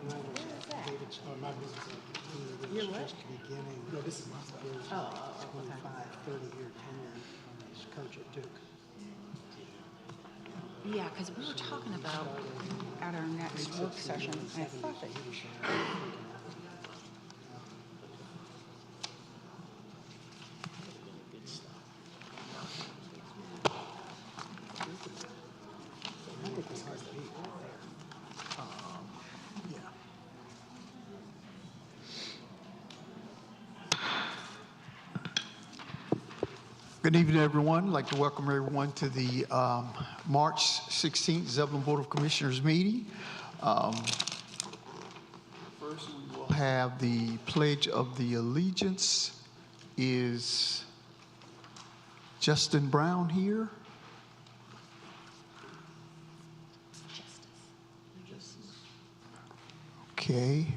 David's, my business is You're what? just beginning. No, this is my stuff. His 25, 30-year tenure as coach at Duke. Yeah, because we were talking about at our next work session, I thought that I think it's hard to beat. Yeah. Good evening, everyone. I'd like to welcome everyone to the March 16th Zebulon Board of Commissioners meeting. First, we will have the Pledge of the Allegiance. Is Justin Brown here? Okay.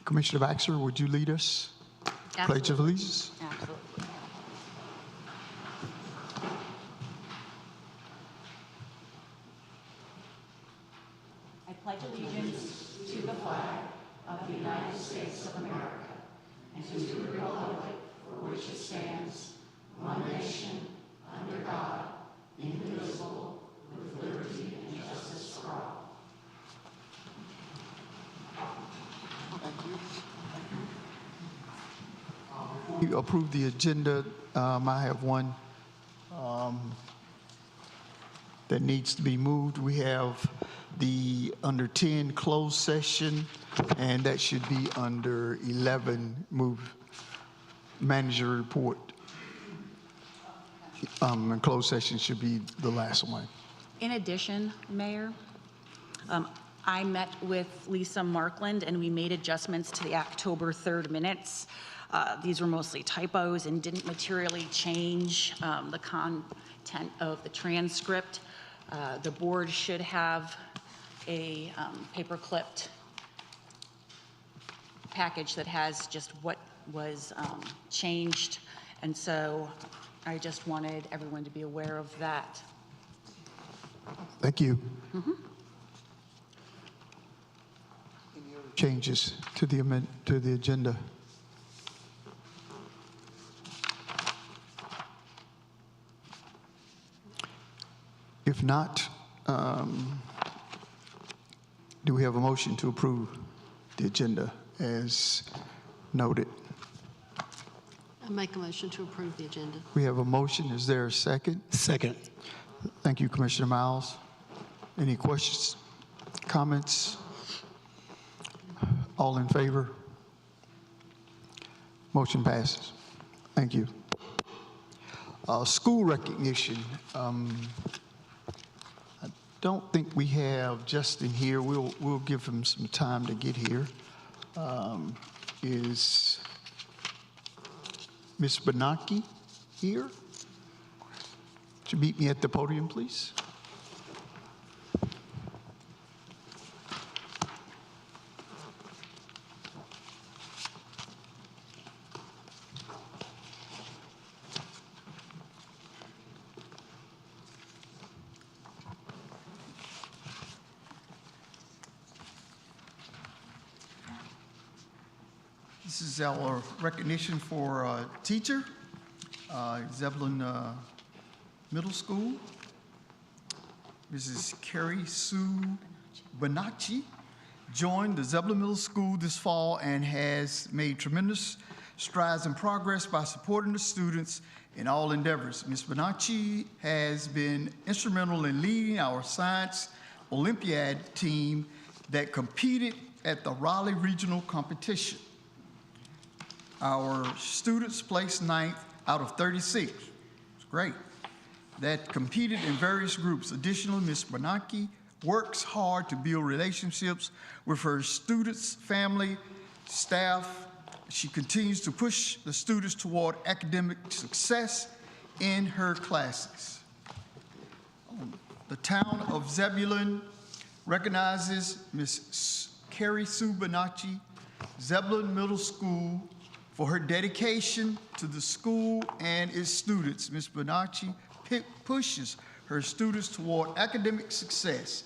Commissioner Baxter, would you lead us? Absolutely. Pledge of Allegiance. Absolutely. I pledge allegiance to the flag of the United States of America and to the republic for which it stands, one nation, under God, indivisible, with liberty and justice for all. You approve the agenda. I have one that needs to be moved. We have the under 10 closed session, and that should be under 11 move manager report. And closed session should be the last one. In addition, Mayor, I met with Lisa Markland and we made adjustments to the October 3rd minutes. These were mostly typos and didn't materially change the content of the transcript. The board should have a paper-clipped package that has just what was changed, and so I just wanted everyone to be aware of that. Thank you. Any other changes to the agenda? If not, do we have a motion to approve the agenda as noted? I make a motion to approve the agenda. We have a motion. Is there a second? Second. Thank you, Commissioner Miles. Any questions, comments? All in favor? Motion passes. Thank you. School recognition. I don't think we have Justin here. We'll give him some time to get here. Is Ms. Benaki here? Would you meet me at the podium, please? This is our recognition for a teacher, Zebulon Middle School. Mrs. Carrie Sue Bonacci joined the Zebulon Middle School this fall and has made tremendous strides and progress by supporting the students in all endeavors. Ms. Bonacci has been instrumental in leading our science Olympiad team that competed at the Raleigh Regional Competition. Our students placed 9th out of 36. It's great. That competed in various groups. Additionally, Ms. Bonacci works hard to build relationships with her students, family, staff. She continues to push the students toward academic success in her classes. The town of Zebulon recognizes Ms. Carrie Sue Bonacci, Zebulon Middle School, for her dedication to the school and its students. Ms. Bonacci pushes her students toward academic success.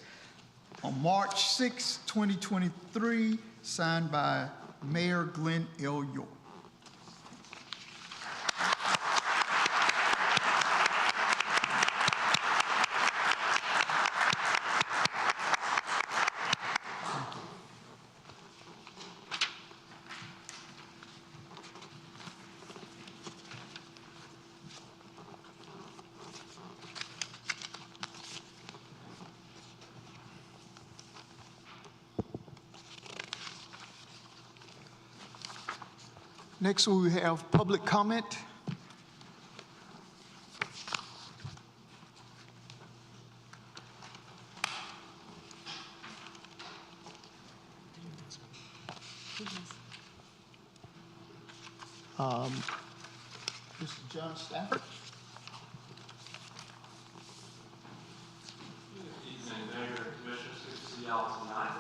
on March 6, 2023, signed by Mayor Glenn L. York. Next, we have public comment. Mr. John Stafford. Good evening, Mayor and Commissioners. Good to see y'all tonight.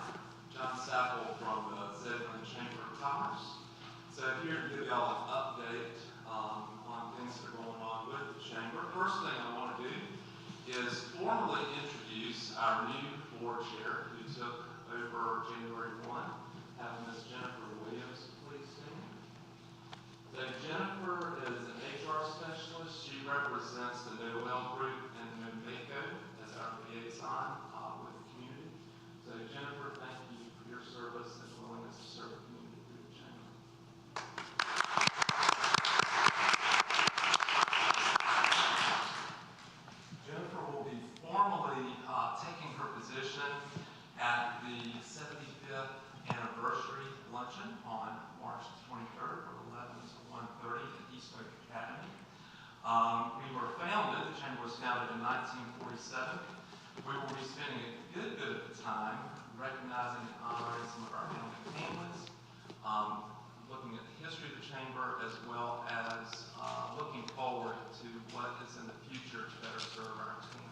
John Stafford from the Zebulon Chamber of Commerce. So here to give y'all an update on things that are going on with the Chamber. First thing I want to do is formally introduce our new board chair who took over January 1, having Ms. Jennifer Williams. Please stand. So Jennifer is an HR specialist. She represents the Noel Group and Nomeco as our liaison with the community. So Jennifer, thank you for your service and willingness to serve the community through the Chamber. Jennifer will be formally taking her position at the 75th anniversary luncheon on March 23rd from 11 to 1:30 at East Oak Academy. We were founded, the Chamber was founded in 1947. We will be spending a good bit of the time recognizing and honoring some of our founding families, looking at the history of the Chamber, as well as looking forward to what is in the future to better serve our town.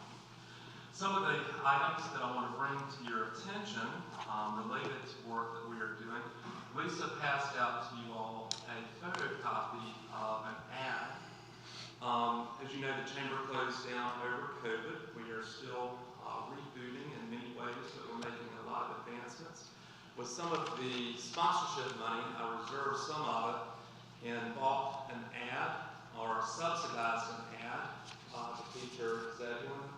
Some of the items that I want to bring to your attention related to work that we are doing. Lisa passed out to you all a photocopy of an ad. As you know, the Chamber closed down over COVID. We are still rebooting in many ways, but we're making a lot of advancements. With some of the sponsorship money, I reserved some of it and bought an ad, or subsidized an ad, to feature Zebulon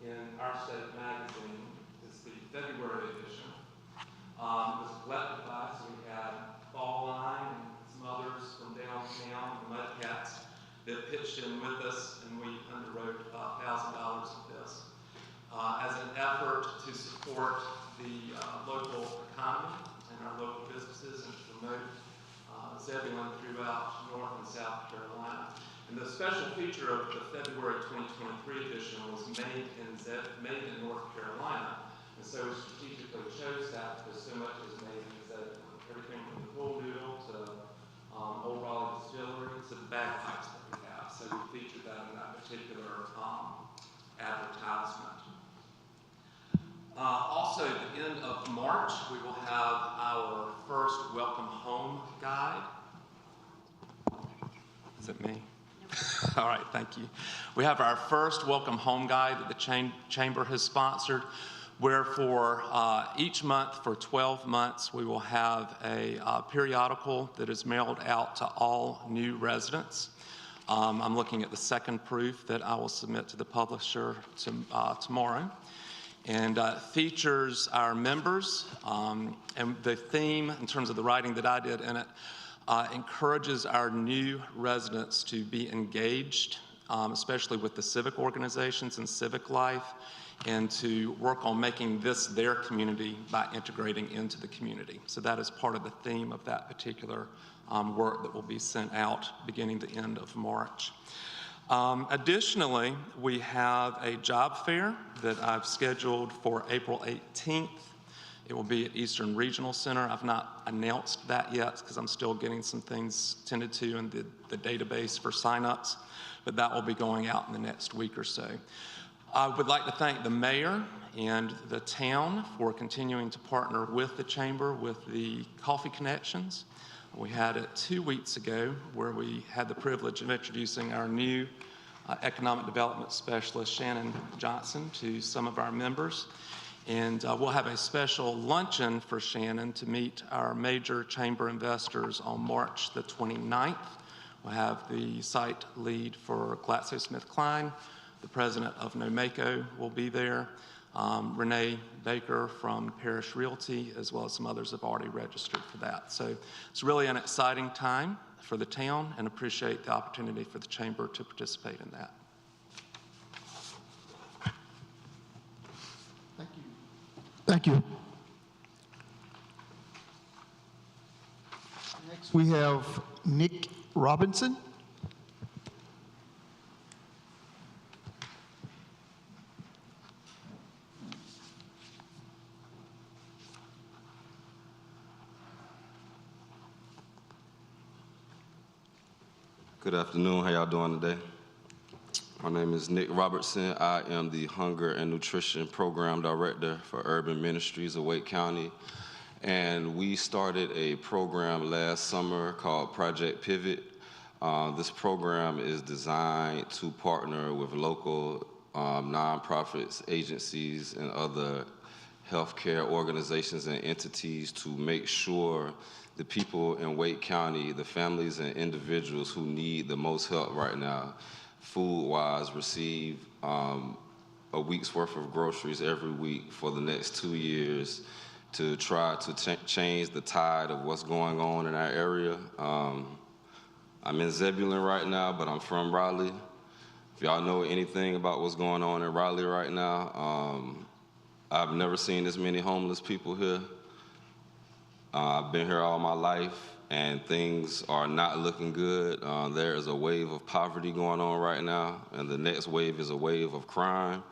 in Our State magazine. It's the February edition. It was collected by us. We had Fall Line and some others from downtown, the Mudcats, that pitched in with us, and we underwrote $1,000 of this as an effort to support the local economy and our local businesses and to promote Zebulon throughout North and South Carolina. And the special feature of the February 2023 edition was made in North Carolina. And so we strategically chose that because so much is made in Zebulon. Everything from the pool noodle to Old Raleigh Distillery to the bagpipes that we have. So we featured that in that particular advertisement. Also, at the end of March, we will have our first Welcome Home Guide. Is it me? All right, thank you. We have our first Welcome Home Guide that the Chamber has sponsored, where for each month for 12 months, we will have a periodical that is mailed out to all new residents. I'm looking at the second proof that I will submit to the publisher tomorrow. And features our members, and the theme in terms of the writing that I did in it encourages our new residents to be engaged, especially with the civic organizations and civic life, and to work on making this their community by integrating into the community. So that is part of the theme of that particular work that will be sent out beginning the end of March. Additionally, we have a job fair that I've scheduled for April 18th. It will be at Eastern Regional Center. I've not announced that yet because I'm still getting some things tended to in the database for signups, but that will be going out in the next week or so. I would like to thank the mayor and the town for continuing to partner with the Chamber with the Coffee Connections. We had it 2 weeks ago where we had the privilege of introducing our new economic development specialist, Shannon Johnson, to some of our members. And we'll have a special luncheon for Shannon to meet our major chamber investors on March the 29th. We'll have the site lead for GlaxoSmithKline, the president of NOMACO will be there, Renee Baker from Parish Realty, as well as some others have already registered for that. So it's really an exciting time for the town, and appreciate the opportunity for the chamber to participate in that. Thank you. Next, we have Nick Robinson. Good afternoon. How y'all doing today? My name is Nick Robertson. I am the Hunger and Nutrition Program Director for Urban Ministries of Wake County. And we started a program last summer called Project Pivot. This program is designed to partner with local nonprofits, agencies, and other healthcare organizations and entities to make sure the people in Wake County, the families and individuals who need the most help right now, food-wise, receive a week's worth of groceries every week for the next 2 years to try to change the tide of what's going on in our area. I'm in Zebulon right now, but I'm from Raleigh. If y'all know anything about what's going on in Raleigh right now, I've never seen this many homeless people here. I've been here all my life, and things are not looking good. There is a wave of poverty going on right now, and the next wave is a wave of crime.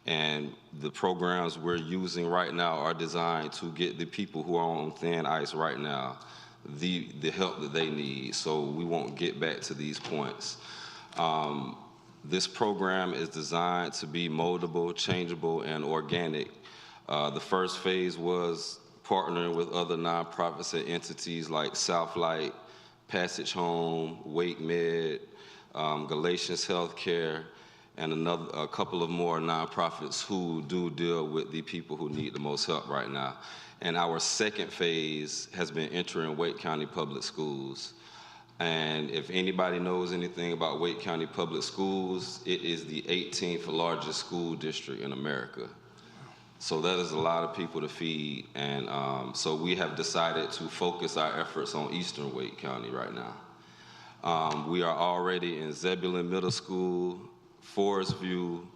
And the programs we're using right now are designed to get the people who are on thin ice right now the help that they need, so we won't get back to these points. This program is designed to be moldable, changeable, and organic. The first phase was partnering with other nonprofits and entities like Southlight, Passage Home, Wake Med, Galatians Healthcare, and a couple of more nonprofits who do deal with the people who need the most help right now. And our second phase has been entering Wake County Public Schools. And if anybody knows anything about Wake County Public Schools, it is the 18th largest school district in America. So that is a lot of people to feed, and so we have decided to focus our efforts on Eastern Wake County right now. We are already in Zebulon Middle School, Forest View.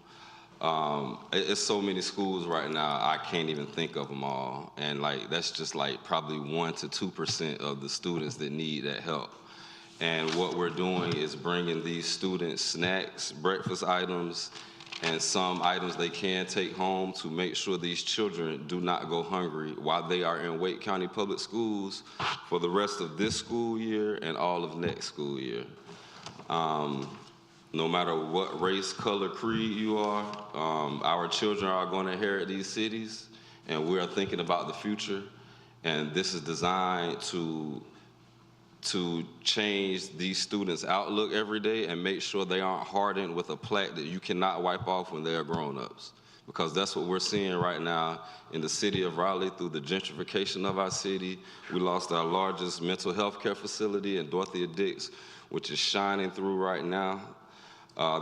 It's so many schools right now, I can't even think of them all. And that's just probably 1% to 2% of the students that need that help. And what we're doing is bringing these students snacks, breakfast items, and some items they can take home to make sure these children do not go hungry while they are in Wake County Public Schools for the rest of this school year and all of next school year. No matter what race, color, creed you are, our children are going to inherit these cities, and we are thinking about the future. And this is designed to change these students' outlook every day and make sure they aren't hardened with a plaque that you cannot wipe off when they are grown-ups. Because that's what we're seeing right now in the city of Raleigh through the gentrification of our city. We lost our largest mental health care facility in Dorothea Dix, which is shining through right now.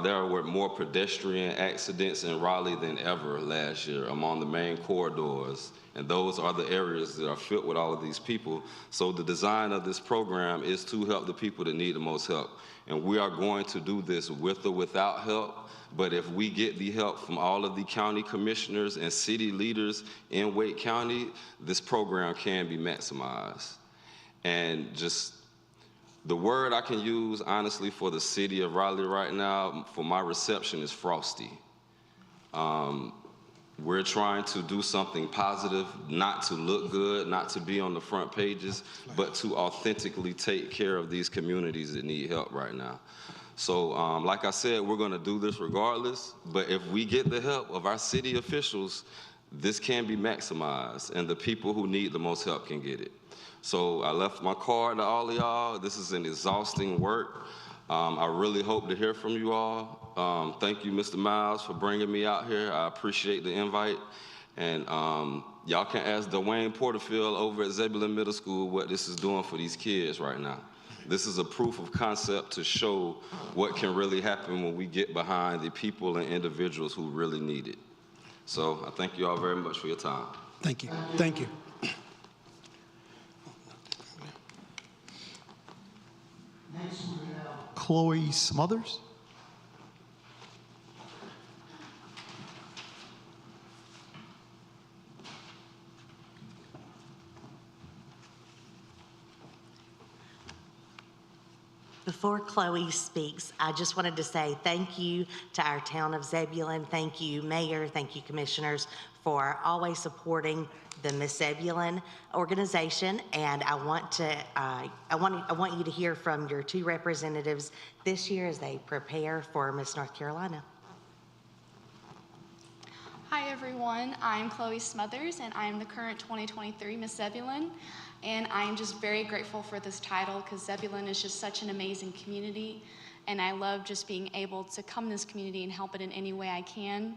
There were more pedestrian accidents in Raleigh than ever last year among the main corridors. And those are the areas that are filled with all of these people. So the design of this program is to help the people that need the most help. And we are going to do this with or without help. But if we get the help from all of the county commissioners and city leaders in Wake County, this program can be maximized. And just the word I can use, honestly, for the city of Raleigh right now, for my reception, is frosty. We're trying to do something positive, not to look good, not to be on the front pages, but to authentically take care of these communities that need help right now. So, like I said, we're going to do this regardless, but if we get the help of our city officials, this can be maximized, and the people who need the most help can get it. So I left my card to all of y'all. This is an exhausting work. I really hope to hear from you all. Thank you, Mr. Miles, for bringing me out here. I appreciate the invite. And y'all can ask Dwayne Porterfield over at Zebulon Middle School what this is doing for these kids right now. This is a proof of concept to show what can really happen when we get behind the people and individuals who really need it. So I thank you all very much for your time. Thank you. Thank you. Chloe Smothers. Before Chloe speaks, I just wanted to say thank you to our town of Zebulon. Thank you, Mayor. Thank you, Commissioners, for always supporting the Miss Zebulon organization. And I want you to hear from your two representatives this year as they prepare for Miss North Carolina. Hi everyone, I'm Chloe Smothers and I am the current 2023 Miss Zebulon, and I am just very grateful for this title because Zebulon is just such an amazing community, and I love just being able to come to this community and help it in any way I can.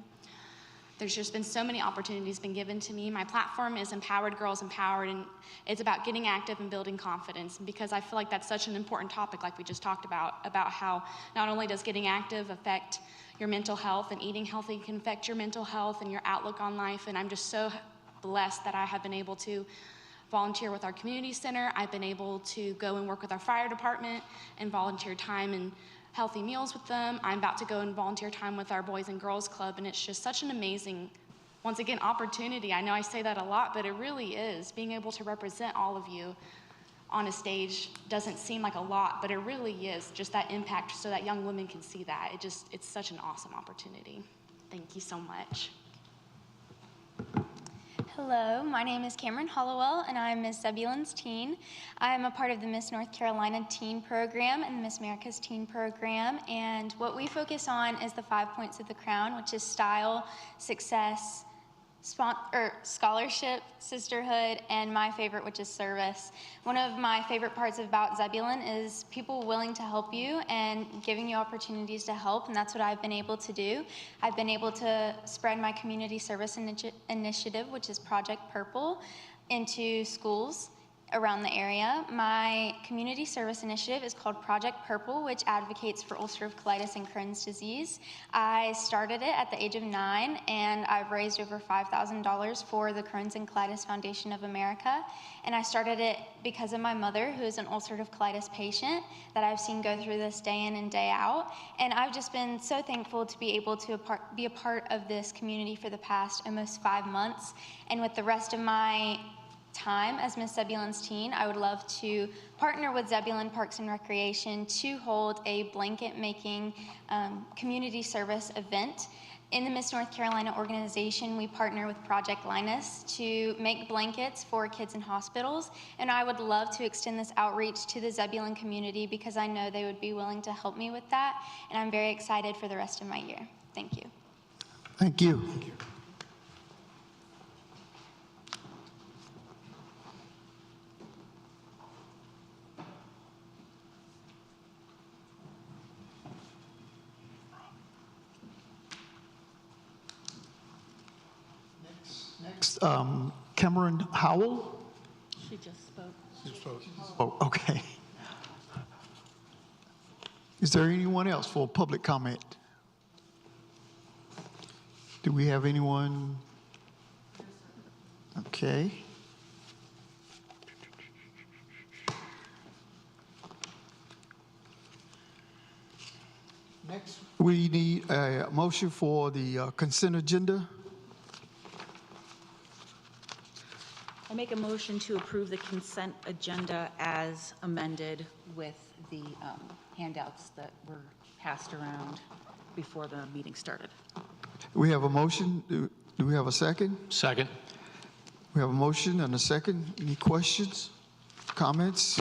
There's just been so many opportunities been given to me. My platform is Empowered Girls Empowered, and it's about getting active and building confidence, because I feel like that's such an important topic, like we just talked about how not only does getting active affect your mental health, and eating healthy can affect your mental health and your outlook on life. And I'm just so blessed that I have been able to volunteer with our community center. I've been able to go and work with our fire department and volunteer time and healthy meals with them. I'm about to go and volunteer time with our Boys and Girls Club, and it's just such an amazing, once again, opportunity. I know I say that a lot, but it really is. Being able to represent all of you on a stage doesn't seem like a lot, but it really is just that impact so that young women can see that. It's such an awesome opportunity. Thank you so much. Hello, my name is Cameron Hollowell, and I'm Miss Zebulon's teen. I'm a part of the Miss North Carolina Teen Program and the Miss America's Teen Program, and what we focus on is the 5 points of the crown, which is style, success, scholarship, sisterhood, and my favorite, which is service. One of my favorite parts about Zebulon is people willing to help you and giving you opportunities to help, and that's what I've been able to do. I've been able to spread my community service initiative, which is Project Purple, into schools around the area. My community service initiative is called Project Purple, which advocates for ulcerative colitis and Crohn's disease. I started it at the age of 9, and I've raised over $5,000 for the Crohn's and Colitis Foundation of America. And I started it because of my mother, who is an ulcerative colitis patient that I've seen go through this day in and day out. And I've just been so thankful to be able to be a part of this community for the past almost 5 months. And with the rest of my time as Miss Zebulon's teen, I would love to partner with Zebulon Parks and Recreation to hold a blanket making community service event. In the Miss North Carolina organization, we partner with Project Linus to make blankets for kids in hospitals, and I would love to extend this outreach to the Zebulon community because I know they would be willing to help me with that, and I'm very excited for the rest of my year. Thank you. Thank you. Next, Cameron Howell. She just spoke. Oh, okay. Is there anyone else for public comment? Do we have anyone? Okay. Next, we need a motion for the consent agenda. I make a motion to approve the consent agenda as amended with the handouts that were passed around before the meeting started. We have a motion. Do we have a second? Second. We have a motion and a second. Any questions, comments?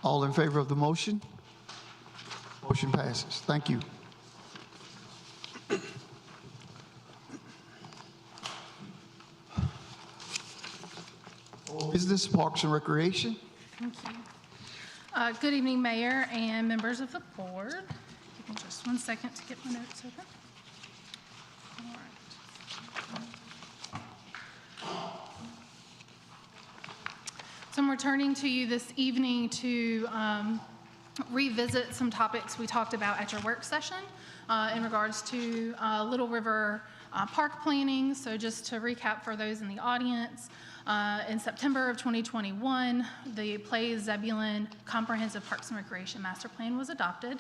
All in favor of the motion? Motion passes. Thank you. Business, Parks and Recreation. Thank you. Good evening, Mayor and members of the board. Give me just 1 second to get my notes open. All right. So I'm returning to you this evening to revisit some topics we talked about at your work session in regards to Little River Park planning. So just to recap for those in the audience, in September of 2021, the Plays Zebulon Comprehensive Parks and Recreation Master Plan was adopted.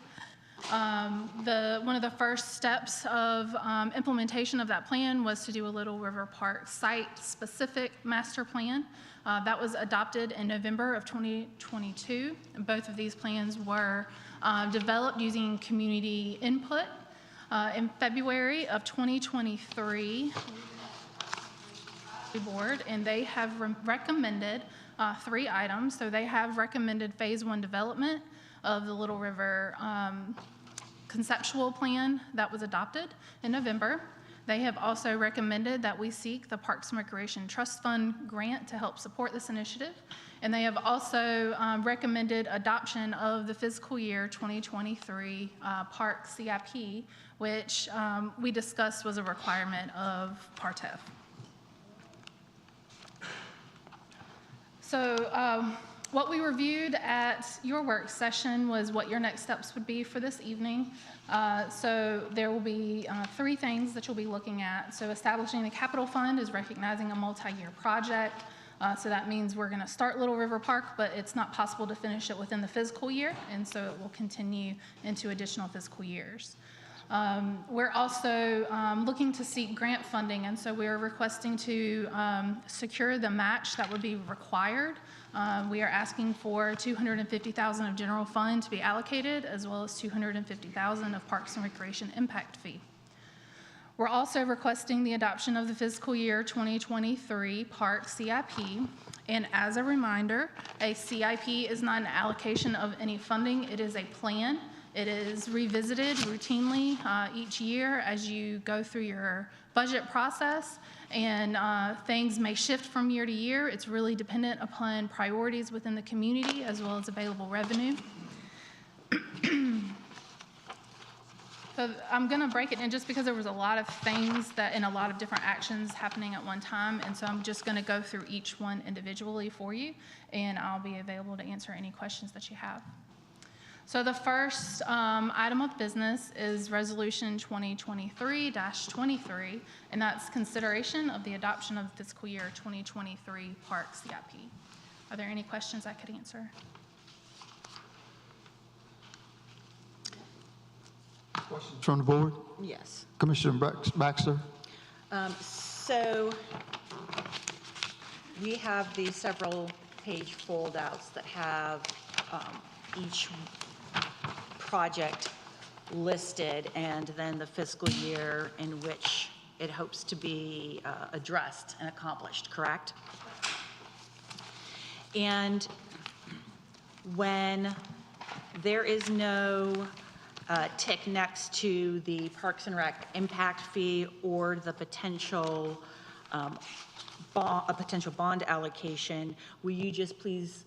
One of the first steps of implementation of that plan was to do a Little River Park site-specific master plan. That was adopted in November of 2022. And both of these plans were developed using community input. In February of 2023, board, and they have recommended 3 items. So they have recommended phase 1 development of the Little River conceptual plan that was adopted in November. They have also recommended that we seek the Parks and Recreation Trust Fund grant to help support this initiative. And they have also recommended adoption of the fiscal year 2023 Park CIP, which we discussed was a requirement of PARTEF. So what we reviewed at your work session was what your next steps would be for this evening. So there will be 3 things that you'll be looking at. So establishing the capital fund is recognizing a multi-year project. So that means we're going to start Little River Park, but it's not possible to finish it within the fiscal year, and so it will continue into additional fiscal years. We're also looking to seek grant funding, and so we're requesting to secure the match that would be required. We are asking for $250,000 of general fund to be allocated, as well as $250,000 of Parks and Recreation impact fee. We're also requesting the adoption of the fiscal year 2023 Park CIP. And as a reminder, a CIP is not an allocation of any funding. It is a plan. It is revisited routinely each year as you go through your budget process, and things may shift from year to year. It's really dependent upon priorities within the community as well as available revenue. So I'm going to break it in just because there was a lot of things and a lot of different actions happening at one time, and so I'm just going to go through each one individually for you, and I'll be available to answer any questions that you have. So the first item of business is Resolution 2023-23, and that's consideration of the adoption of fiscal year 2023 Park CIP. Are there any questions I could answer? Questions from the board? Yes. Commissioner Baxter? So we have these several page foldouts that have each project listed and then the fiscal year in which it hopes to be addressed and accomplished, correct? And when there is no tick next to the Parks and Rec impact fee or the potential bond allocation, will you just please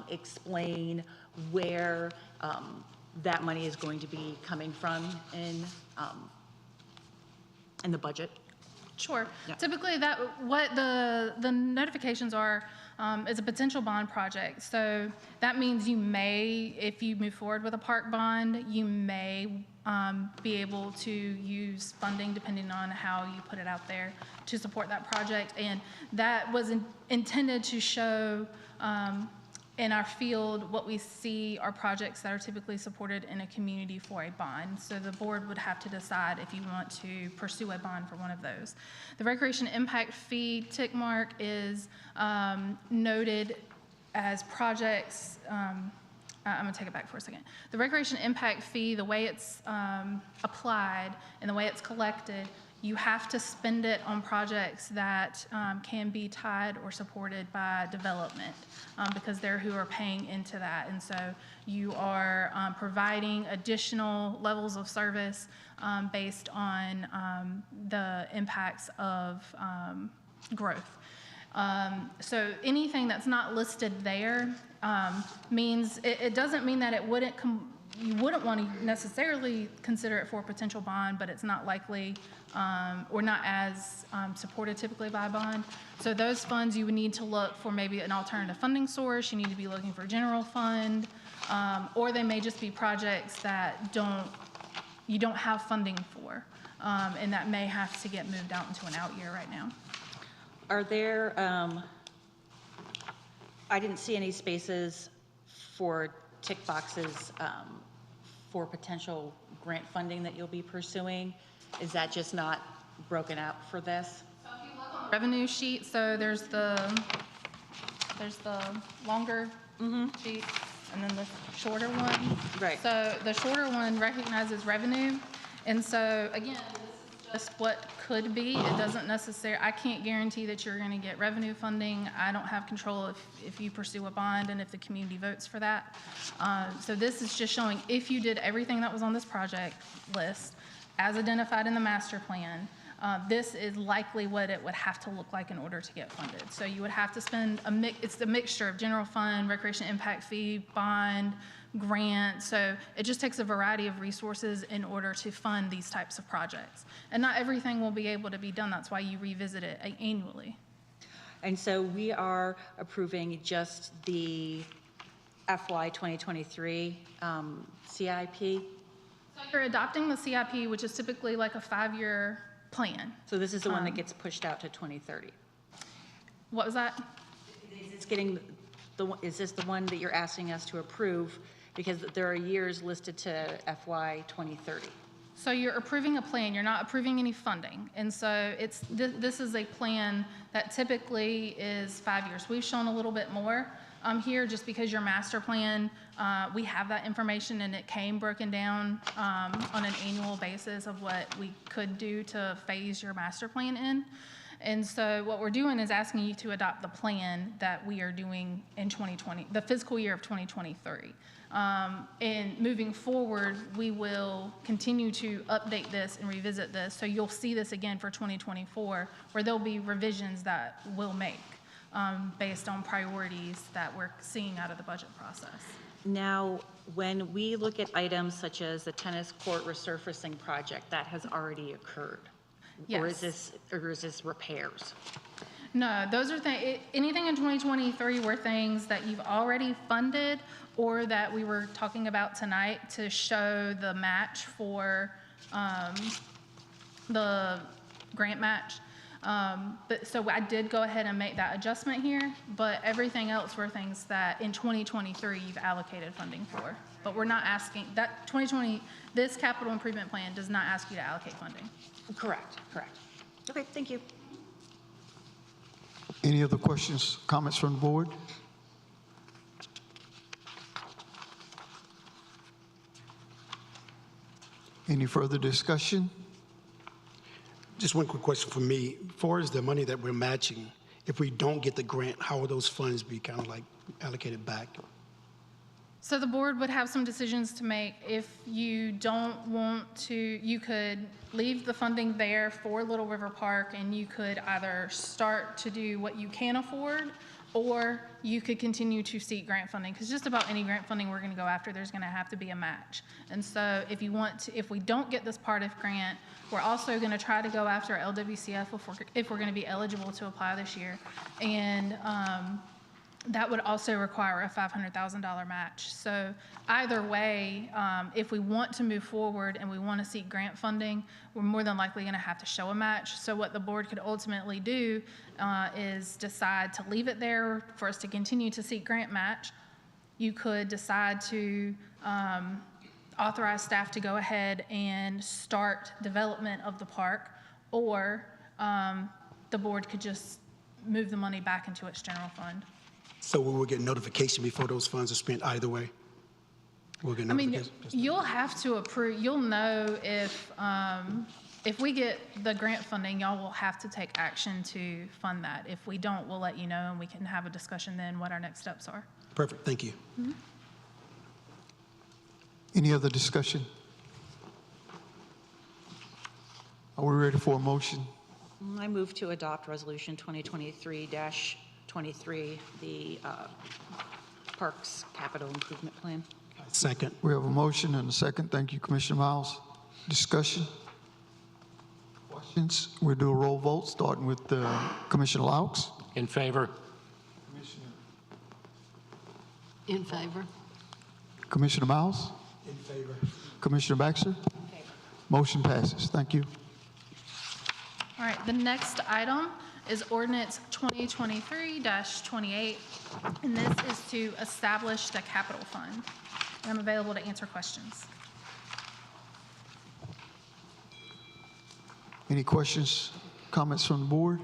explain where that money is going to be coming from in the budget? Sure. Yeah. Typically, what the notifications are is a potential bond project. So that means you may, if you move forward with a park bond, you may be able to use funding depending on how you put it out there to support that project. And that was intended to show in our field what we see are projects that are typically supported in a community for a bond. So the board would have to decide if you want to pursue a bond for one of those. The recreation impact fee tick mark is noted as projects. I'm going to take it back for a second. The recreation impact fee, the way it's applied and the way it's collected, you have to spend it on projects that can be tied or supported by development because they're who are paying into that. And so you are providing additional levels of service based on the impacts of growth. So anything that's not listed there means, it doesn't mean that it wouldn't you wouldn't want to necessarily consider it for a potential bond, but it's not likely or not as supported typically by a bond. So those funds, you would need to look for maybe an alternative funding source. You need to be looking for general fund, or they may just be projects that you don't have funding for, and that may have to get moved out into an out year right now. Are there, I didn't see any spaces for tick boxes for potential grant funding that you'll be pursuing. Is that just not broken out for this? So if you look on the revenue sheet, so there's the longer sheet and then the shorter one. Right. So the shorter one recognizes revenue. And so again, this is just what could be. It doesn't necessarily, I can't guarantee that you're going to get revenue funding. I don't have control if you pursue a bond and if the community votes for that. So this is just showing if you did everything that was on this project list as identified in the master plan, this is likely what it would have to look like in order to get funded. So you would have to spend it's the mixture of general fund, recreation impact fee, bond, grant. So it just takes a variety of resources in order to fund these types of projects. And not everything will be able to be done. That's why you revisit it annually. And so we are approving just the FY 2023 CIP. So you're adopting the CIP, which is typically like a 5-year plan. So this is the one that gets pushed out to 2030. What was that? Is this the one that you're asking us to approve? Because there are years listed to FY 2030. So you're approving a plan, you're not approving any funding. And so this is a plan that typically is 5 years. We've shown a little bit more here just because your master plan, we have that information and it came broken down on an annual basis of what we could do to phase your master plan in. And so what we're doing is asking you to adopt the plan that we are doing in 2020, the fiscal year of 2023. And moving forward, we will continue to update this and revisit this. So you'll see this again for 2024, where there'll be revisions that we'll make based on priorities that we're seeing out of the budget process. Now, when we look at items such as the tennis court resurfacing project, that has already occurred. Yes. Or is this repairs? No, those are anything in 2023 were things that you've already funded or that we were talking about tonight to show the match for the grant match. But so I did go ahead and make that adjustment here, but everything else were things that in 2023 you've allocated funding for. But we're not asking, that 2020, this capital improvement plan does not ask you to allocate funding. Correct. Okay, thank you. Any other questions, comments from the board? Any further discussion? Just one quick question for me. As far as the money that we're matching, if we don't get the grant, how will those funds be kind of like allocated back? So the board would have some decisions to make. If you don't want to, you could leave the funding there for Little River Park and you could either start to do what you can afford or you could continue to seek grant funding, because just about any grant funding we're going to go after, there's going to have to be a match. And so if we don't get this part of grant, we're also going to try to go after LWCF if we're going to be eligible to apply this year. And that would also require a $500,000 match. So either way, if we want to move forward and we want to seek grant funding, we're more than likely going to have to show a match. So what the board could ultimately do is decide to leave it there for us to continue to seek grant match. You could decide to authorize staff to go ahead and start development of the park, or the board could just move the money back into its general fund. So we will get notification before those funds are spent either way? We'll get notification? You'll have to approve, you'll know if we get the grant funding, y'all will have to take action to fund that. If we don't, we'll let you know and we can have a discussion then what our next steps are. Perfect, thank you. Mm-hmm. Any other discussion? Are we ready for a motion? I move to adopt Resolution 2023-23, the Parks Capital Improvement Plan. Second. We have a motion and a second. Thank you, Commissioner Miles. Discussion? Questions? We'll do a roll vote, starting with Commissioner Laux. In favor. In favor. Commissioner Miles? In favor. Commissioner Baxter? Motion passes. Thank you. All right, the next item is ordinance 2023-28, and this is to establish the capital fund. And I'm available to answer questions. Any questions, comments from the board?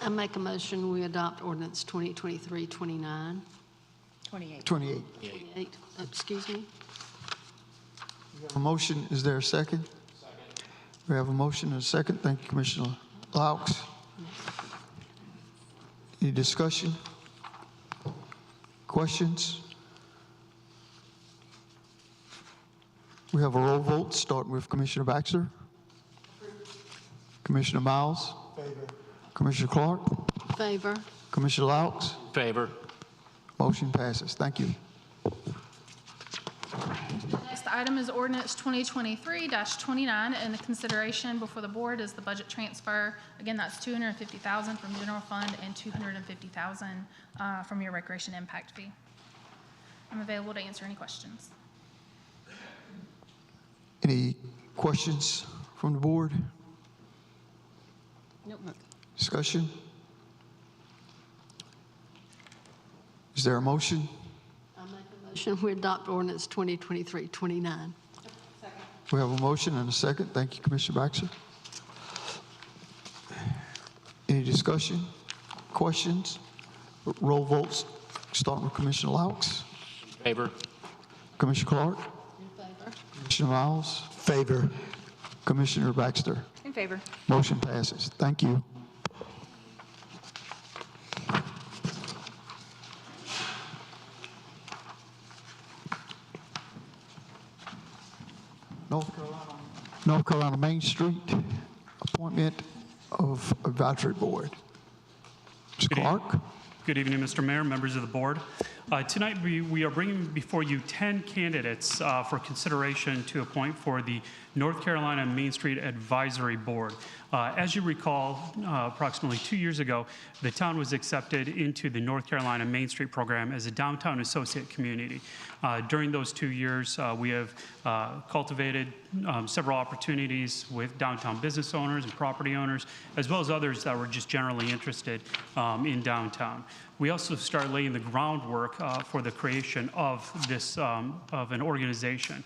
I make a motion, we adopt ordinance 2023-29. 28. 28. 28, excuse me. We have a motion. Is there a second? Second. We have a motion and a second. Thank you, Commissioner Laux. Any discussion? Questions? We have a roll vote, starting with Commissioner Baxter. Commissioner Miles. Favor. Commissioner Clark. Favor. Commissioner Laux. Favor. Motion passes. Thank you. The next item is ordinance 2023-29, and the consideration before the board is the budget transfer. Again, that's $250,000 from general fund and $250,000 from your recreation impact fee. I'm available to answer any questions. Any questions from the board? Nope. Discussion? Is there a motion? I make a motion, we adopt ordinance 2023-29. We have a motion and a second. Thank you, Commissioner Baxter. Any discussion? Questions? Roll votes, starting with Commissioner Laux. Favor. Commissioner Clark. In favor. Commissioner Miles. Favor. Commissioner Baxter. In favor. Motion passes. Thank you. North Carolina Main Street, appointment of advisory board. Mr. Clark? Good evening, Mr. Mayor, members of the board. Tonight, we are bringing before you 10 candidates for consideration to appoint for the North Carolina Main Street Advisory Board. As you recall, approximately 2 years ago, the town was accepted into the North Carolina Main Street program as a downtown associate community. During those 2 years, we have cultivated several opportunities with downtown business owners and property owners, as well as others that were just generally interested in downtown. We also started laying the groundwork for the creation of this, of an organization.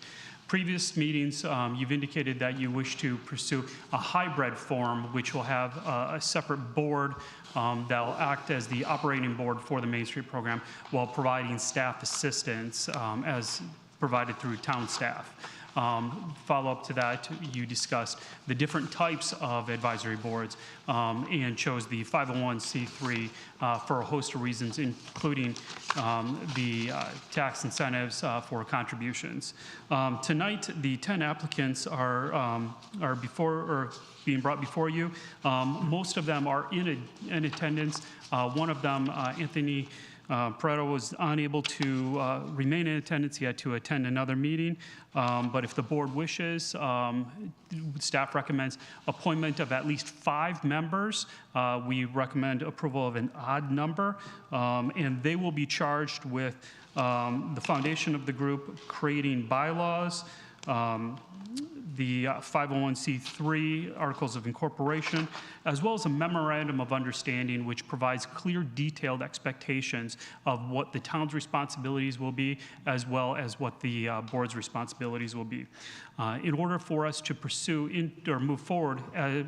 Previous meetings, you've indicated that you wish to pursue a hybrid form, which will have a separate board that will act as the operating board for the Main Street program while providing staff assistance as provided through town staff. Follow-up to that, you discussed the different types of advisory boards and chose the 501c3 for a host of reasons, including the tax incentives for contributions. Tonight, the 10 applicants are being brought before you. Most of them are in attendance. One of them, Anthony Pareto, was unable to remain in attendance. He had to attend another meeting. But if the board wishes, staff recommends appointment of at least 5 members. We recommend approval of an odd number, and they will be charged with the foundation of the group, creating bylaws, the 501c3 articles of incorporation, as well as a memorandum of understanding which provides clear, detailed expectations of what the town's responsibilities will be, as well as what the board's responsibilities will be. In order for us to pursue or move forward,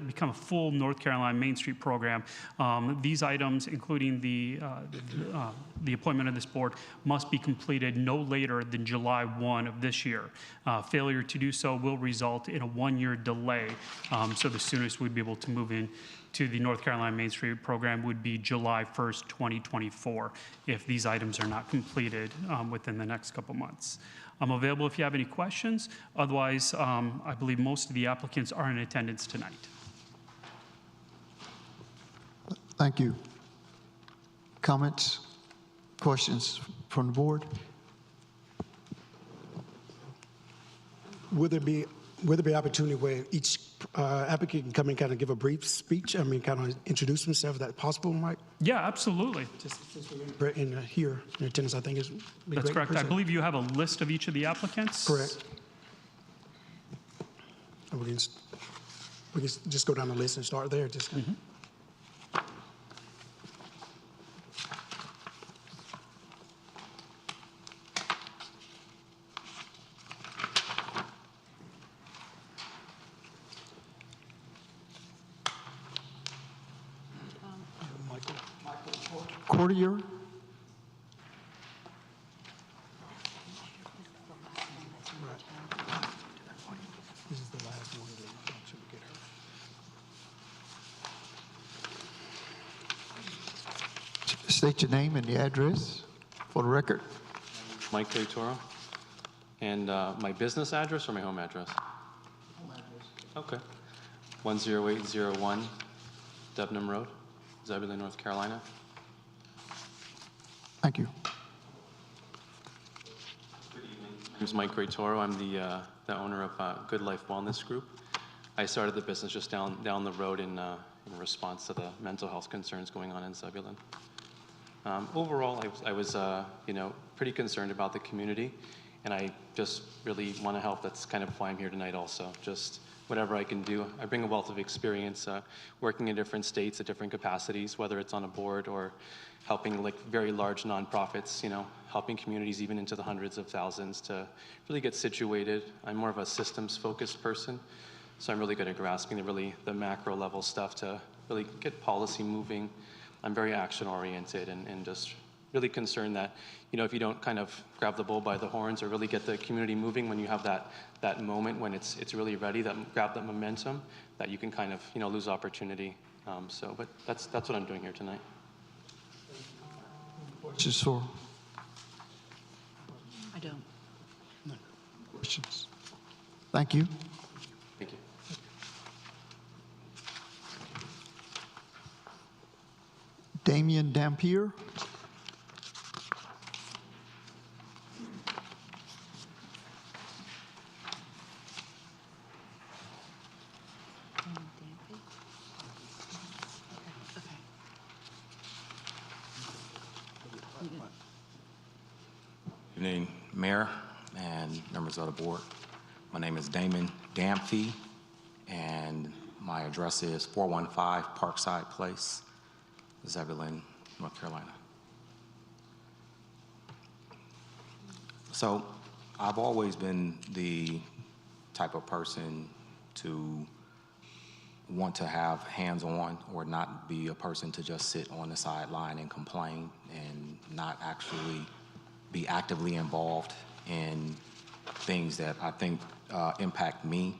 become a full North Carolina Main Street program, these items, including the appointment of this board, must be completed no later than July 1 of this year. Failure to do so will result in a 1-year delay, so the soonest we'd be able to move in to the North Carolina Main Street program would be July 1st, 2024, if these items are not completed within the next couple months. I'm available if you have any questions. Otherwise, I believe most of the applicants are in attendance tonight. Thank you. Comments, questions from the board? Will there be opportunity where each applicant can come and kind of give a brief speech? I mean, kind of introduce themselves. Is that possible, Mike? Yeah, absolutely. Just since we're here in attendance, I think is That's correct. I believe you have a list of each of the applicants. Correct. And we can just go down the list and start there. Just Courtier? This is the last one. Should we get her? State your name and the address for the record. Mike Toro. And my business address or my home address? Home address. Okay. 10801 Debnam Road, Zebulon, North Carolina. Thank you. Good evening. My name is Mike Toro. I'm the owner of Good Life Wellness Group. I started the business just down the road in response to the mental health concerns going on in Zebulon. Overall, I was pretty concerned about the community, and I just really want to help. That's kind of why I'm here tonight also. Just whatever I can do. I bring a wealth of experience working in different states at different capacities, whether it's on a board or helping like very large nonprofits, helping communities even into the hundreds of thousands to really get situated. I'm more of a systems-focused person, so I'm really good at grasping the macro level stuff to really get policy moving. I'm very action-oriented and just really concerned that, if you don't kind of grab the bull by the horns or really get the community moving when you have that moment when it's really ready, grab that momentum, that you can kind of, lose opportunity. But that's what I'm doing here tonight. Questions for? I don't. No questions. Thank you. Thank you. Damian Dampier. Good evening, Mayor and members of the board. My name is Damon Damphey, and my address is 415 Parkside Place, Zebulon, North Carolina. So I've always been the type of person to want to have hands-on or not be a person to just sit on the sideline and complain and not actually be actively involved in things that I think impact me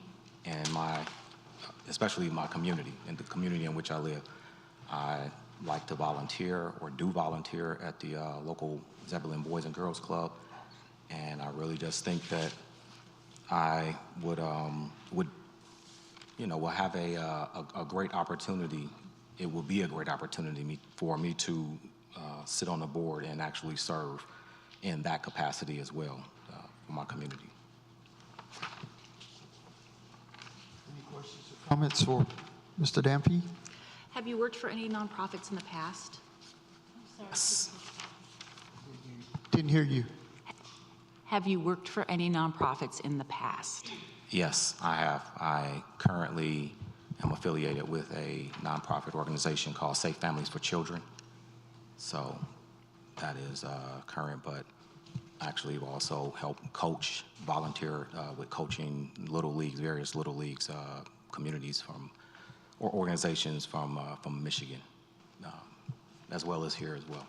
and especially my community and the community in which I live. I like to volunteer or do volunteer at the local Zebulon Boys and Girls Club, and I really just think that I will have a great opportunity. It will be a great opportunity for me to sit on the board and actually serve in that capacity as well for my community. Any questions or comments for Mr. Damphey? Have you worked for any nonprofits in the past? Yes. Didn't hear you. Have you worked for any nonprofits in the past? Yes, I have. I currently am affiliated with a nonprofit organization called Safe Families for Children. So that is current, but actually also help coach, volunteer with coaching little leagues, various little leagues, communities or organizations from Michigan, as well as here as well.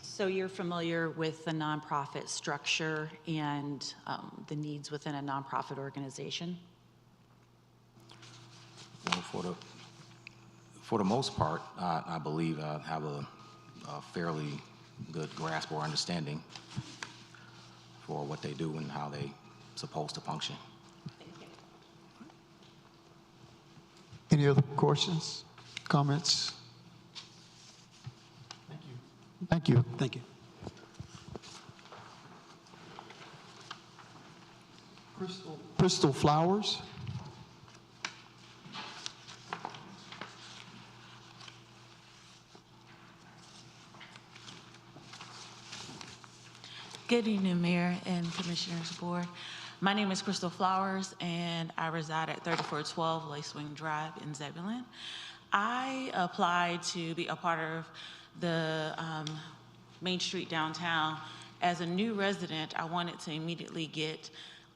So you're familiar with the nonprofit structure and the needs within a nonprofit organization? Well, for the most part, I believe I have a fairly good grasp or understanding. for what they do and how they supposed to function. Any other questions, comments? Thank you. Thank you. Crystal Flowers. Good evening, Mayor and Commissioners Board. My name is Crystal Flowers, and I reside at 3412 Lacewing Drive in Zebulon. I applied to be a part of the Main Street downtown. As a new resident, I wanted to immediately get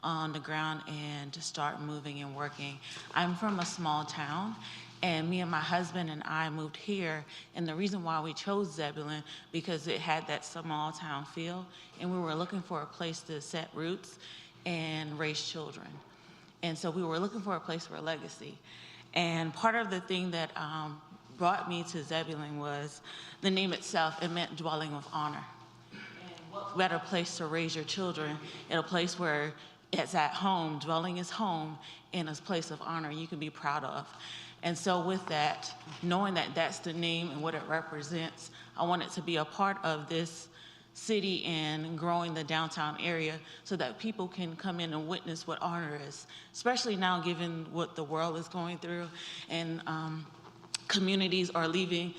on the ground and to start moving and working. I'm from a small town, and me and my husband and I moved here, and the reason why we chose Zebulon, because it had that small town feel, and we were looking for a place to set roots and raise children. And so we were looking for a place for a legacy. And part of the thing that brought me to Zebulon was the name itself. It meant dwelling with honor. And what better place to raise your children in a place where it's at home, dwelling is home, in a place of honor you can be proud of. And so with that, knowing that that's the name and what it represents, I wanted to be a part of this city and growing the downtown area so that people can come in and witness what honor is, especially now given what the world is going through and communities are losing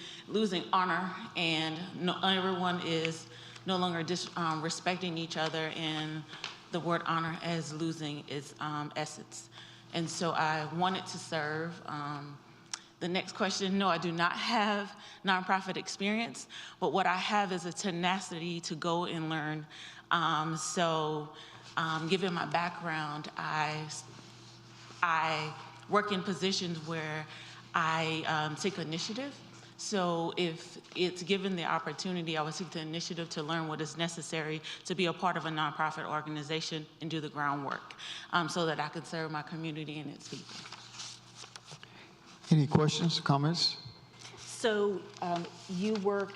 honor, and everyone is no longer respecting each other, and the word honor as losing its essence. And so I wanted to serve. The next question, no, I do not have nonprofit experience, but what I have is a tenacity to go and learn. Given my background, I work in positions where I take initiative. So if it's given the opportunity, I would take the initiative to learn what is necessary to be a part of a nonprofit organization and do the groundwork so that I can serve my community and its people. Any questions, comments? So you work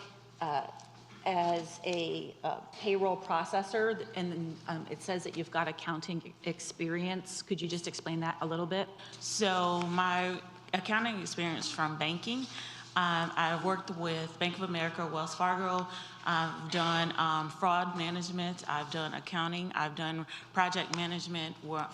as a payroll processor, and it says that you've got accounting experience. Could you just explain that a little bit? So my accounting experience from banking, I've worked with Bank of America, Wells Fargo. I've done fraud management. I've done accounting. I've done project management with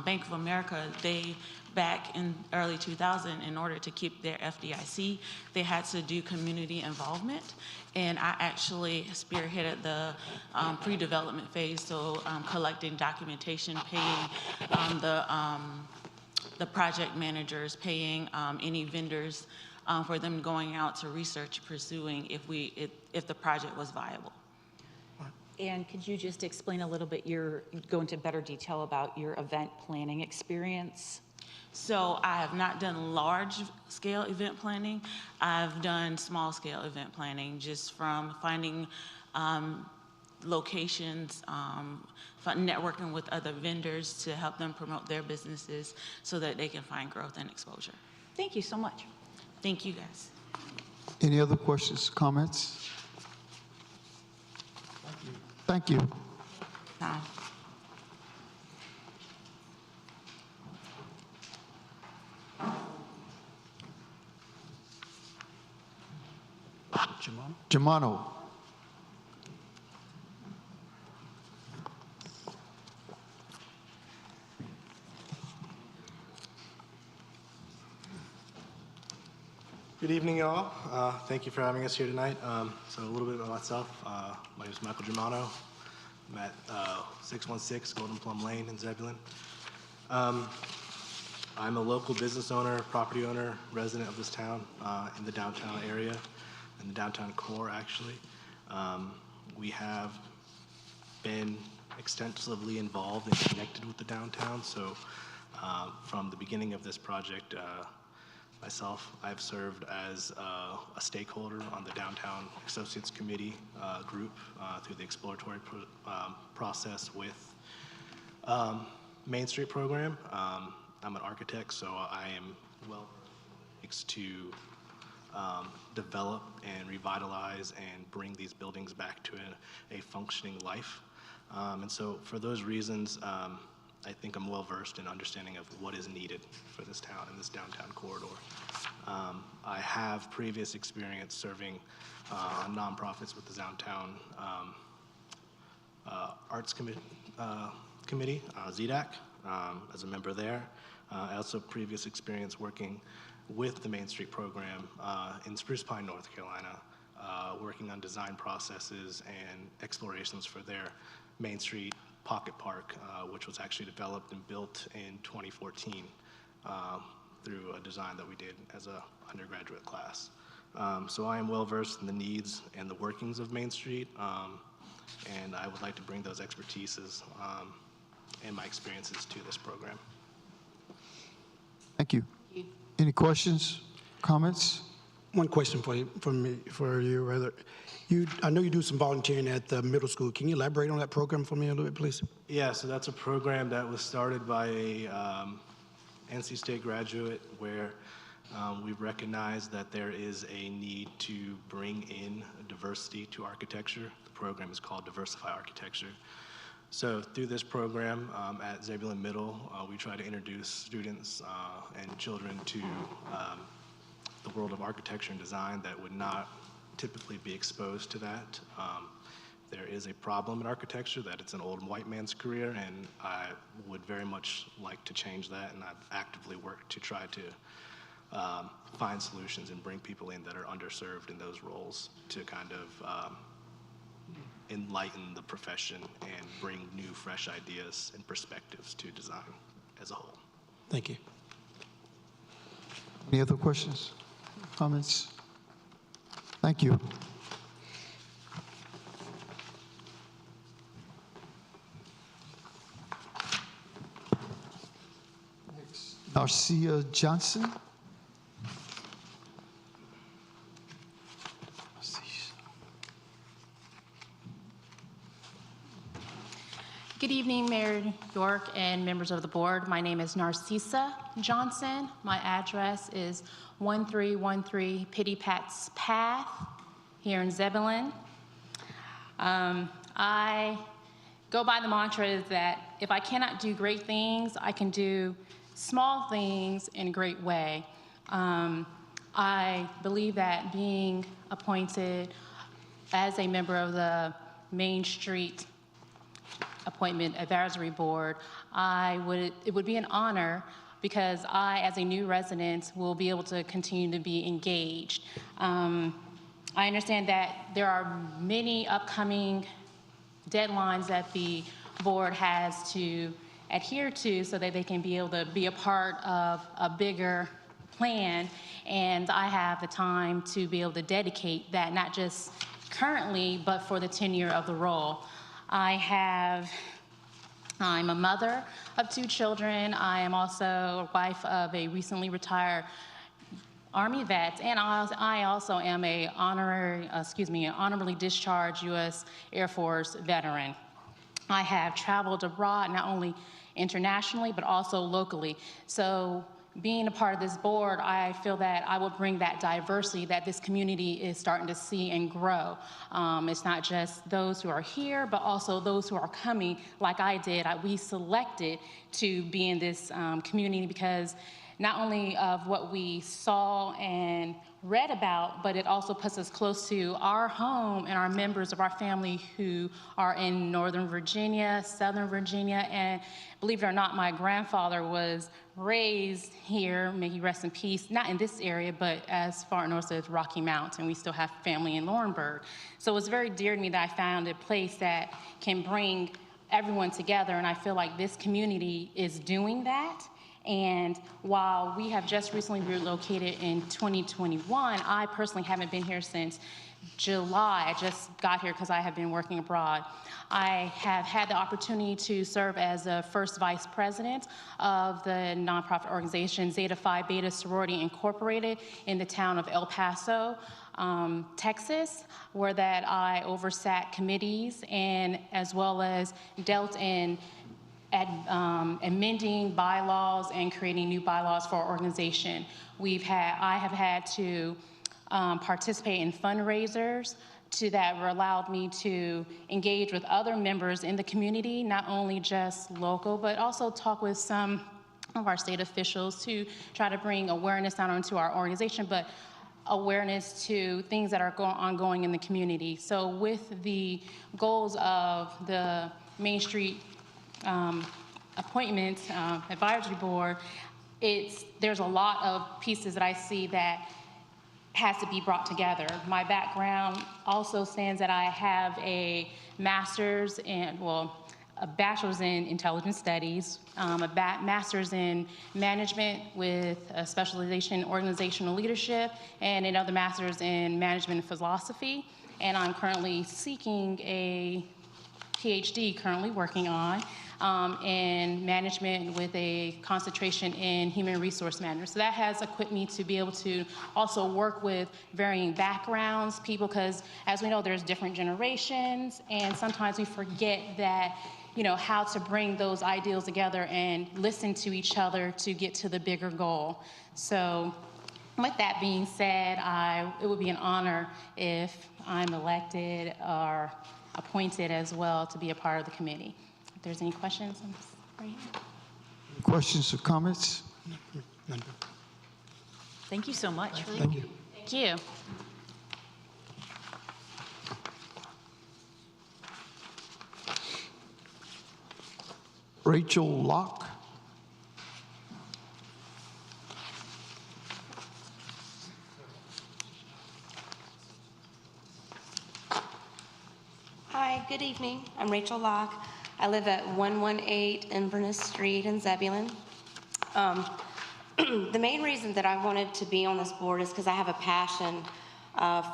Bank of America. They, back in early 2000, in order to keep their FDIC, they had to do community involvement. And I actually spearheaded the pre-development phase, so collecting documentation, paying the project managers, paying any vendors for them going out to research, pursuing if the project was viable. And could you just explain a little bit, go into better detail about your event planning experience? So I have not done large-scale event planning. I've done small-scale event planning, just from finding locations, networking with other vendors to help them promote their businesses so that they can find growth and exposure. Thank you so much. Thank you, guys. Any other questions, comments? Thank you. Germano. Good evening, y'all. Thank you for having us here tonight. So a little bit about myself. My name is Michael Germano. I'm at 616 Golden Plum Lane in Zebulon. I'm a local business owner, property owner, resident of this town in the downtown area, in the downtown core, actually. We have been extensively involved and connected with the downtown. So from the beginning of this project, myself, I've served as a stakeholder on the Downtown Associates Committee group through the exploratory process with Main Street program. I'm an architect, so I am well versed to develop and revitalize and bring these buildings back to a functioning life. And so for those reasons, I think I'm well versed in understanding of what is needed for this town and this downtown corridor. I have previous experience serving nonprofits with the downtown Arts Committee, ZDAC, as a member there. I also have previous experience working with the Main Street program in Spruce Pine, North Carolina, working on design processes and explorations for their Main Street Pocket Park, which was actually developed and built in 2014 through a design that we did as an undergraduate class. So I am well versed in the needs and the workings of Main Street, and I would like to bring those expertises and my experiences to this program. Thank you. Any questions, comments? One question for you. I know you do some volunteering at the middle school. Can you elaborate on that program for me a little bit, please? Yeah, so that's a program that was started by a NC State graduate where we've recognized that there is a need to bring in diversity to architecture. The program is called Diversify Architecture. So through this program at Zebulon Middle, we try to introduce students and children to the world of architecture and design that would not typically be exposed to that. There is a problem in architecture that it's an old white man's career, and I would very much like to change that, and I've actively worked to try to find solutions and bring people in that are underserved in those roles to kind of enlighten the profession and bring new, fresh ideas and perspectives to design as a whole. Thank you. Any other questions, comments? Thank you. Next, Narcia Johnson. Good evening, Mayor York and members of the board. My name is Narcissa Johnson. My address is 1313 Pitty Pat's Path here in Zebulon. I go by the mantra that if I cannot do great things, I can do small things in a great way. I believe that being appointed as a member of the Main Street Appointment Advisory Board, it would be an honor because I, as a new resident, will be able to continue to be engaged. I understand that there are many upcoming deadlines that the board has to adhere to so that they can be able to be a part of a bigger plan, and I have the time to be able to dedicate that, not just currently, but for the tenure of the role. I'm a mother of 2 children. I am also a wife of a recently retired Army vet, and I also am an honorably discharged U.S. Air Force veteran. I have traveled abroad, not only internationally, but also locally. So being a part of this board, I feel that I will bring that diversity that this community is starting to see and grow. It's not just those who are here, but also those who are coming, like I did. We selected to be in this community because not only of what we saw and read about, but it also puts us close to our home and our members of our family who are in Northern Virginia, Southern Virginia, and believe it or not, my grandfather was raised here, may he rest in peace, not in this area, but as far north as Rocky Mount, and we still have family in Laurinburg. So it's very dear to me that I found a place that can bring everyone together, and I feel like this community is doing that. And while we have just recently relocated in 2021, I personally haven't been here since July. I just got here because I have been working abroad. I have had the opportunity to serve as the first vice president of the nonprofit organization Zeta Phi Beta Sorority Incorporated in the town of El Paso, Texas, where that I oversat committees and as well as dealt in amending bylaws and creating new bylaws for our organization. I have had to participate in fundraisers that were allowed me to engage with other members in the community, not only just local, but also talk with some of our state officials to try to bring awareness not only to our organization, but awareness to things that are ongoing in the community. So with the goals of the Main Street Appointment Advisory Board, there's a lot of pieces that I see that has to be brought together. My background also stands that I have a master's in, a bachelor's in intelligence studies, a master's in management with a specialization in organizational leadership, and another master's in management and philosophy. And I'm currently seeking a PhD, currently working on, in management with a concentration in human resource management. So that has equipped me to be able to also work with varying backgrounds, people, because as we know, there's different generations, and sometimes we forget that, how to bring those ideals together and listen to each other to get to the bigger goal. So with that being said, it would be an honor if I'm elected or appointed as well to be a part of the committee. If there's any questions, I'm right here. Questions or comments? None. Thank you so much. Thank you. Thank you. Rachel Locke. Hi, good evening. I'm Rachel Locke. I live at 118 Inverness Street in Zebulon. The main reason that I wanted to be on this board is because I have a passion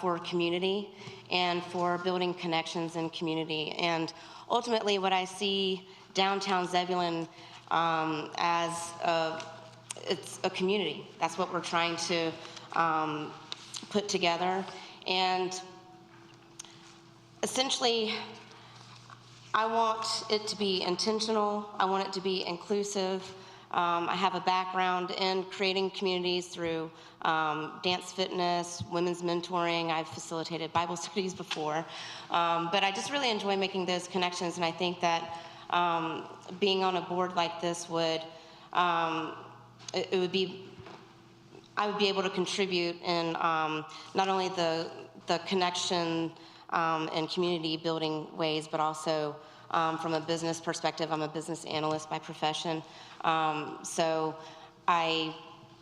for community and for building connections in community. And ultimately, what I see downtown Zebulon it's a community. That's what we're trying to put together. And essentially, I want it to be intentional. I want it to be inclusive. I have a background in creating communities through dance fitness, women's mentoring. I've facilitated Bible studies before. But I just really enjoy making those connections, and I think that being on a board like this I would be able to contribute in not only the connection and community building ways, but also from a business perspective. I'm a business analyst by profession. So I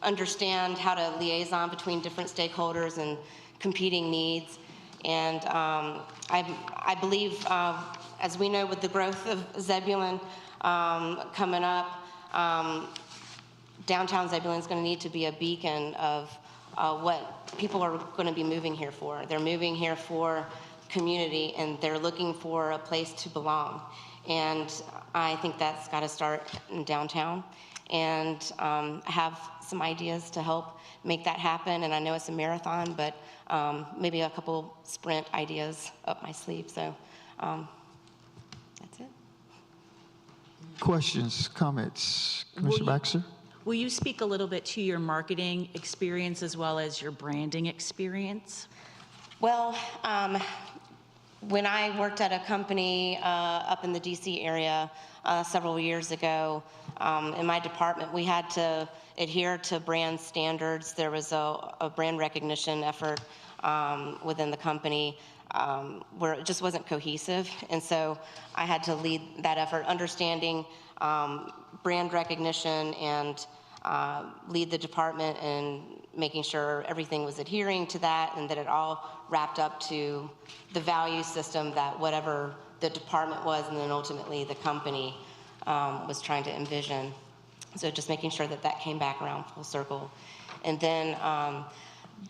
understand how to liaison between different stakeholders and competing needs. And I believe, as we know, with the growth of Zebulon coming up, downtown Zebulon is going to need to be a beacon of what people are going to be moving here for. They're moving here for community, and they're looking for a place to belong. And I think that's got to start in downtown. And I have some ideas to help make that happen. And I know it's a marathon, but maybe a couple sprint ideas up my sleeve. So that's it. Questions, comments? Commissioner Baxter? Will you speak a little bit to your marketing experience as well as your branding experience? Well, when I worked at a company up in the DC area several years ago, in my department, we had to adhere to brand standards. There was a brand recognition effort within the company where it just wasn't cohesive. And so I had to lead that effort, understanding brand recognition and lead the department and making sure everything was adhering to that and that it all wrapped up to the value system that whatever the department was and then ultimately the company was trying to envision. So just making sure that that came back around full circle. And then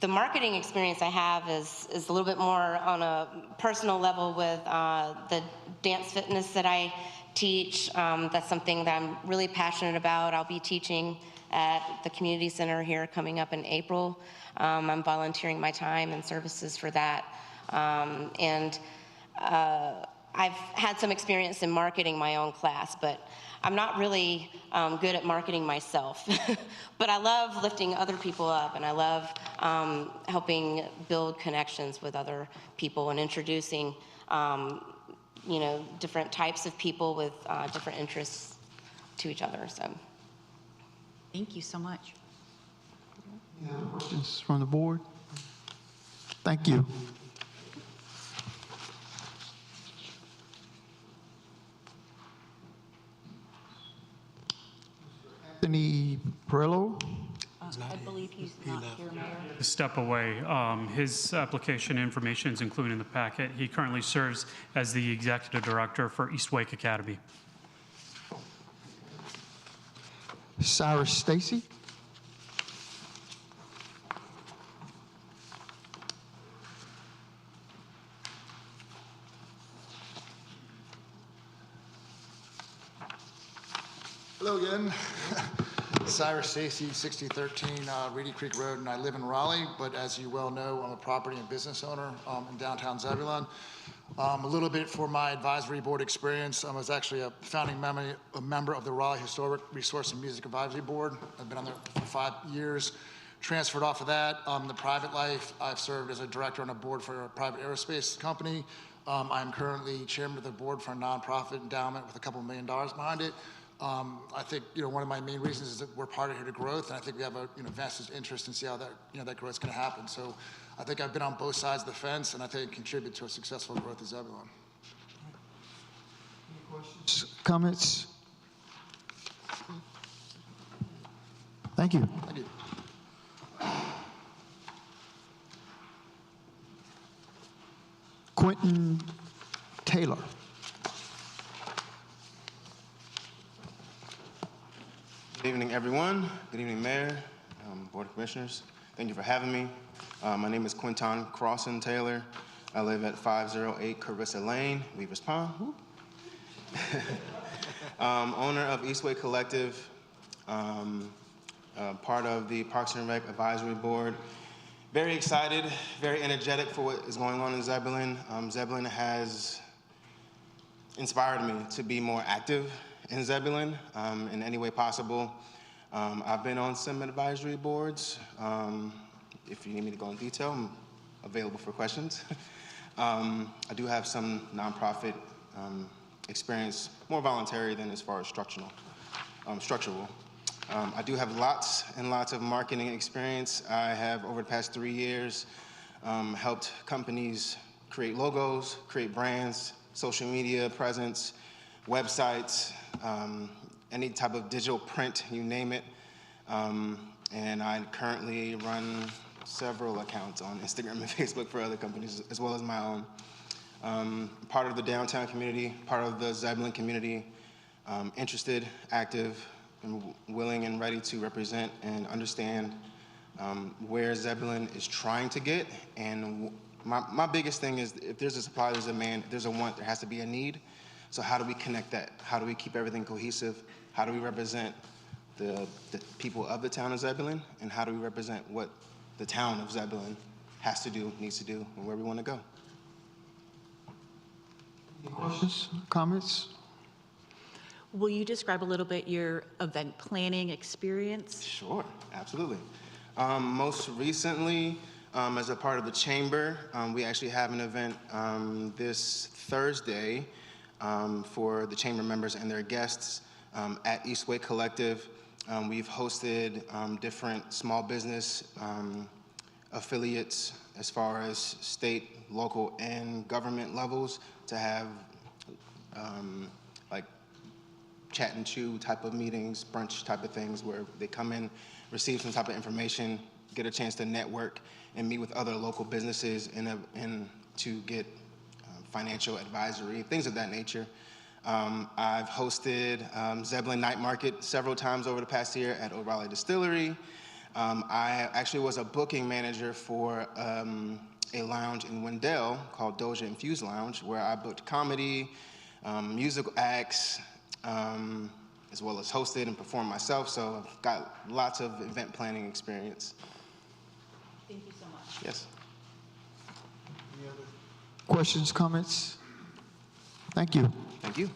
the marketing experience I have is a little bit more on a personal level with the dance fitness that I teach. That's something that I'm really passionate about. I'll be teaching at the community center here coming up in April. I'm volunteering my time and services for that. And I I've had some experience in marketing my own class, but I'm not really good at marketing myself. But I love lifting other people up, and I love helping build connections with other people and introducing, different types of people with different interests to each other. So, Thank you so much. Any other questions from the board? Thank you. Anthony Perillo? I believe he's not here, Mayor. Step away. His application information is included in the packet. He currently serves as the executive director for East Wake Academy. Cyrus Stacy? Hello again. Cyrus Stacy, 6013 Reedy Creek Road, and I live in Raleigh, but as you well know, I'm a property and business owner in downtown Zebulon. A little bit for my advisory board experience. I was actually a founding member of the Raleigh Historic Resource and Music Advisory Board. I've been on there for 5 years. Transferred off of that. In the private life, I've served as a director on a board for a private aerospace company. I'm currently chairman of the board for a nonprofit endowment with a couple $1 million behind it. I think one of my main reasons is that we're part of here to growth, and I think we have a vested interest in see how that that growth is going to happen. So I think I've been on both sides of the fence, and I think contribute to a successful growth of Zebulon. Comments? Thank you. Thank you. Quentin Taylor. Good evening, everyone. Good evening, Mayor, Board of Commissioners. Thank you for having me. My name is Quinton Crossan Taylor. I live at 508 Carissa Lane, Weavers Pond. Owner of Eastway Collective, part of the Parks and Rec Advisory Board. Very excited, very energetic for what is going on in Zebulon. Zebulon has inspired me to be more active in Zebulon in any way possible. I've been on some advisory boards. If you need me to go in detail, I'm available for questions. I do have some nonprofit experience, more voluntary than as far as structural. I do have lots and lots of marketing experience. I have, over the past 3 years, helped companies create logos, create brands, social media presence, websites, any type of digital print, you name it. And I currently run several accounts on Instagram and Facebook for other companies, as well as my own. Part of the downtown community, part of the Zebulon community, interested, active, and willing and ready to represent and understand where Zebulon is trying to get. And my biggest thing is, if there's a supply, there's a demand, if there's a want, there has to be a need. So how do we connect that? How do we keep everything cohesive? How do we represent the people of the town of Zebulon? And how do we represent what the town of Zebulon has to do, needs to do, and where we want to go? Any questions, comments? Will you describe a little bit your event planning experience? Sure, absolutely. Most recently, as a part of the chamber, we actually have an event this Thursday for the chamber members and their guests at Eastway Collective. We've hosted different small business affiliates as far as state, local, and government levels to have like chat and chew type of meetings, brunch type of things where they come in, receive some type of information, get a chance to network and meet with other local businesses and to get financial advisory, things of that nature. I've hosted Zebulon Night Market several times over the past year at O'Reilly Distillery. I actually was a booking manager for a lounge in Wendell called Doja Infused Lounge, where I booked comedy, musical acts, as well as hosted and performed myself. So I've got lots of event planning experience. Thank you so much. Yes. Questions, comments? Thank you. Thank you.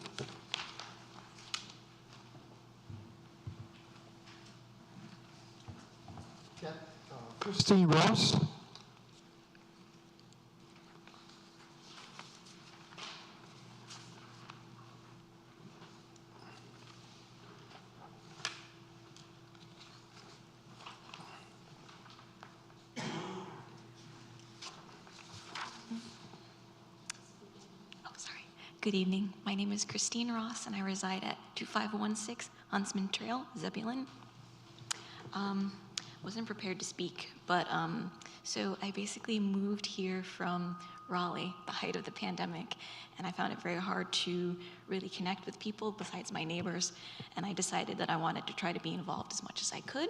Christine Ross. Good evening. My name is Christine Ross, and I reside at 2516 Huntsman Trail, Zebulon. Wasn't prepared to speak, but so I basically moved here from Raleigh, the height of the pandemic, and I found it very hard to really connect with people besides my neighbors, and I decided that I wanted to try to be involved as much as I could.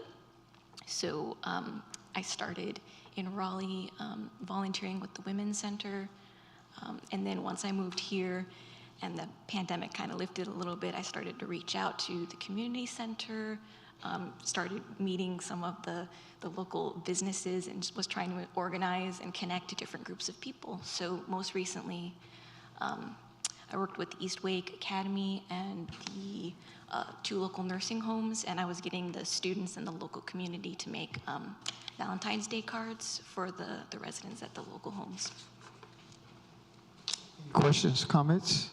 So I started in Raleigh volunteering with the Women's Center. And then once I moved here and the pandemic kind of lifted a little bit, I started to reach out to the community center, started meeting some of the local businesses, and just was trying to organize and connect to different groups of people. So most recently, I worked with East Wake Academy and the 2 local nursing homes, and I was getting the students in the local community to make Valentine's Day cards for the residents at the local homes. Questions, comments?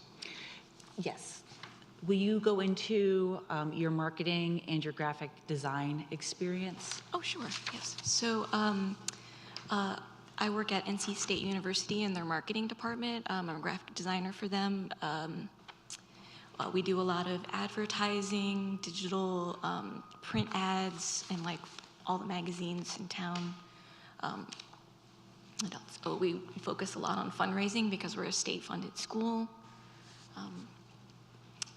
Yes. Will you go into your marketing and your graphic design experience? Oh, sure, yes. So I work at NC State University in their marketing department. I'm a graphic designer for them. We do a lot of advertising, digital print ads, and like all the magazines in town. What else? Oh, we focus a lot on fundraising because we're a state-funded school.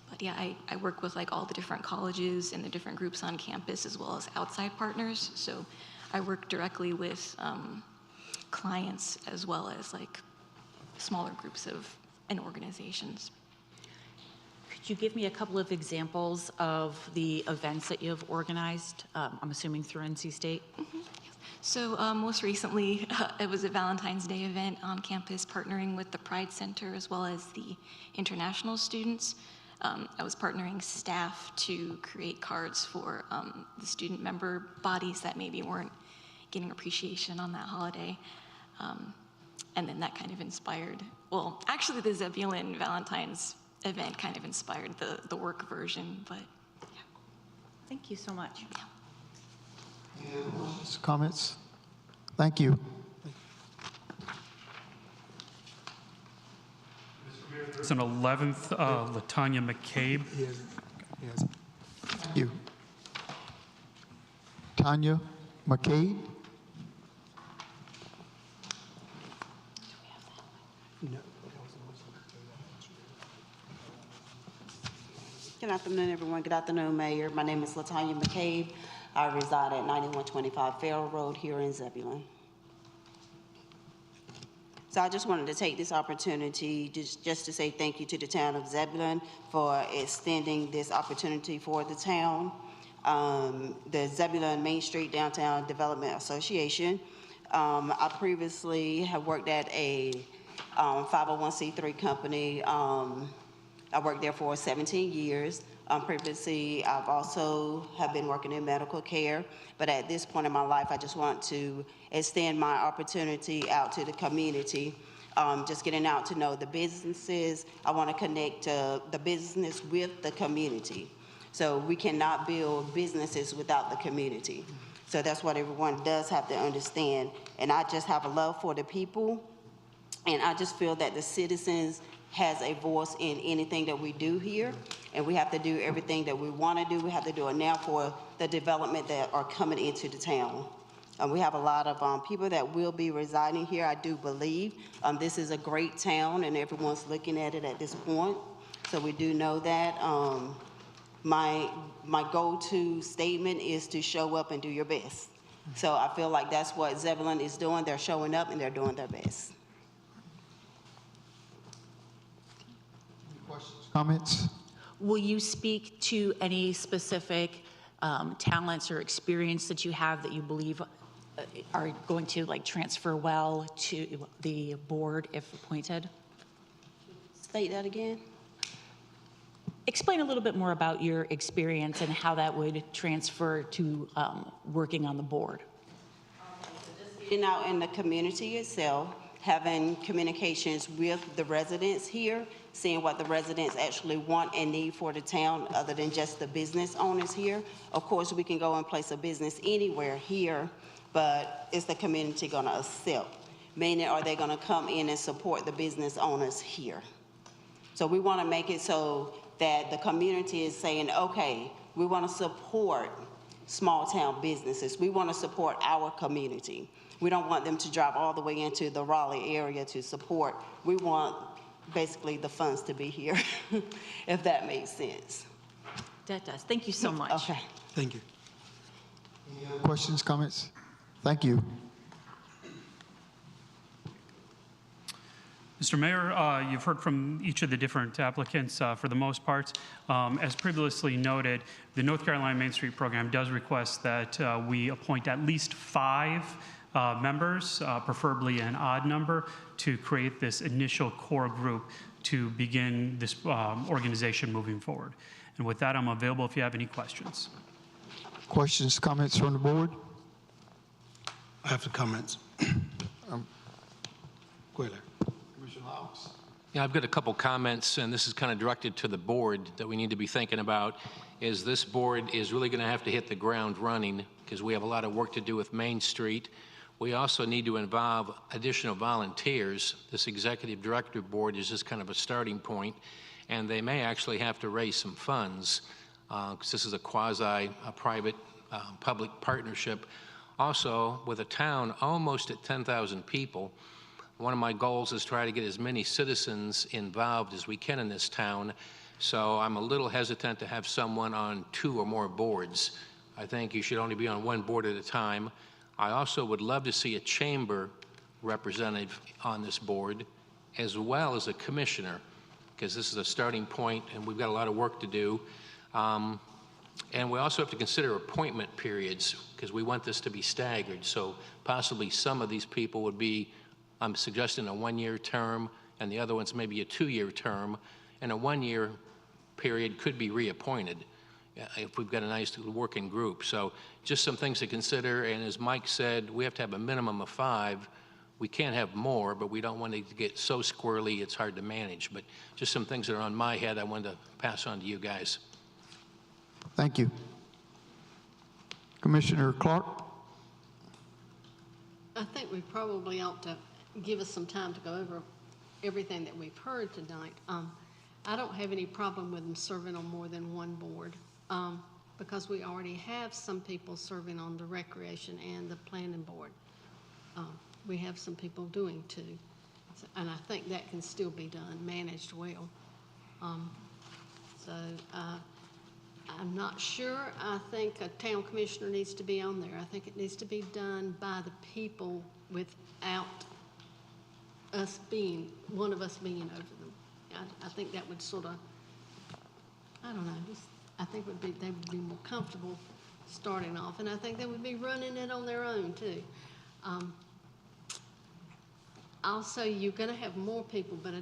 But yeah, I work with like all the different colleges and the different groups on campus as well as outside partners. So I work directly with clients as well as like smaller groups and organizations. Could you give me a couple of examples of the events that you have organized, I'm assuming through NC State? Mm-hmm. So most recently, it was a Valentine's Day event on campus, partnering with the Pride Center as well as the international students. I was partnering staff to create cards for the student member bodies that maybe weren't getting appreciation on that holiday. And then that kind of inspired, well, actually the Zebulon Valentine's event kind of inspired the work version, but yeah. Thank you so much. Yeah. Comments? Thank you. There's an 11th, Latanya McCabe. Yes. Thank you. Tanya McCabe. Good afternoon, everyone. Good afternoon, Mayor. My name is Latanya McCabe. I reside at 9125 Farrell Road here in Zebulon. So I just wanted to take this opportunity just to say thank you to the town of Zebulon for extending this opportunity for the town. The Zebulon Main Street Downtown Development Association. I previously have worked at a 501c3 company. I worked there for 17 years. Previously, I've also have been working in medical care, but at this point in my life, I just want to extend my opportunity out to the community, just getting out to know the businesses. I want to connect the business with the community. So we cannot build businesses without the community. So that's what everyone does have to understand. And I just have a love for the people, and I just feel that the citizens has a voice in anything that we do here, and we have to do everything that we want to do. We have to do it now for the development that are coming into the town. We have a lot of people that will be residing here, I do believe. This is a great town, and everyone's looking at it at this point, so we do know that. My go-to statement is to show up and do your best. So I feel like that's what Zebulon is doing. They're showing up and they're doing their best. Comments? Will you speak to any specific talents or experience that you have that you believe are going to like transfer well to the board if appointed? State that again. explain a little bit more about your experience and how that would transfer to working on the board. Getting out in the community itself, having communications with the residents here, seeing what the residents actually want and need for the town other than just the business owners here. Of course, we can go and place a business anywhere here, but is the community going to accept? Meaning, are they going to come in and support the business owners here? So we want to make it so that the community is saying, okay, we want to support small town businesses. We want to support our community. We don't want them to drive all the way into the Raleigh area to support. We want basically the funds to be here, if that makes sense. That does. Thank you so much. Okay. Thank you. Any other questions, comments? Thank you. Mr. Mayor, you've heard from each of the different applicants for the most part. As previously noted, the North Carolina Main Street program does request that we appoint at least 5 members, preferably an odd number, to create this initial core group to begin this organization moving forward. And with that, I'm available if you have any questions. Questions, comments from the board? I have some comments. Go ahead, Larry. Commissioner Howes. Yeah, I've got a couple comments, and this is kind of directed to the board that we need to be thinking about, is this board is really going to have to hit the ground running because we have a lot of work to do with Main Street. We also need to involve additional volunteers. This executive director board is just kind of a starting point, and they may actually have to raise some funds because this is a quasi-private public partnership. Also, with a town almost at 10,000 people, one of my goals is try to get as many citizens involved as we can in this town. So I'm a little hesitant to have someone on 2 or more boards. I think you should only be on 1 board at a time. I also would love to see a chamber representative on this board, as well as a commissioner, because this is a starting point and we've got a lot of work to do. And we also have to consider appointment periods, because we want this to be staggered. So possibly some of these people would be, I'm suggesting, a 1-year term, and the other ones maybe a 2-year term, and a 1-year period could be reappointed if we've got a nice working group. So just some things to consider, and as Mike said, we have to have a minimum of 5. We can't have more, but we don't want it to get so squirrely it's hard to manage. But just some things that are on my head I wanted to pass on to you guys. Thank you. Commissioner Clark? I think we probably ought to give us some time to go over everything that we've heard tonight. I don't have any problem with them serving on more than 1 board because we already have some people serving on the recreation and the planning board. We have some people doing 2, and I think that can still be done, managed well. I'm not sure. I think a town commissioner needs to be on there. I think it needs to be done by the people without us being, one of us being over them. I think that would sort of, I don't know, I think they would be more comfortable starting off, and I think they would be running it on their own too. Also, you're going to have more people, but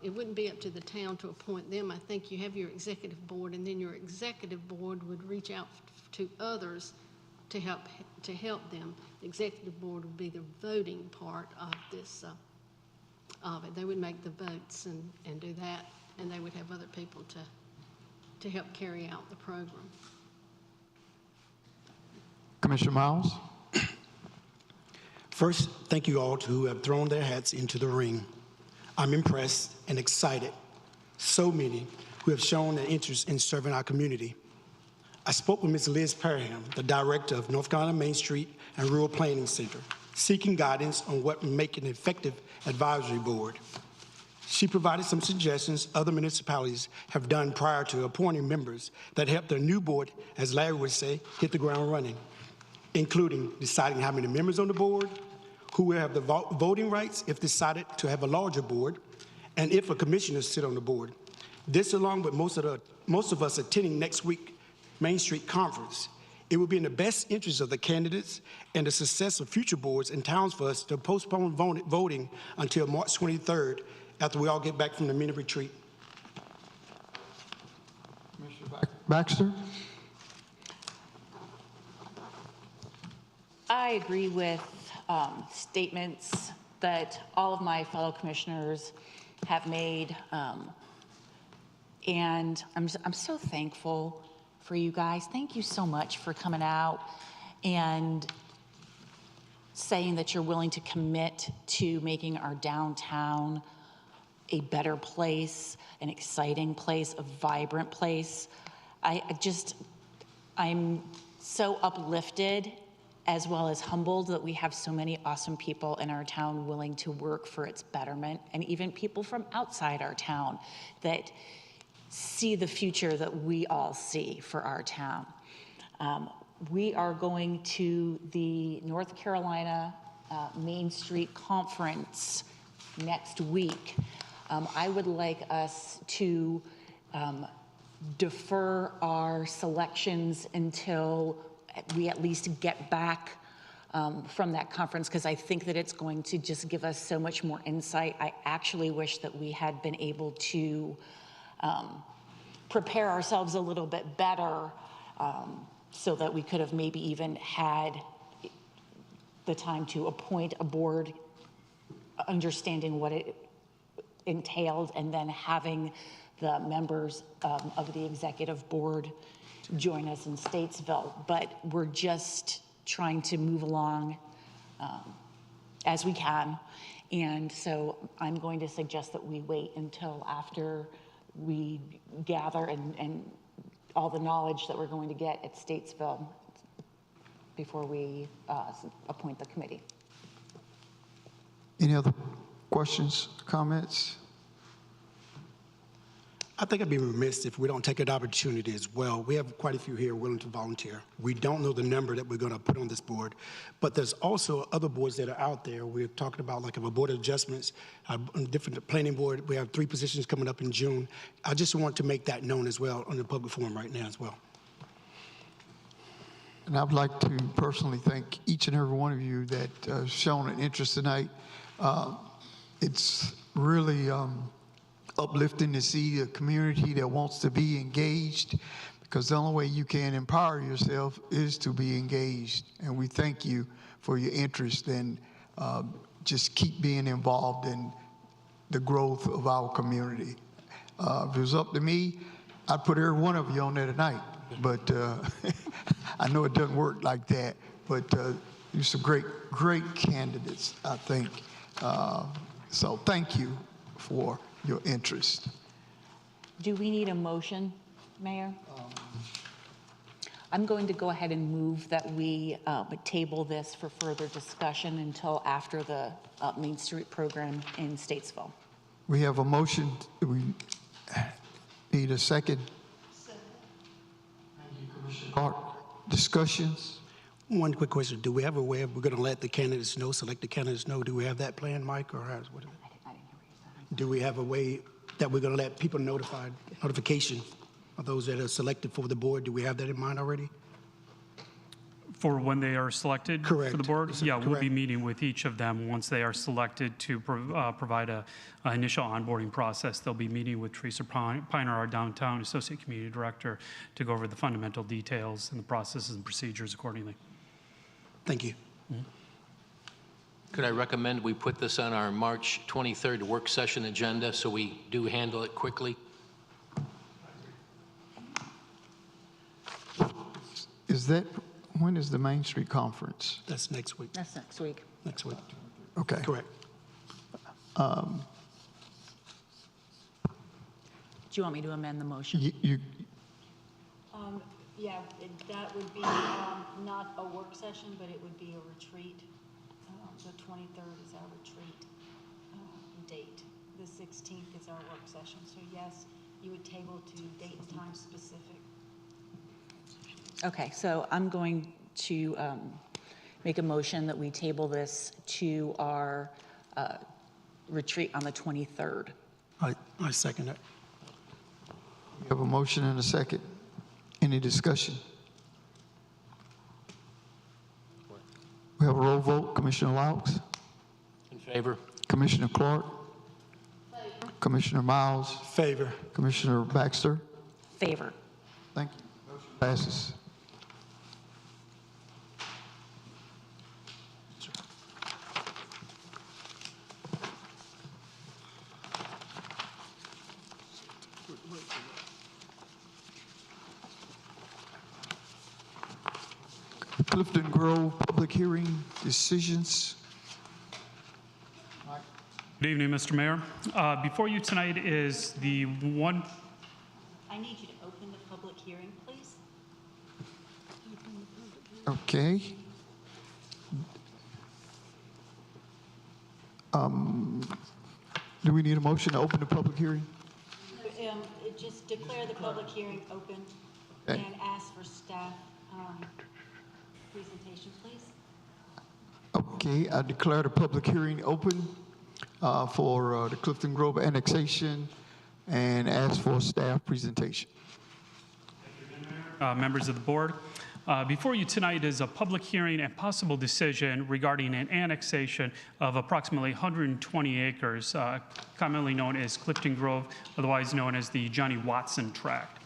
it wouldn't be up to the town to appoint them. I think you have your executive board, and then your executive board would reach out to others to help them. The executive board would be the voting part of this, of it. They would make the votes and do that, and they would have other people to help carry out the program. Commissioner Miles? First, thank you all who have thrown their hats into the ring. I'm impressed and excited. So many who have shown an interest in serving our community. I spoke with Ms. Liz Parham, the director of North Carolina Main Street and Rural Planning Center, seeking guidance on what would make an effective advisory board. She provided some suggestions other municipalities have done prior to appointing members that help their new board, as Larry would say, hit the ground running, including deciding how many members on the board, who will have the voting rights if decided to have a larger board, and if a commissioner sit on the board. This, along with most of us attending next week Main Street Conference, it would be in the best interest of the candidates and the success of future boards and towns for us to postpone voting until March 23rd after we all get back from the mini retreat. Baxter? I agree with statements that all of my fellow commissioners have made. And I'm so thankful for you guys. Thank you so much for coming out and saying that you're willing to commit to making our downtown a better place, an exciting place, a vibrant place. I'm so uplifted as well as humbled that we have so many awesome people in our town willing to work for its betterment, and even people from outside our town that see the future that we all see for our town. We are going to the North Carolina Main Street Conference next week. I would like us to defer our selections until we at least get back from that conference, because I think that it's going to just give us so much more insight. I actually wish that we had been able to prepare ourselves a little bit better so that we could have maybe even had the time to appoint a board, understanding what it entailed, and then having the members of the executive board join us in Statesville. But we're just trying to move along as we can. And so I'm going to suggest that we wait until after we gather and all the knowledge that we're going to get at Statesville before we appoint the committee. Any other questions, comments? I think I'd be remiss if we don't take an opportunity as well. We have quite a few here willing to volunteer. We don't know the number that we're going to put on this board, but there's also other boards that are out there. We're talking about like a board of adjustments, a different planning board. We have 3 positions coming up in June. I just want to make that known as well on the public forum right now as well. And I'd like to personally thank each and every one of you that have shown an interest tonight. It's really uplifting to see a community that wants to be engaged, because the only way you can empower yourself is to be engaged. And we thank you for your interest, and just keep being involved in the growth of our community. If it was up to me, I'd put every one of you on there tonight, but I know it doesn't work like that. But you're some great candidates, I think. So thank you for your interest. Do we need a motion, Mayor? I'm going to go ahead and move that we table this for further discussion until after the Main Street program in Statesville. We have a motion. We need a second. Clark, discussions? One quick question. Do we have a way of, we're going to let the candidates know, select the candidates know? Do we have that plan, Mike, or how's, what is it? Do we have a way that we're going to let people notification of those that are selected for the board? Do we have that in mind already? For when they are selected for the board? Yeah, we'll correct? be meeting with each of them once they are selected to provide a initial onboarding process. They'll be meeting with Teresa Piner, our downtown associate community director, to go over the fundamental details and the processes and procedures accordingly. Thank you. Mm-hmm. Could I recommend we put this on our March 23rd work session agenda so we do handle it quickly? Is that, when is the Main Street Conference? That's next week. That's next week. Next week. Okay. Correct. Do you want me to amend the motion? Yeah, that would be not a work session, but it would be a retreat. The 23rd is our retreat date. The 16th is our work session. So yes, you would table to date and time specific. Okay, so I'm going to make a motion that we table this to our retreat on the 23rd. I second it. We have a motion and a second. Any discussion? We have a roll vote. Commissioner Laux? In favor? Commissioner Clark? Favor. Commissioner Miles? Favor. Commissioner Baxter? Favor. Thank you. Motion passes. Clifton Grove public hearing decisions. Good evening, Mr. Mayor. Before you tonight is the one. I need you to open the public hearing, please. Okay. Do we need a motion to open the public hearing? Just declare the public hearing open Okay. and ask for staff presentation, please. Okay, I declare the public hearing open for the Clifton Grove annexation and ask for staff presentation. Members of the board. Before you tonight is a public hearing and possible decision regarding an annexation of approximately 120 acres, commonly known as Clifton Grove, otherwise known as the Johnny Watson tract.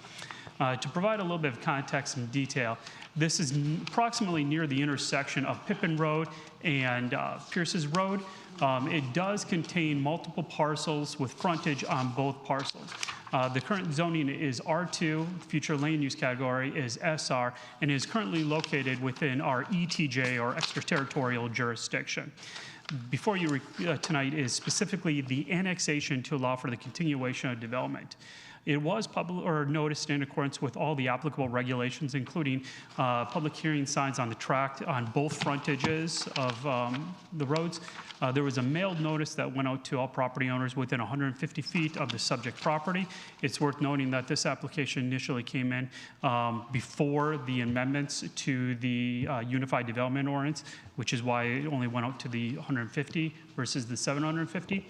To provide a little bit of context and detail, this is approximately near the intersection of Pippin Road and Pierce's Road. It does contain multiple parcels with frontage on both parcels. The current zoning is R2, future land use category is SR, and is currently located within our ETJ, or extraterritorial jurisdiction. Before you tonight is specifically the annexation to allow for the continuation of development. It was noticed in accordance with all the applicable regulations, including public hearing signs on the tract on both frontages of the roads. There was a mailed notice that went out to all property owners within 150 feet of the subject property. It's worth noting that this application initially came in before the amendments to the Unified Development Ordinance, which is why it only went out to the 150 versus the 750.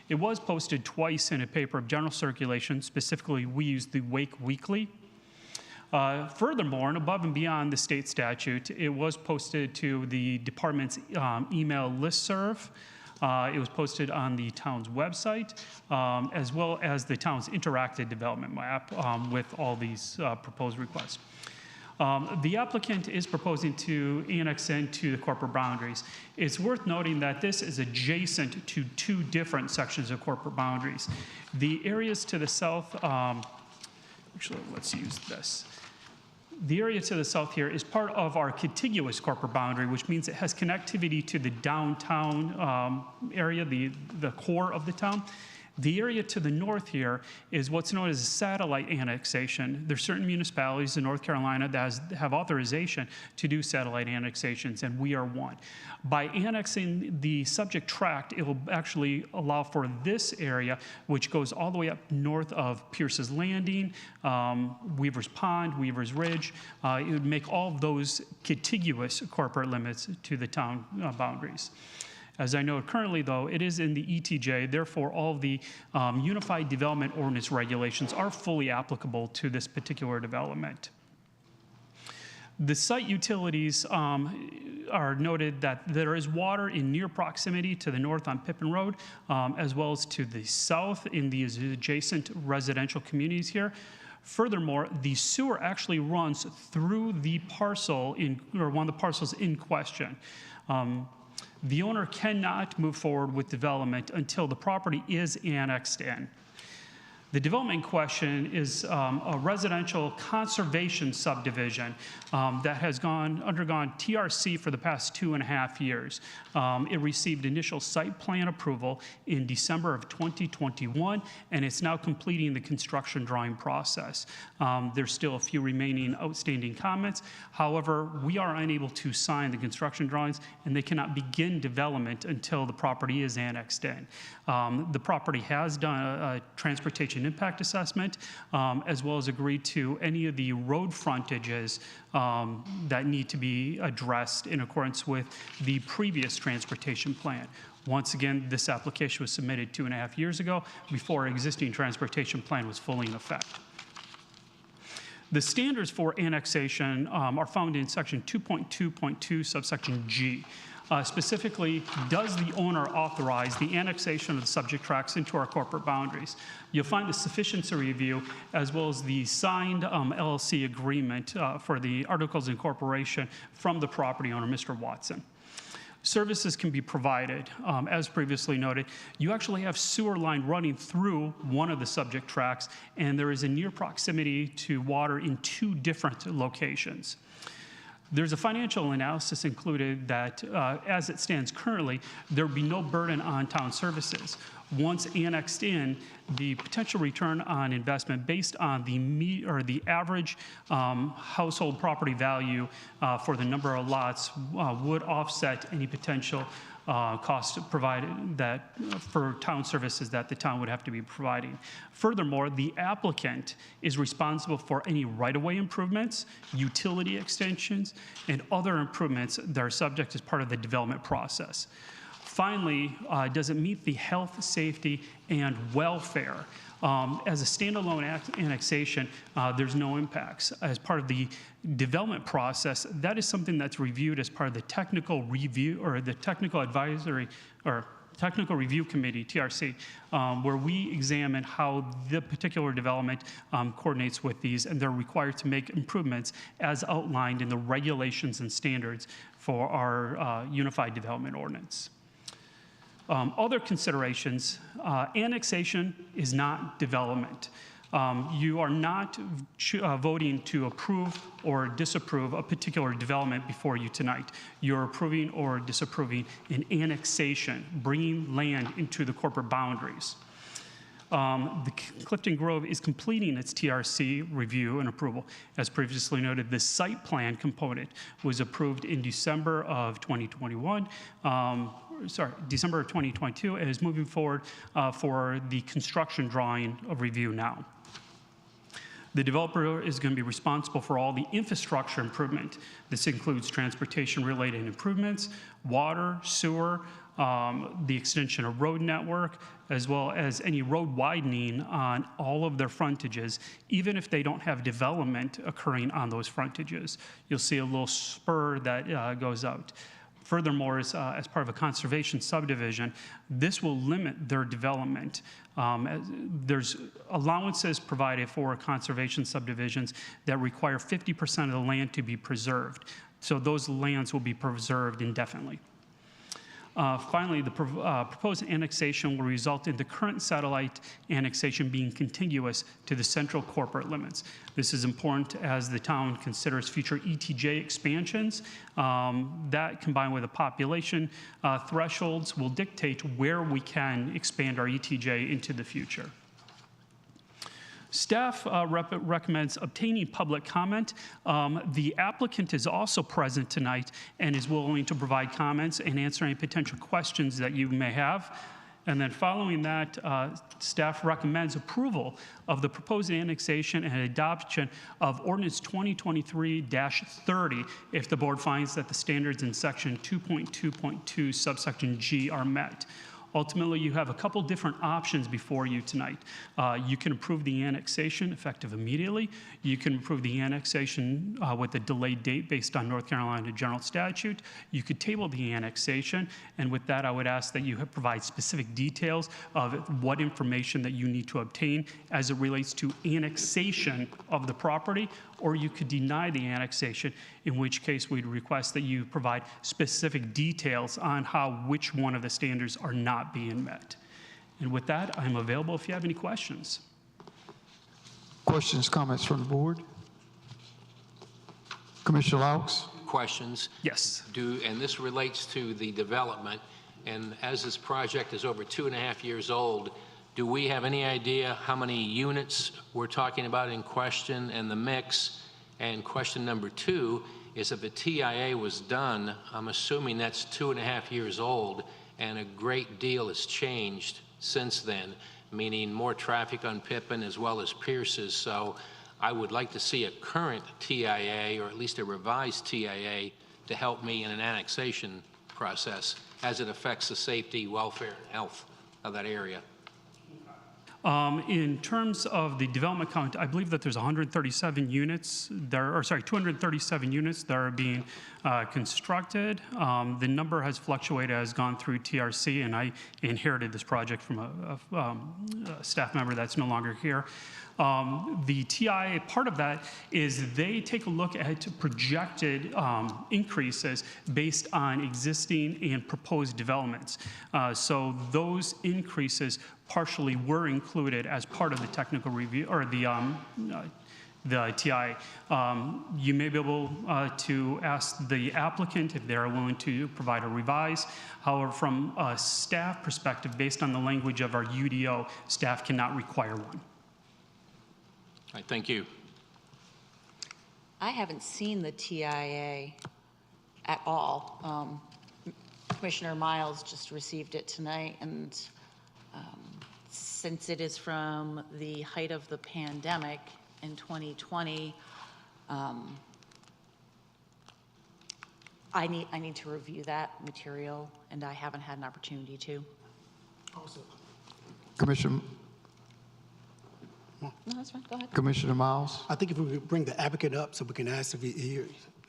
It was posted twice in a paper of general circulation. Specifically, we used the Wake Weekly. Furthermore, and above and beyond the state statute, it was posted to the department's email listserv. It was posted on the town's website, as well as the town's interactive development map with all these proposed requests. The applicant is proposing to annex into the corporate boundaries. It's worth noting that this is adjacent to two different sections of corporate boundaries. The areas to the south, actually, let's use this. The area to the south here is part of our contiguous corporate boundary, which means it has connectivity to the downtown area, the core of the town. The area to the north here is what's known as a satellite annexation. There's certain municipalities in North Carolina that have authorization to do satellite annexations, and we are one. By annexing the subject tract, it will actually allow for this area, which goes all the way up north of Pierce's Landing, Weaver's Pond, Weaver's Ridge. It would make all of those contiguous corporate limits to the town boundaries. As I know currently, though, it is in the ETJ. Therefore, all of the Unified Development Ordinance regulations are fully applicable to this particular development. The site utilities are noted that there is water in near proximity to the north on Pippin Road, as well as to the south in these adjacent residential communities here. Furthermore, the sewer actually runs through the parcel or one of the parcels in question. The owner cannot move forward with development until the property is annexed in. The development in question is a residential conservation subdivision that has undergone TRC for the past 2.5 years. It received initial site plan approval in December of 2021, and it's now completing the construction drawing process. There's still a few remaining outstanding comments. However, we are unable to sign the construction drawings, and they cannot begin development until the property is annexed in. The property has done a transportation impact assessment, as well as agreed to any of the road frontages that need to be addressed in accordance with the previous transportation plan. Once again, this application was submitted 2.5 years ago, before an existing transportation plan was fully in effect. The standards for annexation are found in section 2.2.2, subsection G. Specifically, does the owner authorize the annexation of the subject tracts into our corporate boundaries? You'll find the sufficiency review as well as the signed LLC agreement for the Articles of Incorporation from the property owner, Mr. Watson. Services can be provided. As previously noted, you actually have sewer line running through one of the subject tracts, and there is a near proximity to water in 2 different locations. There's a financial analysis included that, as it stands currently, there would be no burden on town services. Once annexed in, the potential return on investment based on the average household property value for the number of lots would offset any potential cost provided for town services that the town would have to be providing. Furthermore, the applicant is responsible for any right-of-way improvements, utility extensions, and other improvements that are subject as part of the development process. Finally, does it meet the health, safety, and welfare? As a standalone annexation, there's no impacts. As part of the development process, that is something that's reviewed as part of the technical review or the technical advisory or technical review committee, TRC, where we examine how the particular development coordinates with these, and they're required to make improvements as outlined in the regulations and standards for our Unified Development Ordinance. Other considerations, annexation is not development. You are not voting to approve or disapprove a particular development before you tonight. You're approving or disapproving an annexation, bringing land into the corporate boundaries. The Clifton Grove is completing its TRC review and approval. As previously noted, the site plan component was approved in December of 2021. December of 2022, and is moving forward for the construction drawing of review now. The developer is going to be responsible for all the infrastructure improvement. This includes transportation-related improvements, water, sewer, the extension of road network, as well as any road widening on all of their frontages, even if they don't have development occurring on those frontages. You'll see a little spur that goes out. Furthermore, as part of a conservation subdivision, this will limit their development. There's allowances provided for conservation subdivisions that require 50% of the land to be preserved. So those lands will be preserved indefinitely. Finally, the proposed annexation will result in the current satellite annexation being contiguous to the central corporate limits. This is important as the town considers future ETJ expansions. That, combined with the population thresholds, will dictate where we can expand our ETJ into the future. Staff recommends obtaining public comment. The applicant is also present tonight and is willing to provide comments and answer any potential questions that you may have. And then following that, staff recommends approval of the proposed annexation and adoption of Ordinance 2023-30 if the board finds that the standards in Section 2.2.2 subsection G are met. Ultimately, you have a couple different options before you tonight. You can approve the annexation effective immediately. You can approve the annexation with a delayed date based on North Carolina general statute. You could table the annexation, and with that, I would ask that you provide specific details of what information that you need to obtain as it relates to annexation of the property, or you could deny the annexation, in which case we'd request that you provide specific details on how which one of the standards are not being met. And with that, I'm available if you have any questions. Questions, comments from the board? Commissioner Laux? Questions? Yes. And this relates to the development, and as this project is over 2.5 years old, do we have any idea how many units we're talking about in question and the mix? And question number 2 is if the TIA was done, I'm assuming that's 2.5 years old, and a great deal has changed since then, meaning more traffic on Pippin as well as Pierce's. So I would like to see a current TIA, or at least a revised TIA, to help me in an annexation process as it affects the safety, welfare, and health of that area. In terms of the development count, I believe that there's 137 units there, or sorry, 237 units that are being constructed. The number has fluctuated, has gone through TRC, and I inherited this project from a staff member that's no longer here. The TIA, part of that is they take a look at projected increases based on existing and proposed developments. So those increases partially were included as part of the technical review, or the TI. You may be able to ask the applicant if they're willing to provide a revise. However, from a staff perspective, based on the language of our UDO, staff cannot require one. All right, thank you. I haven't seen the TIA at all. Commissioner Miles just received it tonight, and since it is from the height of the pandemic in 2020, I need to review that material, and I haven't had an opportunity to. Commissioner, No, that's fine. Go ahead. Commissioner Miles. I think if we could bring the applicant up so we can ask if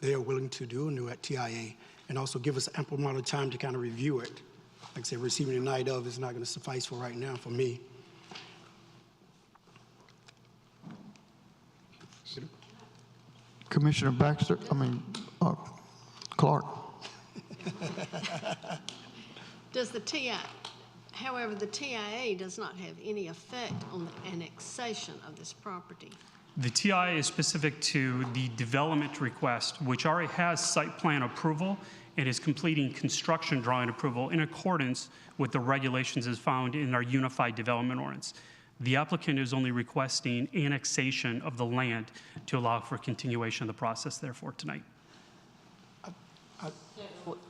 they are willing to do a new at TIA, and also give us ample amount of time to kind of review it. Like I said, receiving the night of is not going to suffice for right now for me. Commissioner Clark. Does the however, the TIA does not have any effect on the annexation of this property. The TI is specific to the development request, which already has site plan approval and is completing construction drawing approval in accordance with the regulations as found in our Unified Development Ordinance. The applicant is only requesting annexation of the land to allow for continuation of the process, therefore, tonight.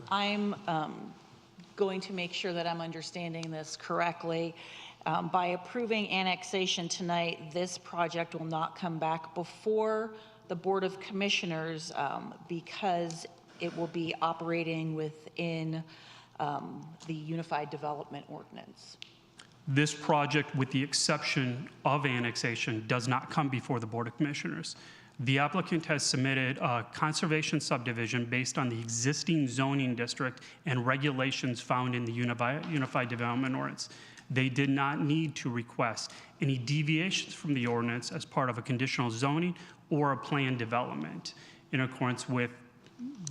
I'm going to make sure that I'm understanding this correctly. By approving annexation tonight, this project will not come back before the Board of Commissioners because it will be operating within the Unified Development Ordinance. This project, with the exception of annexation, does not come before the Board of Commissioners. The applicant has submitted a conservation subdivision based on the existing zoning district and regulations found in the Unified Development Ordinance. They did not need to request any deviations from the ordinance as part of a conditional zoning or a planned development in accordance with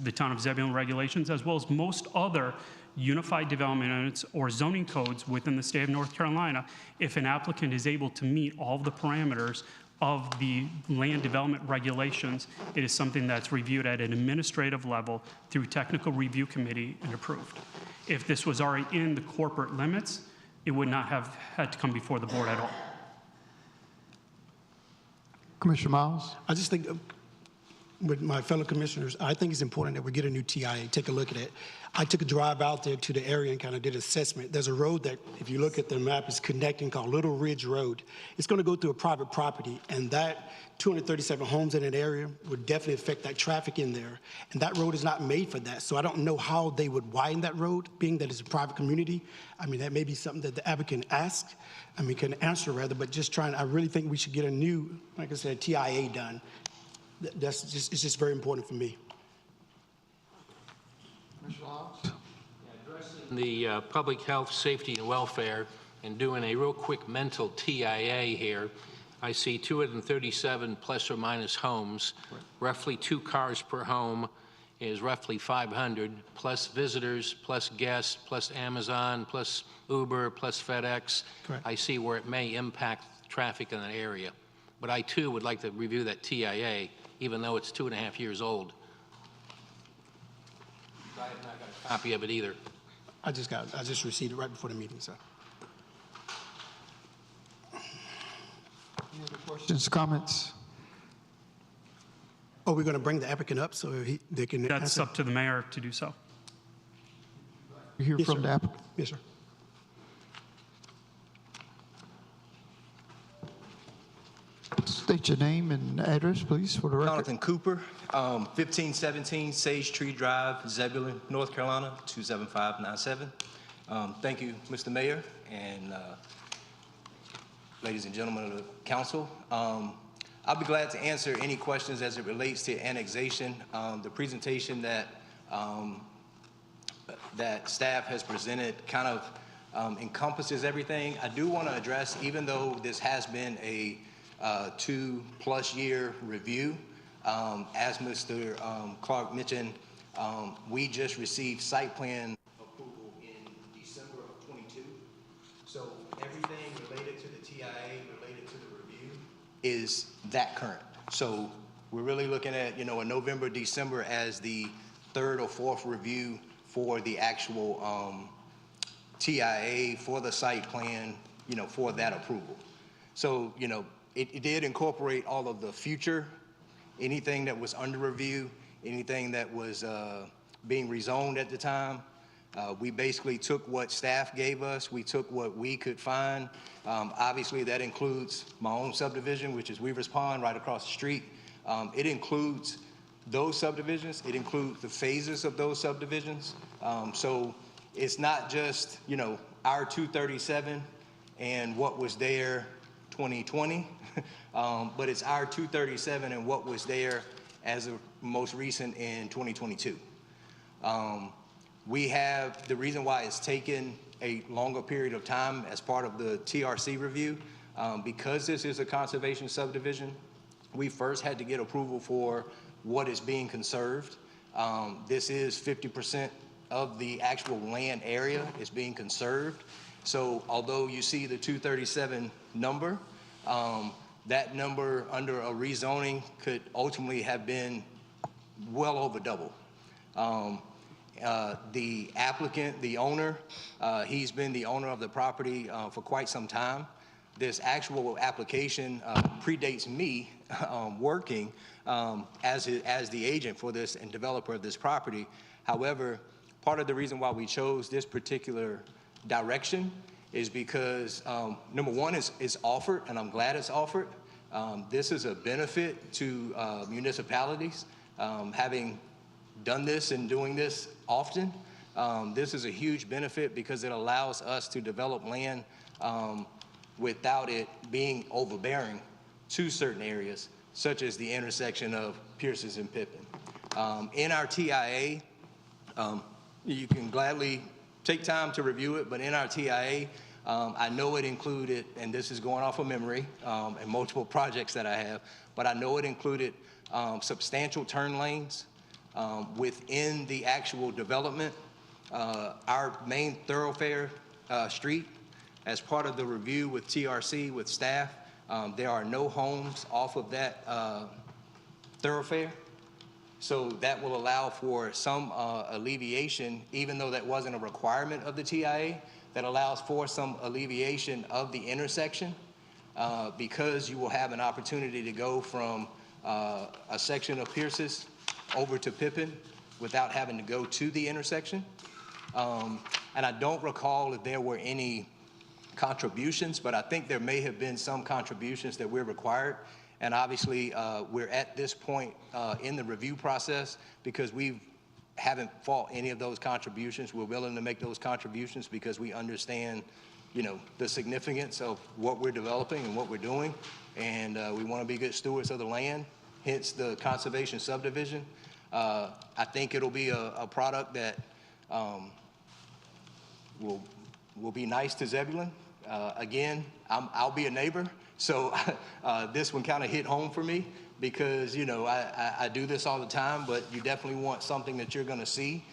the Town of Zebulon regulations, as well as most other Unified Development Units or zoning codes within the state of North Carolina. If an applicant is able to meet all of the parameters of the land development regulations, it is something that's reviewed at an administrative level through technical review committee and approved. If this was already in the corporate limits, it would not have had to come before the board at all. Commissioner Miles. I just think with my fellow commissioners, I think it's important that we get a new TIA, take a look at it. I took a drive out there to the area and kind of did an assessment. There's a road that, if you look at the map, is connecting called Little Ridge Road. It's going to go through a private property, and that 237 homes in that area would definitely affect that traffic in there. And that road is not made for that. So I don't know how they would widen that road, being that it's a private community. I mean, that may be something that the applicant ask. I mean, can answer rather, but just trying, I really think we should get a new, like I said, TIA done. It's just very important for me. Addressing the public health, safety, and welfare, and doing a real quick mental TIA here, I see 237 plus or minus homes. Right. Roughly 2 cars per home is roughly 500, plus visitors, plus guests, plus Amazon, plus Uber, plus FedEx. Correct. I see where it may impact traffic in that area. But I, too, would like to review that TIA, even though it's 2.5 years old. I have not got a copy of it either. I just received it right before the meeting, sir. Any other questions, comments? Oh, we're going to bring the applicant up so they can That's answer? up to the mayor to do so. You hear Yes, from sir. the applicant? Yes, sir. State your name and address, please, for the record. Jonathan Cooper, 1517 Sage Tree Drive, Zebulon, North Carolina, 27597. Thank you, Mr. Mayor, and ladies and gentlemen of the council. I'll be glad to answer any questions as it relates to annexation. The presentation that staff has presented kind of encompasses everything. I do want to address, even though this has been a 2+ year review, as Mr. Clark mentioned, we just received site plan approval in December of 22. So everything related to the TIA, related to the review, is that current. So we're really looking at, a November, December as the 3rd or 4th review for the actual TIA, for the site plan, for that approval. So, it did incorporate all of the future, anything that was under review, anything that was being rezoned at the time. We basically took what staff gave us. We took what we could find. Obviously, that includes my own subdivision, which is Weaver's Pond, right across the street. It includes those subdivisions. It includes the phases of those subdivisions. So it's not just, our 237 and what was there 2020, but it's our 237 and what was there as of most recent in 2022. We have, the reason why it's taken a longer period of time as part of the TRC review, because this is a conservation subdivision, we first had to get approval for what is being conserved. This is 50% of the actual land area is being conserved. So although you see the 237 number, that number under a rezoning could ultimately have been well over double. The applicant, the owner, he's been the owner of the property for quite some time. This actual application predates me working as the agent for this and developer of this property. However, part of the reason why we chose this particular direction is because, number one, is offered, and I'm glad it's offered. This is a benefit to municipalities. Having done this and doing this often, this is a huge benefit because it allows us to develop land without it being overbearing to certain areas, such as the intersection of Pierce's and Pippin. In our TIA, you can gladly take time to review it, but in our TIA, I know it included, and this is going off of memory, and multiple projects that I have, but I know it included substantial turn lanes within the actual development. Our main thoroughfare street, as part of the review with TRC, with staff, there are no homes off of that thoroughfare. So that will allow for some alleviation, even though that wasn't a requirement of the TIA, that allows for some alleviation of the intersection because you will have an opportunity to go from a section of Pierce's over to Pippin without having to go to the intersection. And I don't recall if there were any contributions, but I think there may have been some contributions that we're required. And obviously, we're at this point in the review process because we haven't fought any of those contributions. We're willing to make those contributions because we understand, the significance of what we're developing and what we're doing. And we want to be good stewards of the land, hence the conservation subdivision. I think it'll be a product that will be nice to Zebulon. Again, I'll be a neighbor, so this one kind of hit home for me because, I do this all the time, but you definitely want something that you're going to see,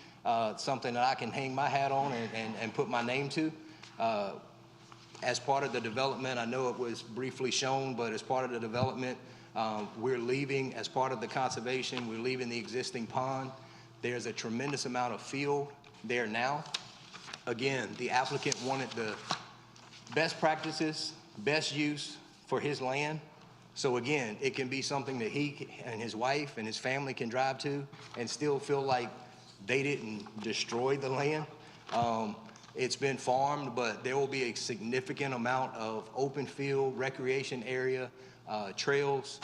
something that I can hang my hat on and put my name to. As part of the development, I know it was briefly shown, but as part of the development, we're leaving, as part of the conservation, we're leaving the existing pond. There's a tremendous amount of field there now. Again, the applicant wanted the best practices, best use for his land. So again, it can be something that he and his wife and his family can drive to and still feel like they didn't destroy the land. It's been farmed, but there will be a significant amount of open field, recreation area, trails.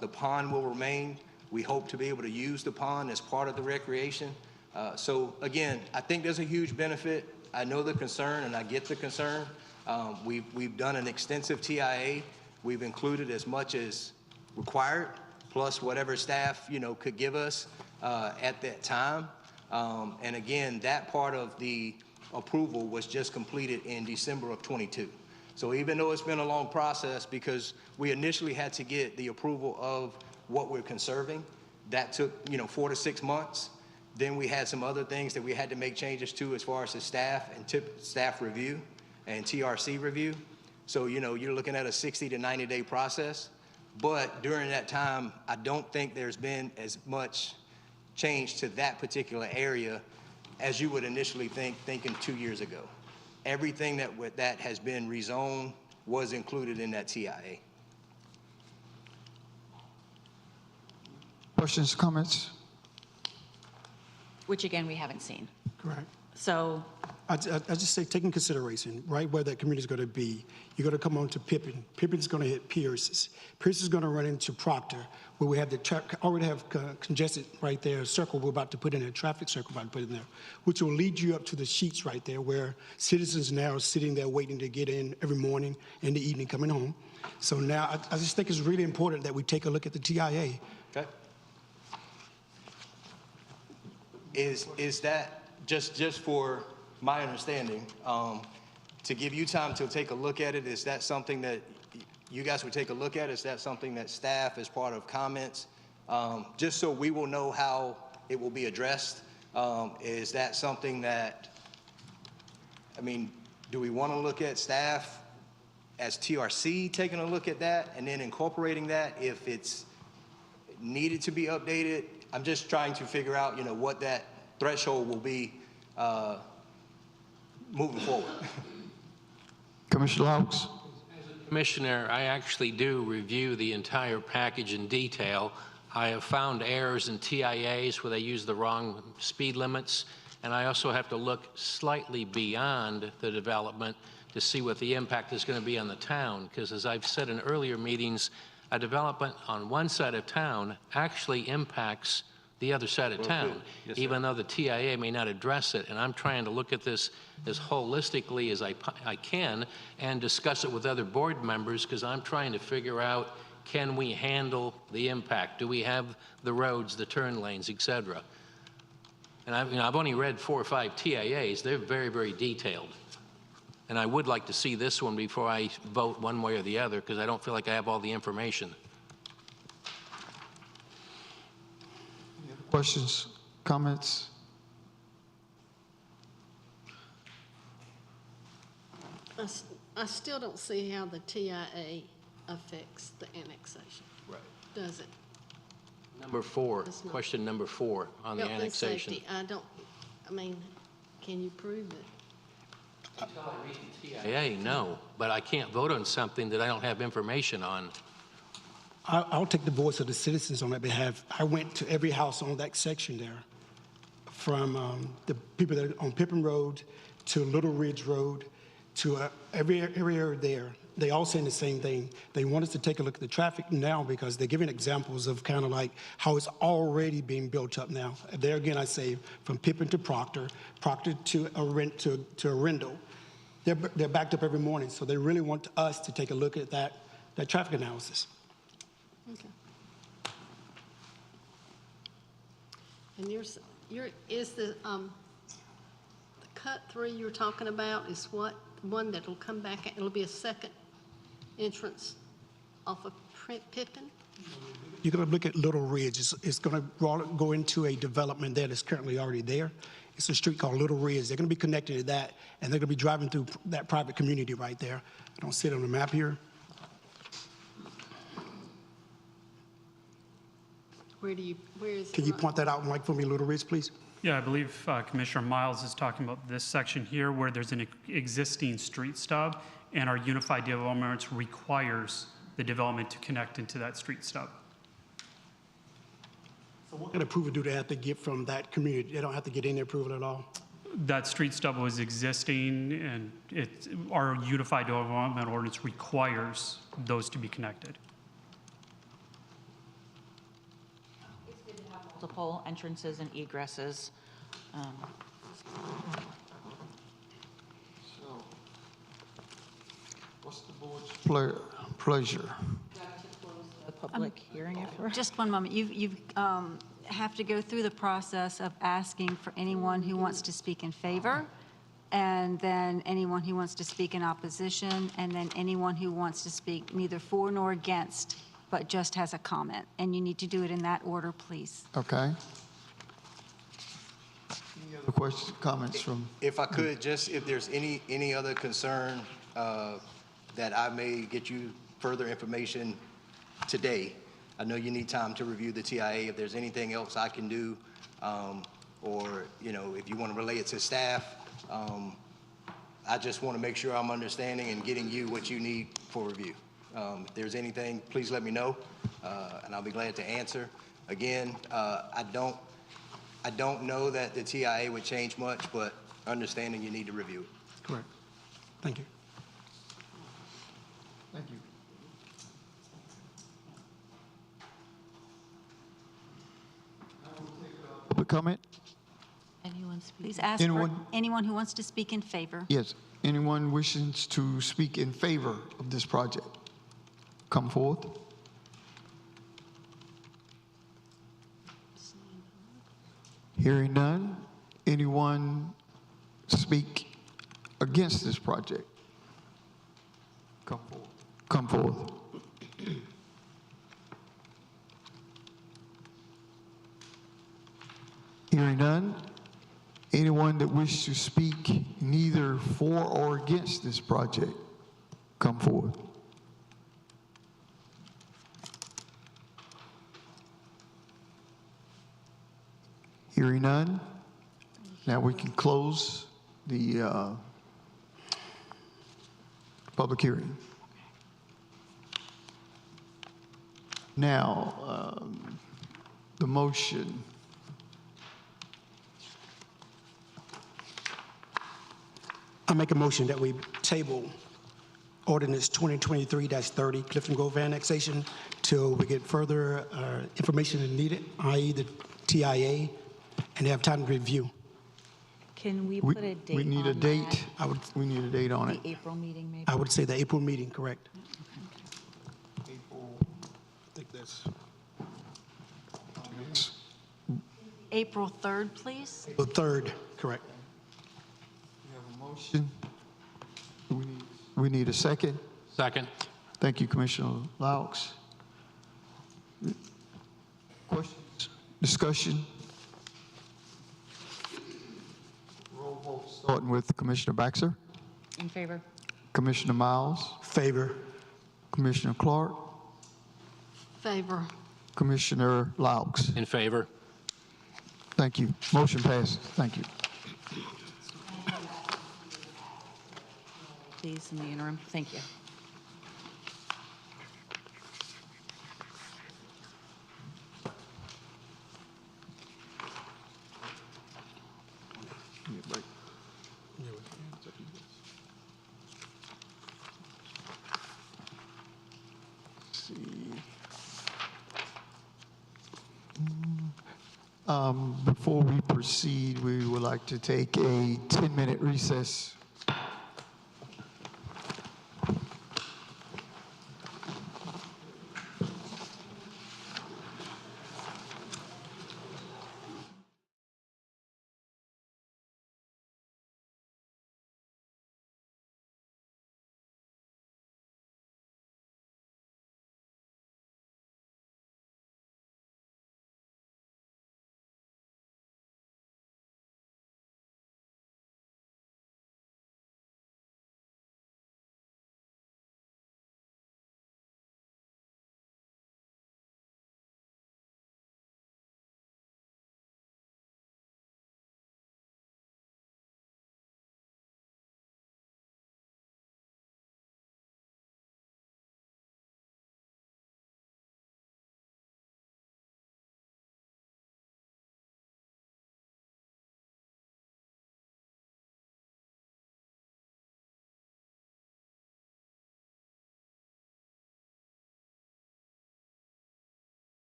The pond will remain. We hope to be able to use the pond as part of the recreation. So again, I think there's a huge benefit. I know the concern and I get the concern. We've done an extensive TIA. We've included as much as required, plus whatever staff, could give us at that time. And again, that part of the approval was just completed in December of '22. So even though it's been a long process, because we initially had to get the approval of what we're conserving, that took 4 to 6 months. Then we had some other things that we had to make changes to as far as the staff and staff review and TRC review. So you're looking at a 60 to 90-day process. But during that time, I don't think there's been as much change to that particular area as you would initially thinking 2 years ago. Everything that has been rezoned was included in that TIA. Questions, comments? Which again, we haven't seen. Correct. So I just say, take in consideration, right where that community is going to be. You're going to come on to Pippin. Pippin's going to hit Pierce's. Pierce is going to run into Proctor, where we have already have congested right there, a circle we're about to put in, a traffic circle we're about to put in there, which will lead you up to the sheets right there, where citizens now are sitting there waiting to get in every morning and the evening coming home. So now I just think it's really important that we take a look at the TIA. Okay. Is that just for my understanding, to give you time to take a look at it, is that something that you guys would take a look at? Is that something that staff, as part of comments, just so we will know how it will be addressed? Is that something that, do we want to look at staff as TRC taking a look at that and then incorporating that if it's needed to be updated? I'm just trying to figure out, what that threshold will be moving forward. Commissioner Laux? Commissioner, I actually do review the entire package in detail. I have found errors in TIAs where they use the wrong speed limits, and I also have to look slightly beyond the development to see what the impact is going to be on the town, because as I've said in earlier meetings, a development on one side of town actually impacts the other side of town, yes, even though the TIA may not address it. And I'm trying to look at this as holistically as I can and discuss it with other board members, because I'm trying to figure out, can we handle the impact? Do we have the roads, the turn lanes, et cetera? And I've only read 4 or 5 TIAs. They're very, very detailed. And I would like to see this one before I vote one way or the other, because I don't feel like I have all the information. Questions, comments? I still don't see how the TIA affects the annexation. Right. Does it? Number 4, question number 4 on the annexation. Health and safety, can you prove it? Until I read the TIA, no, but I can't vote on something that I don't have information on. I'll take the voice of the citizens on that behalf. I went to every house on that section there, from the people that are on Pippin Road to Little Ridge Road to every area there. They all saying the same thing. They want us to take a look at the traffic now because they're giving examples of kind of like how it's already being built up now. There again, I say from Pippin to Proctor, Proctor to Arundel. They're backed up every morning, so they really want us to take a look at that traffic analysis. Okay. And is the cut 3 you're talking about is what? One that'll come back, it'll be a second entrance off of Pippin? You're going to look at Little Ridge. It's going to go into a development there that's currently already there. It's a street called Little Ridge. They're going to be connected to that, and they're going to be driving through that private community right there. I don't see it on the map here. Where is it? Can you point that out, Mike, for me, Little Ridge, please? Yeah, I believe Commissioner Miles is talking about this section here where there's an existing street stub, and our unified development requires the development to connect into that street stub. So what kind of approval do they have to get from that community? They don't have to get any approval at all? That street stub was existing, and our unified development ordinance requires those to be connected. Multiple entrances and egresses. What's the board's pleasure? A public hearing afterward. Just one moment. You've have to go through the process of asking for anyone who wants to speak in favor, and then anyone who wants to speak in opposition, and then anyone who wants to speak neither for nor against, but just has a comment. And you need to do it in that order, please. Okay. Any other questions, comments from? If I could, just if there's any other concern that I may get you further information today. I know you need time to review the TIA. If there's anything else I can do, or if you want to relay it to staff, I just want to make sure I'm understanding and getting you what you need for review. If there's anything, please let me know, and I'll be glad to answer. Again, I don't know that the TIA would change much, but understanding you need to review it. Correct. Thank you. Thank you. Public comment? Anyone speaking? Please ask for anyone who wants to speak in favor. Yes. Anyone wishing to speak in favor of this project? Come forth. Hearing none. Anyone speak against this project? Come forth. Come forth. Hearing none. Anyone that wishes to speak neither for or against this project, come forward. Hearing none. Now we can close the public hearing. Now, the motion. I make a motion that we table ordinance 2023-30, Clifton Grove annexation, till we get further information needed, i.e. the TIA, and have time to review. Can we put a date We need a on date. that? We need a date on it. The April meeting, maybe? I would say the April meeting, correct? April. I think that's April 3rd, please. April 3rd, correct. We have a motion. We need a second. Second. Thank you, Commissioner Laux. Questions? Discussion? Roll call starting with Commissioner Baxter, In favor? Commissioner Miles, Favor. Commissioner Clark, Favor. Commissioner Laux. In favor. Thank you. Motion passes. Thank you. Please, in the interim. Thank you. Before we proceed, we would like to take a 10-minute recess.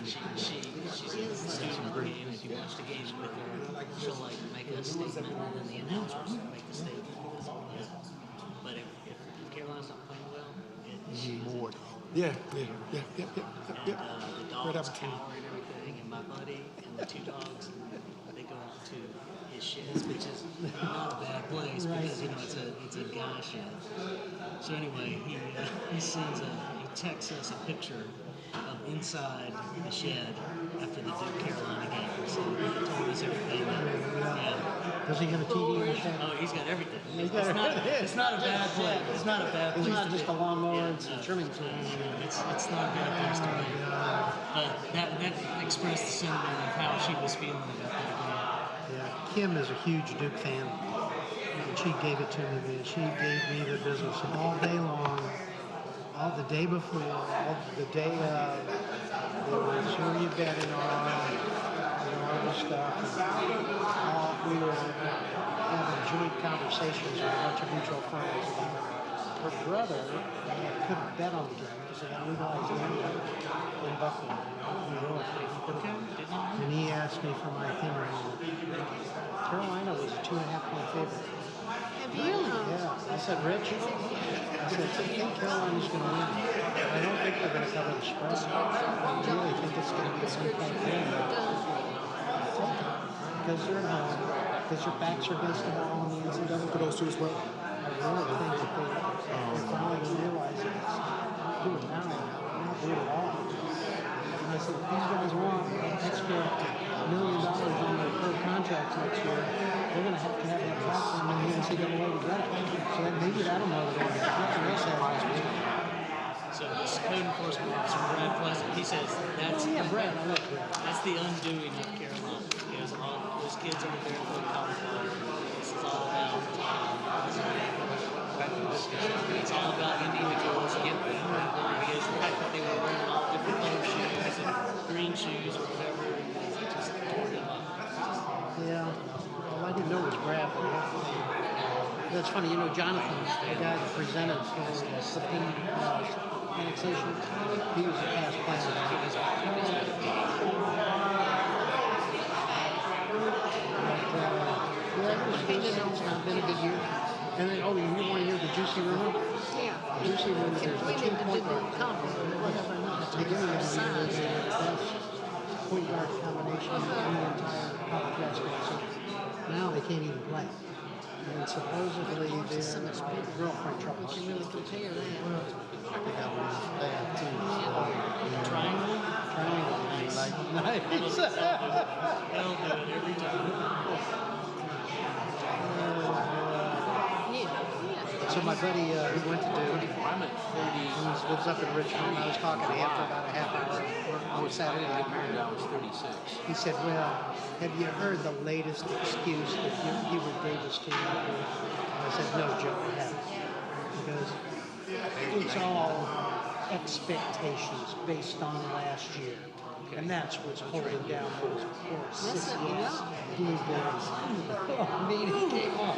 She's a student of the game. If you watch the games with her, she'll like make a statement, and then the announcers will make the statement. That's all it is. But if Carolina's not playing well, she's bored. Yeah. The dogs cower and everything, and my buddy and the two dogs, they go out to his sheds, which is not a bad place because it's a guy shed. So anyway, he sends he texts us a picture of inside the shed after the Duke Carolina game. So he told us everything. Does he have a TV in the shed? Oh, he's got everything. It's It's not a bad place. It's not a bad place. It's not to just be. a lawnmower and some trimming tools. It's not a bad place to be. That expressed the sentiment of how she was feeling about that Yeah, Kim is a huge Duke fan, and she gave it to me, and she gave me the business all day long, all the day before, all the day of. They were sure you betting on, all this stuff. We were having joint conversations with a bunch of mutual friends about her brother couldn't bet on the game because they got legalized gambling in Buffalo, New York. And he asked me for my opinion. Carolina was a 2.5-point favorite. Really? Yeah. I said, Rich, I think Carolina's going to win. I don't think they're going to cover the spread. I really think it's going to be a 1-point win. Because they're at home. Because your backs are against the wall in the NCAA. For those two as well. I really think that they're finally going to realize that it's do it now, not do it at all. And I said, if these guys want an extra $1 million on their per contracts next year, they're going to have that platform in the NCAA to get it. So that maybe that'll motivate them. Nothing else happens. So this code enforcement officer, Brad Pleasant, he says that's Brad, I love Brad. That's the undoing of Carolina. Because all those kids over there in the college ball, this is all about it's all about individuals get them. Because the fact that they were wearing all different color shoes and green shoes or whatever, it just tore them up. Yeah. Well, I didn't know it was Brad. That's funny. Jonathan, the guy that presented for the annexation, he was a past player. It's not been a good year. And then, you want to hear the juicy rumor? Yeah. Juicy rumor, there's We the need to 2-point do guard. the compliment. At the beginning of the year, they were the best point guard combination in the entire college basketball season. Now they can't even play. And supposedly their girlfriend troubles. We can really compare that. They got one bad too. Triangle? Triangle. Like, nice. They'll do it every time. So my buddy, who went to Duke, he lives up in Richmond. I was talking to him for about a half hour on Saturday night. I was 36. He said, well, have you heard the latest excuse that you were Davis team up with? I said, no, Joe, I haven't. Because it's all expectations based on last year. And that's what's holding down those poor sissy-ass blueberries. I mean, come on.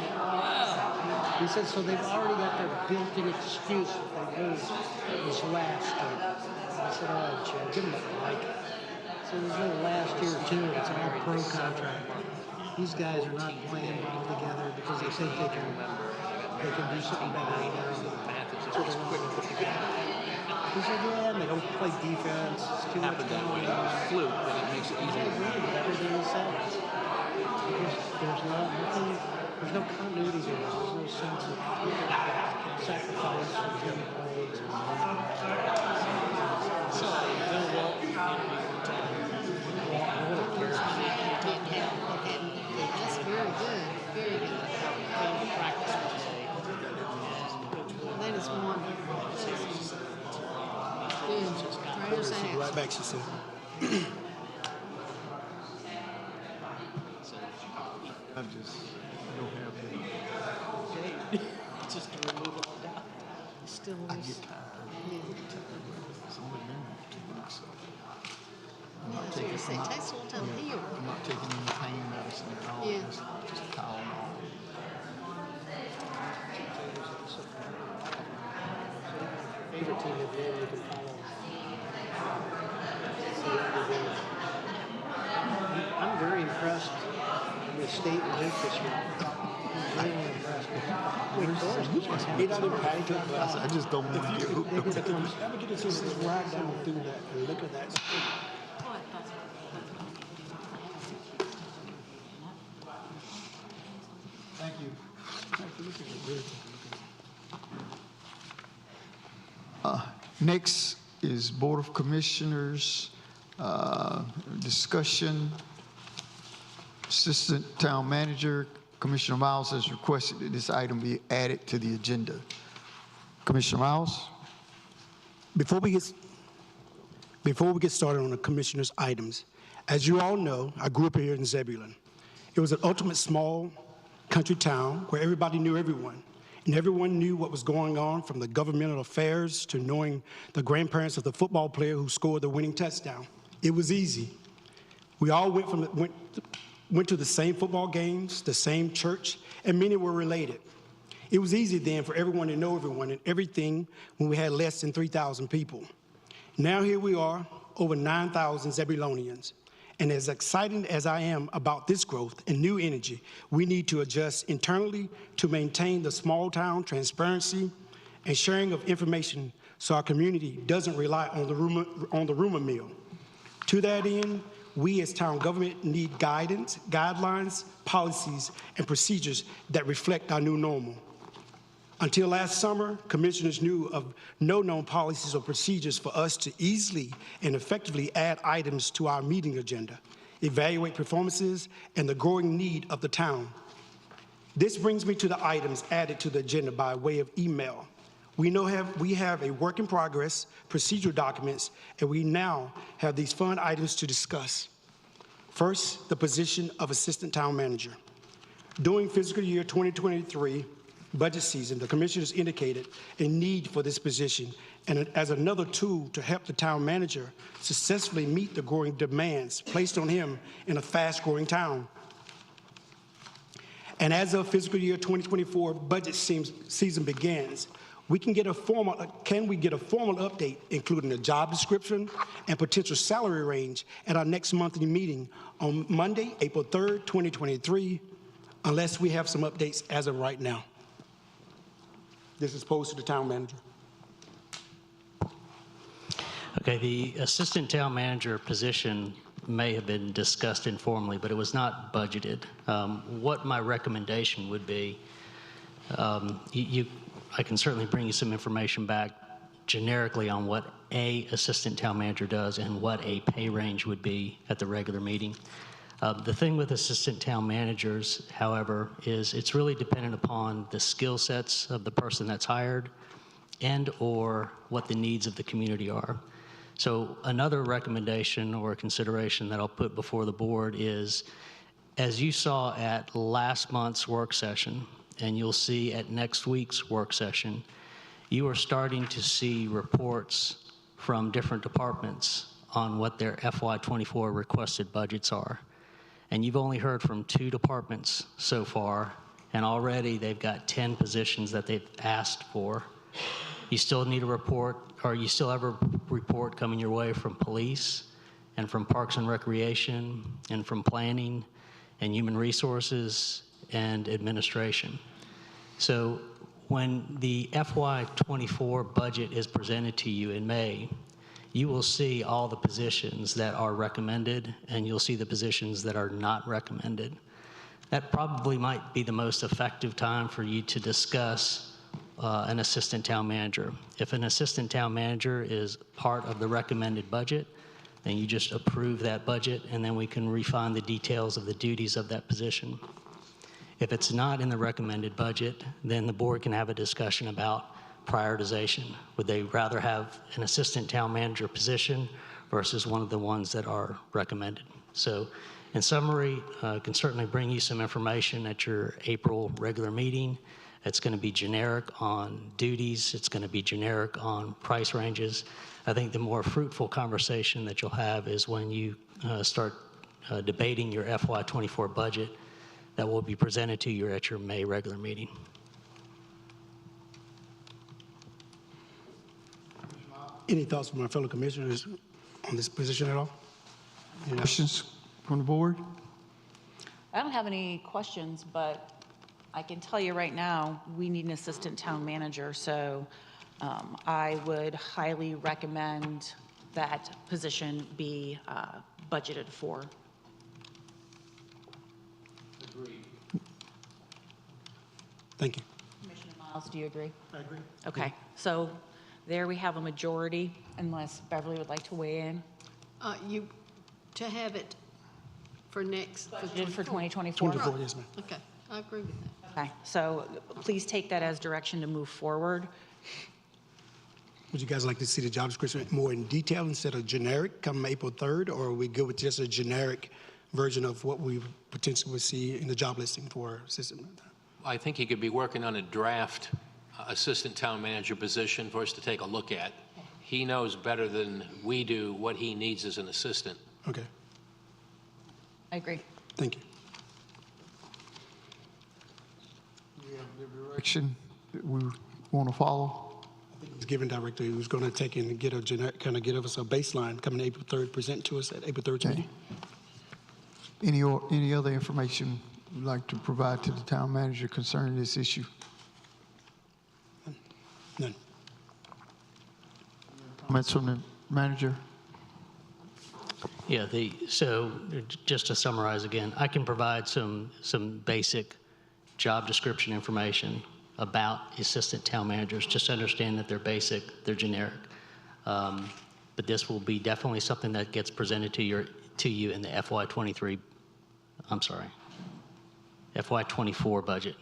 He said, so they've already got their built-in excuse if they lose this last year. I said, oh, Joe, give them a break. So there's no last year, too. It's all pro contract. These guys are not playing well together because they think they can do something better on their own. So they're not gonna put together. He said, yeah, and they don't play defense. It's too much going on. Fluke, but it makes it I easier. agree with everything he said. There's no continuity here. There's no sense of sacrifice for team plays. So, Bill Walton interviewed one time. That's very good. Very good. Came to practice one day. That is wonderful. That is good. Prayers She'll be right asked. back, she said. I don't have the. Just to remove all doubt. Still I get tired. It's only been 2 weeks, so. I'm not That's what you say. I'm not- Takes a long time to heal. I'm not taking any pain medicine at all. Yeah. Just Tylenol. Favorite team of the year you can follow. So impressed with state and infrastructure. I'm really impressed. Wait, Doris was just having I just don't want to get If you ever get a chance to ride down through that and look at that. Thank you. Next is Board of Commissioners discussion. Assistant Town Manager, Commissioner Miles has requested that this item be added to the agenda. Commissioner Miles? Before we get started on the commissioners' items, as you all know, I grew up here in Zebulon. It was an ultimate small country town where everybody knew everyone, and everyone knew what was going on, from the governmental affairs to knowing the grandparents of the football player who scored the winning touchdown. It was easy. We all went to the same football games, the same church, and many were related. It was easy then for everyone to know everyone and everything when we had less than 3,000 people. Now here we are, over 9,000 Zebulonians. And as excited as I am about this growth and new energy, we need to adjust internally to maintain the small town transparency and sharing of information so our community doesn't rely on the rumor mill. To that end, we as town government need guidance, guidelines, policies, and procedures that reflect our new normal. Until last summer, commissioners knew of no known policies or procedures for us to easily and effectively add items to our meeting agenda, evaluate performances, and the growing need of the town. This brings me to the items added to the agenda by way of email. We have a work in progress, procedural documents, and we now have these fun items to discuss. First, the position of Assistant Town Manager. During fiscal year 2023 budget season, the commissioners indicated a need for this position and as another tool to help the town manager successfully meet the growing demands placed on him in a fast-growing town. And as of fiscal year 2024 budget season begins, can we get a formal update, including a job description and potential salary range, at our next monthly meeting on Monday, April 3rd, 2023, unless we have some updates as of right now. This is posed to the town manager. Okay, the assistant town manager position may have been discussed informally, but it was not budgeted. What my recommendation would be, I can certainly bring you some information back generically on what a assistant town manager does and what a pay range would be at the regular meeting. The thing with assistant town managers, however, is it's really dependent upon the skill sets of the person that's hired and or what the needs of the community are. So another recommendation or consideration that I'll put before the board is, as you saw at last month's work session, and you'll see at next week's work session, you are starting to see reports from different departments on what their FY24 requested budgets are. And you've only heard from 2 departments so far, and already they've got 10 positions that they've asked for. You still need a report, or you still have a report coming your way from police and from Parks and Recreation and from planning and human resources and administration. So when the FY24 budget is presented to you in May, you will see all the positions that are recommended, and you'll see the positions that are not recommended. That probably might be the most effective time for you to discuss an assistant town manager. If an assistant town manager is part of the recommended budget, then you just approve that budget, and then we can refine the details of the duties of that position. If it's not in the recommended budget, then the board can have a discussion about prioritization. Would they rather have an assistant town manager position versus one of the ones that are recommended? So in summary, I can certainly bring you some information at your April regular meeting. It's going to be generic on duties. It's going to be generic on price ranges. I think the more fruitful conversation that you'll have is when you start debating your FY24 budget that will be presented to you at your May regular meeting. Any thoughts from my fellow commissioners on this position at all? Questions from the board? I don't have any questions, but I can tell you right now, we need an assistant town manager, so I would highly recommend that position be budgeted for. Thank you. Commissioner Miles, do you agree? I agree. Okay, so there we have a majority, unless Beverly would like to weigh in. To have it for next. Budgeted for 2024? 24, yes, ma'am. Okay, I agree with that. Okay, so please take that as direction to move forward. Would you guys like to see the job description more in detail instead of generic come April 3rd, or are we good with just a generic version of what we potentially would see in the job listing for assistant? I think he could be working on a draft assistant town manager position for us to take a look at. He knows better than we do what he needs as an assistant. Okay, I agree. thank you. We have the direction that we want to follow. He's given director who's going to take and get a generic, kind of give us a baseline coming April 3rd, present to us at April 3rd meeting. Any other information you'd like to provide to the town manager concerning this issue? None. Comments from the manager? Yeah, so just to summarize again, I can provide some basic job description information about assistant town managers, just to understand that they're basic, they're generic. But this will be definitely something that gets presented to you in the FY24 budget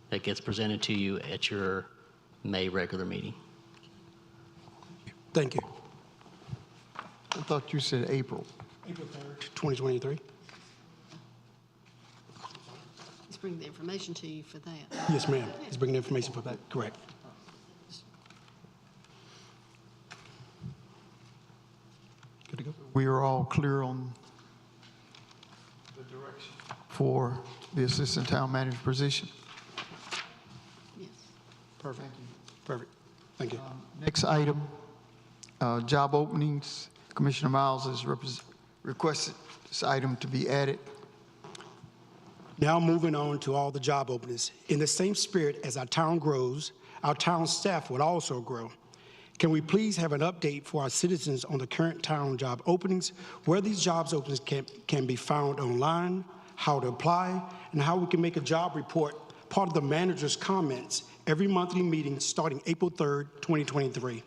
that gets presented to you at your May regular meeting. Thank you. I thought you said April. April 3rd, 2023. Let's bring the information to you for that. Yes, ma'am. He's bringing information for that. Correct. Good to go. We are all clear on the direction for the assistant town manager position. Yes. Perfect. Perfect. Thank you. Next item, job openings. Commissioner Miles has requested this item to be added. Now moving on to all the job openings. In the same spirit as our town grows, our town staff would also grow. Can we please have an update for our citizens on the current town job openings, where these jobs openings can be found online, how to apply, and how we can make a job report part of the manager's comments every monthly meeting starting April 3rd, 2023.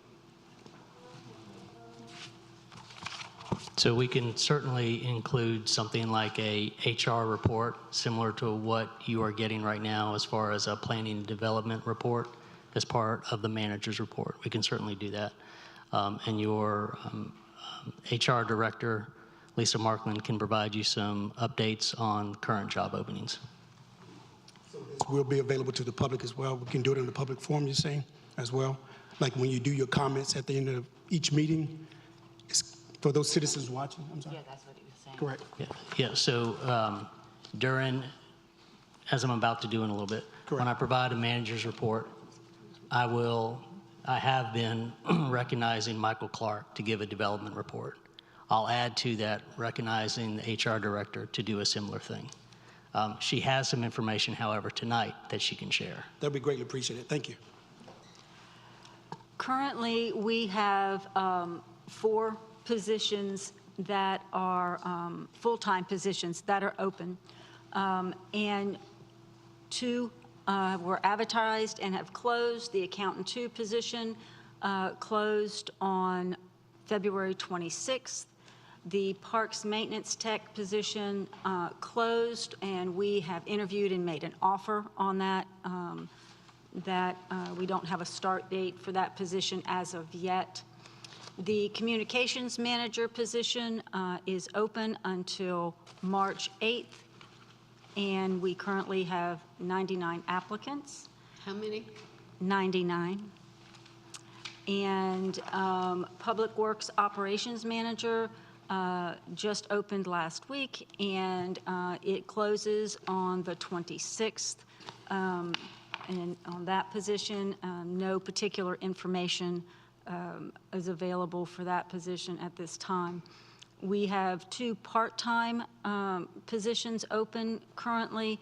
So we can certainly include something like a HR report, similar to what you are getting right now as far as a planning and development report as part of the manager's report. We can certainly do that. And your HR director, Lisa Markland, can provide you some updates on current job openings. So this will be available to the public as well. We can do it in the public forum, you're saying, as well? Like when you do your comments at the end of each meeting, for those citizens watching, I'm sorry. Yeah, that's what he was saying. Correct. Yeah, so during, as I'm about to do in a little bit, when I provide a manager's report, I have been recognizing Michael Clark to give a development report. I'll add to that recognizing the HR director to do a similar thing. She has some information, however, tonight that she can share. That'd be greatly appreciated. Thank you. Currently, we have 4 positions that are full-time positions that are open, and 2 were advertised and have closed. The accountant 2 position closed on February 26th. The Parks Maintenance Tech position closed, and we have interviewed and made an offer on that. We don't have a start date for that position as of yet. The Communications Manager position is open until March 8th, and we currently have 99 applicants. How many? 99. And Public Works Operations Manager just opened last week, and it closes on the 26th. And on that position, no particular information is available for that position at this time. We have 2 part-time positions open currently.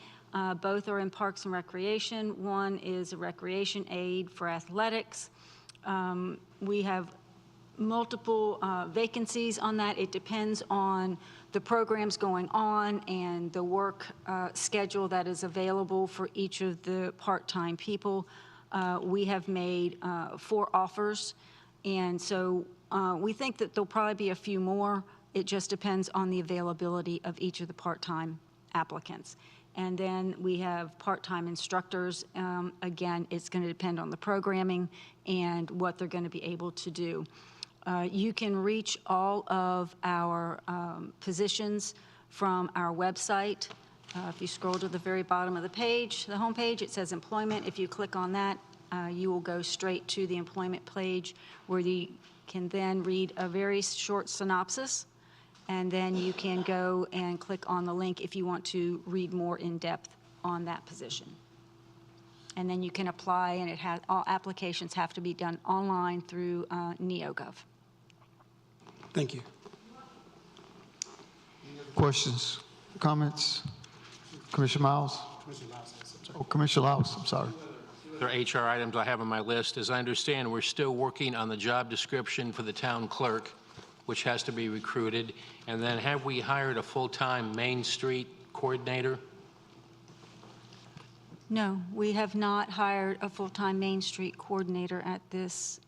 Both are in Parks and Recreation. One is a recreation aide for athletics. We have multiple vacancies on that. It depends on the programs going on and the work schedule that is available for each of the part-time people. We have made 4 offers, and so we think that there'll probably be a few more. It just depends on the availability of each of the part-time applicants. And then we have part-time instructors. Again, it's going to depend on the programming and what they're going to be able to do. You can reach all of our positions from our website. If you scroll to the very bottom of the page, the home page, it says employment. If you click on that, you will go straight to the employment page where you can then read a very short synopsis, and then you can go and click on the link if you want to read more in depth on that position. And then you can apply, and it has, all applications have to be done online through NeoGov. Thank you. Questions, comments? Commissioner Miles? Oh, Commissioner Laus, I'm sorry. There are HR items I have on my list. As I understand, we're still working on the job description for the town clerk, which has to be recruited. And then have we hired a full-time Main Street coordinator? No, we have not hired a full-time Main Street coordinator at this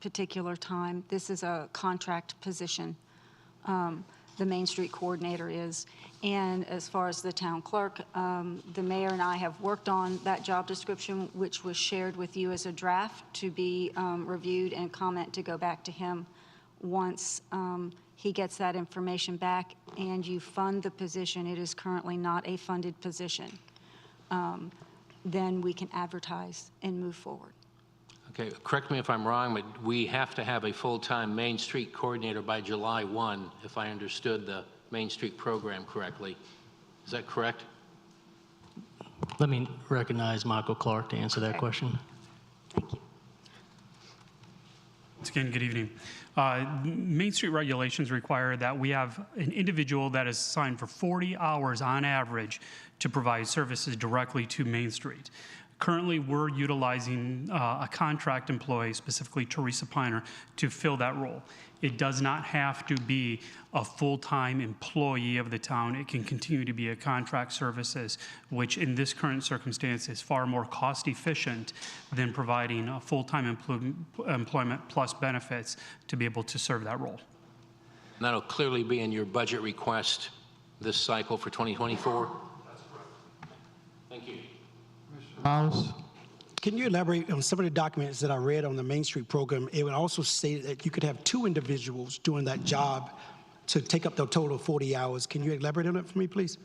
particular time. This is a contract position. The Main Street coordinator is. And as far as the town clerk, the mayor and I have worked on that job description, which was shared with you as a draft to be reviewed and comment to go back to him once he gets that information back and you fund the position. It is currently not a funded position. Then we can advertise and move forward. Okay, correct me if I'm wrong, but we have to have a full-time Main Street coordinator by July 1, if I understood the Main Street program correctly. Is that correct? Let me recognize Michael Clark to answer that question. Once again, good evening. Main Street regulations require that we have an individual that is assigned for 40 hours on average to provide services directly to Main Street. Currently, we're utilizing a contract employee, specifically Teresa Piner, to fill that role. It does not have to be a full-time employee of the town. It can continue to be a contract services, which in this current circumstance is far more cost efficient than providing a full-time employment plus benefits to be able to serve that role. And that'll clearly be in your budget request this cycle for 2024? Thank you. Miles? Can you elaborate on some of the documents that I read on the Main Street program? It would also say that you could have 2 individuals doing that job to take up the total of 40 hours. Can you elaborate on that for me, please?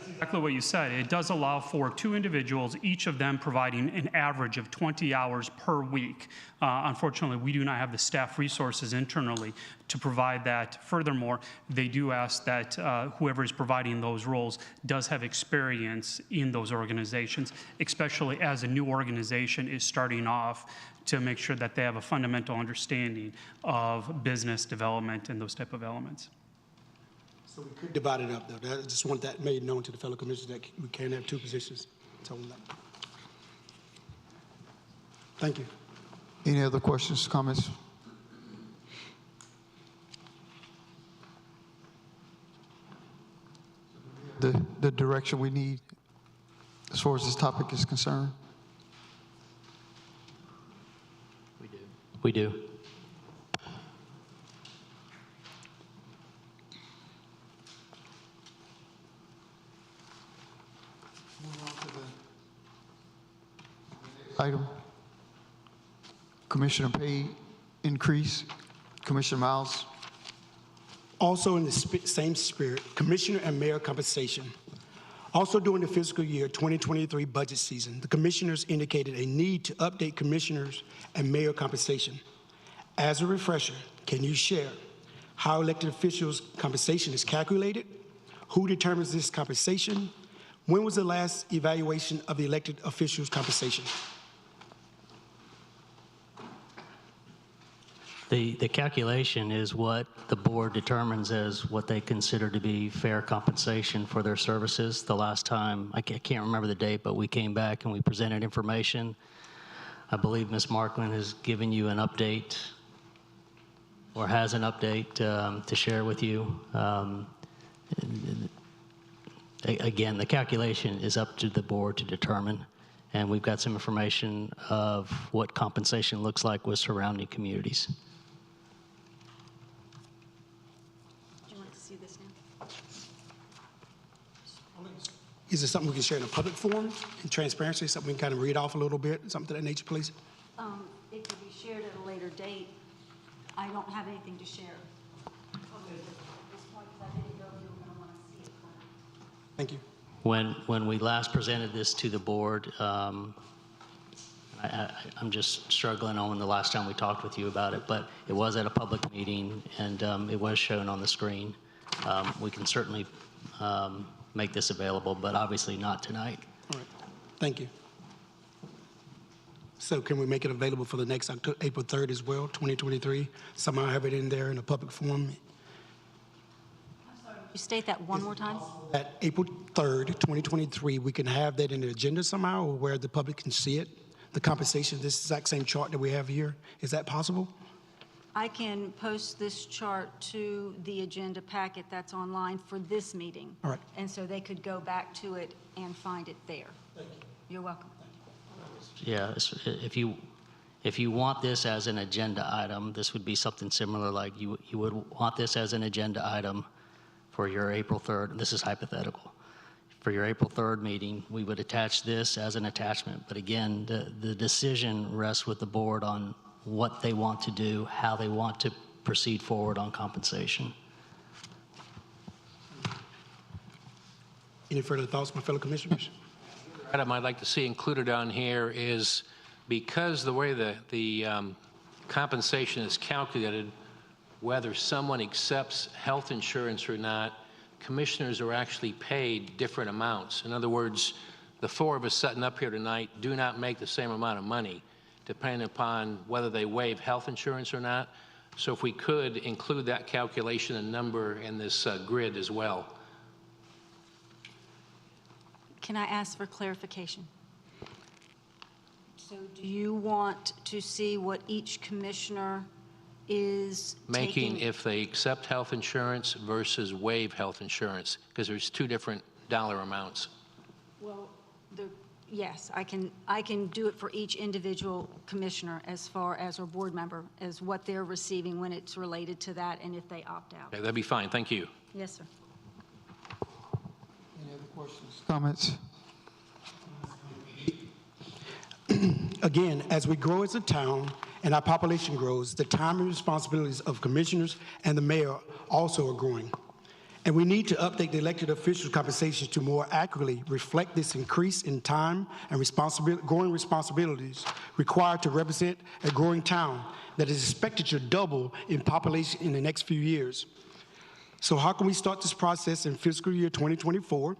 Exactly what you said. It does allow for 2 individuals, each of them providing an average of 20 hours per week. Unfortunately, we do not have the staff resources internally to provide that. Furthermore, they do ask that whoever is providing those roles does have experience in those organizations, especially as a new organization is starting off, to make sure that they have a fundamental understanding of business development and those type of elements. So we could divide it up, though. I just want that made known to the fellow commissioners that we can't have 2 positions. Tell them that. Thank you. Any other questions, comments? The direction we need as far as this topic is concerned? We do. Item. Commissioner pay increase. Commissioner Miles. Also in the same spirit, commissioner and mayor compensation. Also during the fiscal year 2023 budget season, the commissioners indicated a need to update commissioners and mayor compensation. As a refresher, can you share how elected officials' compensation is calculated? Who determines this compensation? When was the last evaluation of the elected officials' compensation? The calculation is what the board determines as what they consider to be fair compensation for their services. The last time, I can't remember the date, but we came back and we presented information. I believe Ms. Markland has given you an update or has an update to share with you. Again, the calculation is up to the board to determine, and we've got some information of what compensation looks like with surrounding communities. Do you want to see this now? Is it something we can share in a public forum, in transparency, something we can kind of read off a little bit, something to that nature, please? It could be shared at a later date. I don't have anything to share. At this point, because I didn't know if you were going to want to see it. Thank you. When we last presented this to the board, I'm just struggling on the last time we talked with you about it, but it was at a public meeting and it was shown on the screen. We can certainly make this available, but obviously not tonight. All right. Thank you. So can we make it available for the next April 3rd as well, 2023? Somehow have it in there in a public forum? You state that one more time? At April 3rd, 2023, we can have that in the agenda somehow, or where the public can see it, the compensation, this exact same chart that we have here. Is that possible? I can post this chart to the agenda packet that's online for this meeting. All right. And so they could go back to it and find it there. Thank you. You're welcome. Yeah, if you want this as an agenda item, this would be something similar, like you would want this as an agenda item for your April 3rd, this is hypothetical. For your April 3rd meeting, we would attach this as an attachment. But again, the decision rests with the board on what they want to do, how they want to proceed forward on compensation. Any further thoughts, my fellow commissioners? Item I'd like to see included on here is, because the way the compensation is calculated, whether someone accepts health insurance or not, commissioners are actually paid different amounts. In other words, the four of us sitting up here tonight do not make the same amount of money, depending upon whether they waive health insurance or not. So if we could include that calculation and number in this grid as well. Can I ask for clarification? So do you want to see what each commissioner is Making taking? if they accept health insurance versus waive health insurance, because there's two different dollar amounts. Well, yes, I can do it for each individual commissioner as far as, or board member, as what they're receiving when it's related to that and if they opt out. Okay, that'd be fine. Thank you. Yes, sir. Any other questions, comments? Again, as we grow as a town and our population grows, the time and responsibilities of commissioners and the mayor also are growing. And we need to update the elected officials' compensations to more accurately reflect this increase in time and growing responsibilities required to represent a growing town that is expected to double in population in the next few years. So how can we start this process in fiscal year 2024?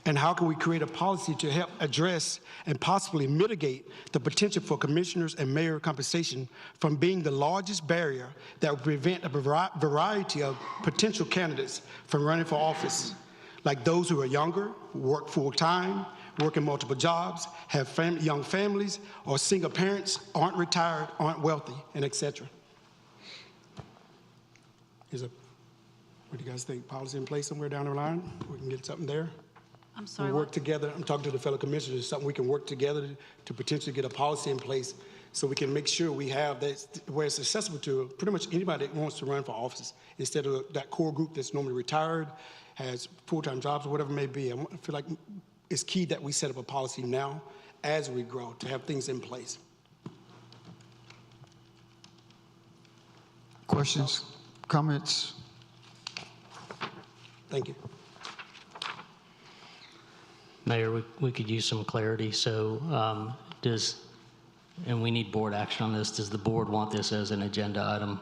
And how can we create a policy to help address and possibly mitigate the potential for commissioners and mayor compensation from being the largest barrier that would prevent a variety of potential candidates from running for office, like those who are younger, work full-time, work in multiple jobs, have young families, or single parents, aren't retired, aren't wealthy, and et cetera. What do you guys think? Policy in place somewhere down the line? We can get something there? I'm sorry. We work together. I'm talking to the fellow commissioners. Something we can work together to potentially get a policy in place so we can make sure we have that where it's accessible to pretty much anybody that wants to run for office, instead of that core group that's normally retired, has full-time jobs or whatever it may be. I feel like it's key that we set up a policy now as we grow to have things in place. Questions, comments? Thank you. Mayor, we could use some clarity. So and we need board action on this, does the board want this as an agenda item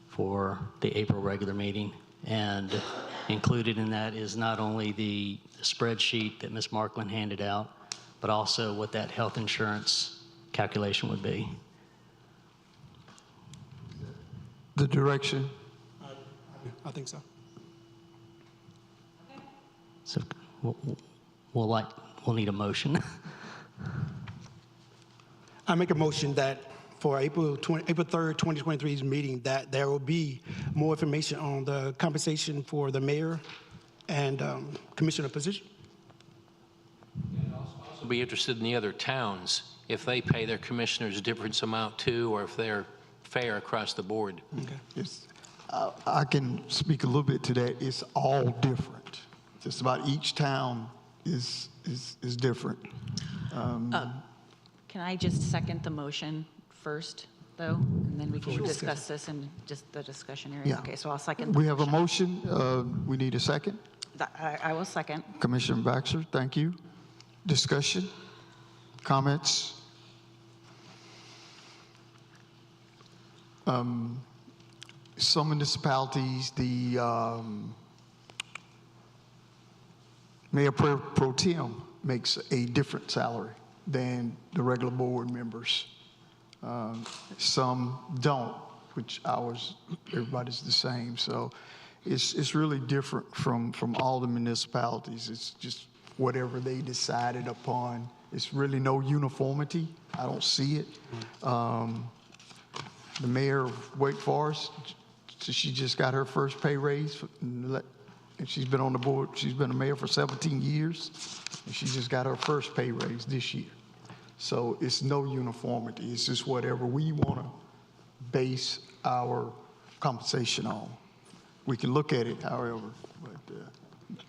for the April regular meeting? And included in that is not only the spreadsheet that Ms. Markland handed out, but also what that health insurance calculation would be. the direction? I think so. So we'll need a motion. I make a motion that for April 3rd, 2023's meeting, that there will be more information on the compensation for the mayor and commissioner position. Also be interested in the other towns, if they pay their commissioners a different amount too, or if they're fair across the board. Okay. Yes. I can speak a little bit to that. It's all different. Just about each town is different. Can I just second the motion first, though? And then we can discuss this in just the discussion area? Yeah. Okay, so I'll second the We have a motion. motion. We need a second. I will second. Commissioner Baxter, thank you. Discussion, comments? Some municipalities, the mayor pro tem makes a different salary than the regular board members. Some don't, which everybody's the same. So it's really different from all the municipalities. It's just whatever they decided upon. It's really no uniformity. I don't see it. The mayor of Wake Forest, she just got her first pay raise, and she's been on the board. She's been a mayor for 17 years, and she just got her first pay raise this year. So it's no uniformity. It's just whatever we want to base our compensation on. We can look at it, however, but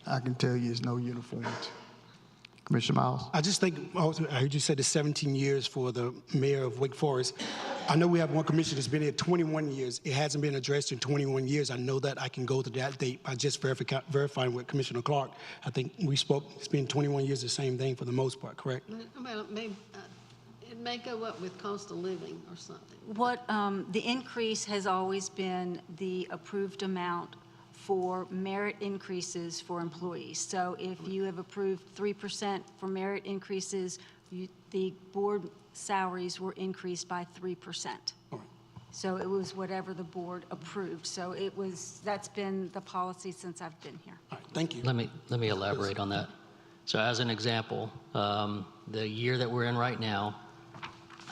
I can tell you it's no uniformity. Commissioner Miles? I just think, I heard you said it's 17 years for the mayor of Wake Forest. I know we have one commissioner that's been here 21 years. It hasn't been addressed in 21 years. I know that I can go to that date by just verifying with Commissioner Clark. I think we spoke, it's been 21 years, the same thing for the most part, correct? Well, it may go up with cost of living or something. What, the increase has always been the approved amount for merit increases for employees. So if you have approved 3% for merit increases, the board salaries were increased by 3%. So it was whatever the board approved. So that's been the policy since I've been here. All right, thank you. Let me elaborate on that. So as an example, the year that we're in right now,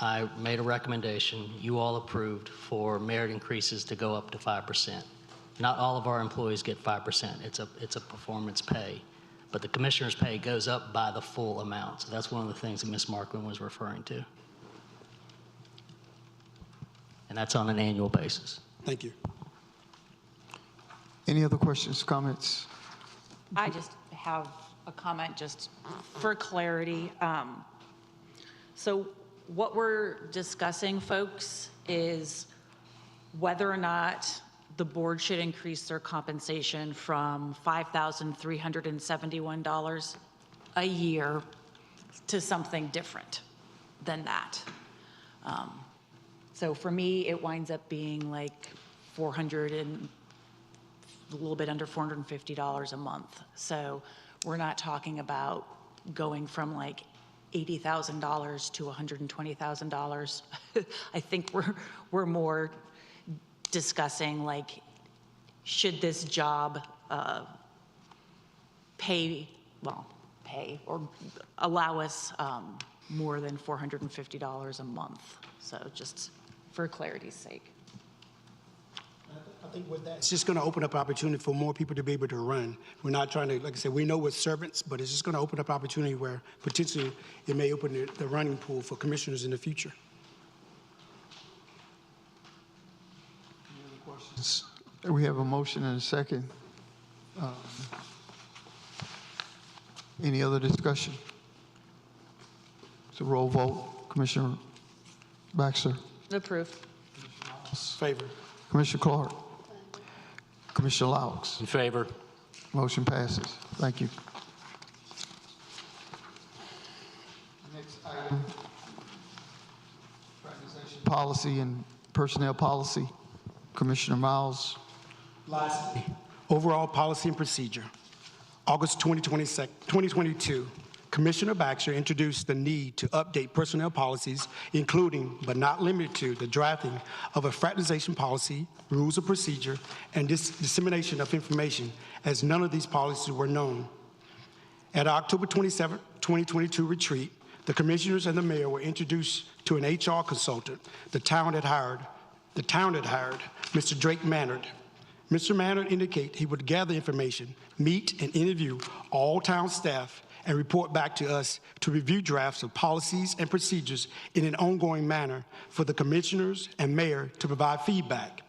I made a recommendation, you all approved for merit increases to go up to 5%. Not all of our employees get 5%. It's a performance pay. But the commissioner's pay goes up by the full amount. So that's one of the things that Ms. Markman was referring to. And that's on an annual basis. Thank you. Any other questions, comments? I just have a comment just for clarity. So what we're discussing, folks, is whether or not the board should increase their compensation from $5,371 a year to something different than that. So for me, it winds up being like a little bit under $450 a month. So we're not talking about going from like $80,000 to $120,000. I think we're more discussing like, should this job pay or allow us more than $450 a month? So just for clarity's sake. I think with that, it's just going to open up opportunity for more people to be able to run. We're not trying to, like I said, we know we're servants, but it's just going to open up opportunity where potentially it may open the running pool for commissioners in the future. We have a motion and a second. Any other discussion? It's a roll vote. Commissioner Baxter? Approved. Favor. Commissioner Clark? Commissioner Laux? In favor. Motion passes. Thank you. Next item, organization policy and personnel policy. Commissioner Miles. Lastly, overall policy and procedure. August 2022, Commissioner Baxter introduced the need to update personnel policies, including but not limited to the drafting of a fraternization policy, rules of procedure, and dissemination of information, as none of these policies were known. At our October 27, 2022 retreat, the commissioners and the mayor were introduced to an HR consultant the town had hired, Mr. Drake Mannard. Mr. Mannard indicated he would gather information, meet and interview all town staff, and report back to us to review drafts of policies and procedures in an ongoing manner for the commissioners and mayor to provide feedback.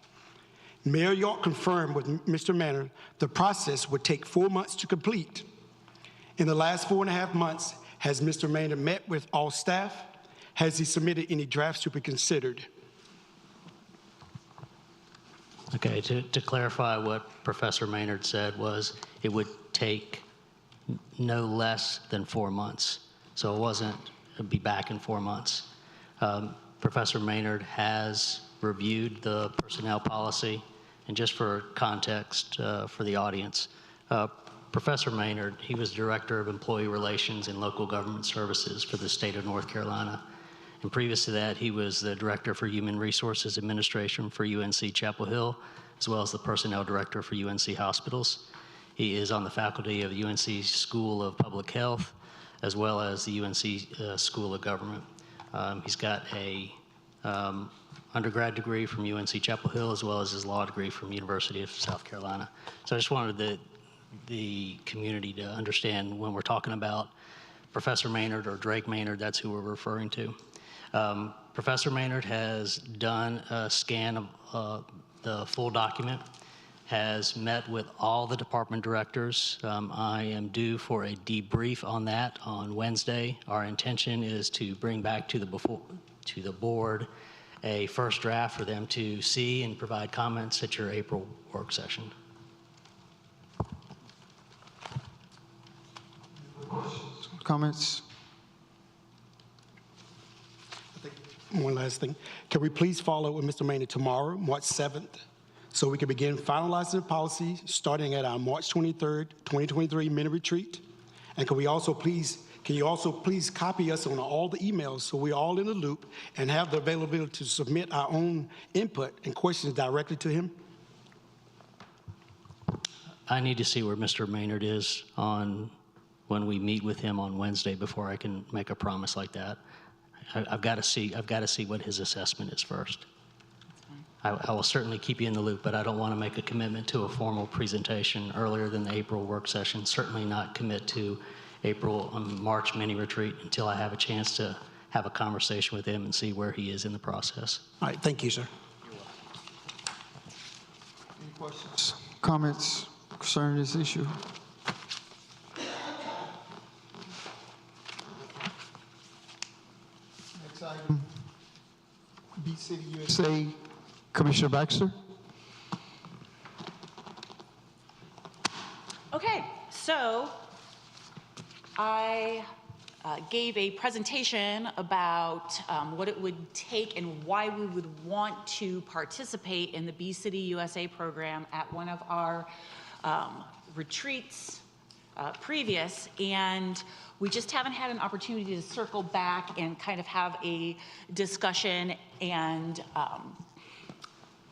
Mayor York confirmed with Mr. Mannard the process would take 4 months to complete. In the last 4.5 months, has Mr. Maynard met with all staff? Has he submitted any drafts to be considered? Okay, to clarify what Professor Maynard said was it would take no less than 4 months. So it wasn't, it'd be back in 4 months. Professor Maynard has reviewed the personnel policy, and just for context for the audience, Professor Maynard, he was Director of Employee Relations and Local Government Services for the state of North Carolina. And previous to that, he was the Director for Human Resources Administration for UNC Chapel Hill, as well as the Personnel Director for UNC Hospitals. He is on the faculty of the UNC School of Public Health, as well as the UNC School of Government. He's got a undergrad degree from UNC Chapel Hill, as well as his law degree from University of South Carolina. So I just wanted the community to understand when we're talking about Professor Maynard or Drake Maynard, that's who we're referring to. Professor Maynard has done a scan of the full document, has met with all the department directors. I am due for a debrief on that on Wednesday. Our intention is to bring back to the board a first draft for them to see and provide comments at your April work session. Comments? One last thing. Can we please follow with Mr. Maynard tomorrow, March 7th, so we can begin finalizing the policy starting at our March 23rd, 2023 mini retreat? And can you also please copy us on all the emails so we're all in the loop and have the availability to submit our own input and questions directly to him? I need to see where Mr. Maynard is on when we meet with him on Wednesday before I can make a promise like that. I've got to see what his assessment is first. I will certainly keep you in the loop, but I don't want to make a commitment to a formal presentation earlier than the April work session. Certainly not commit to March mini retreat until I have a chance to have a conversation with him and see where he is in the process. All right, thank you, sir. Any questions, comments concerning this issue? Next item, B City USA, Commissioner Baxter. Okay, so I gave a presentation about what it would take and why we would want to participate in the B City USA program at one of our retreats previous, and we just haven't had an opportunity to circle back and kind of have a discussion and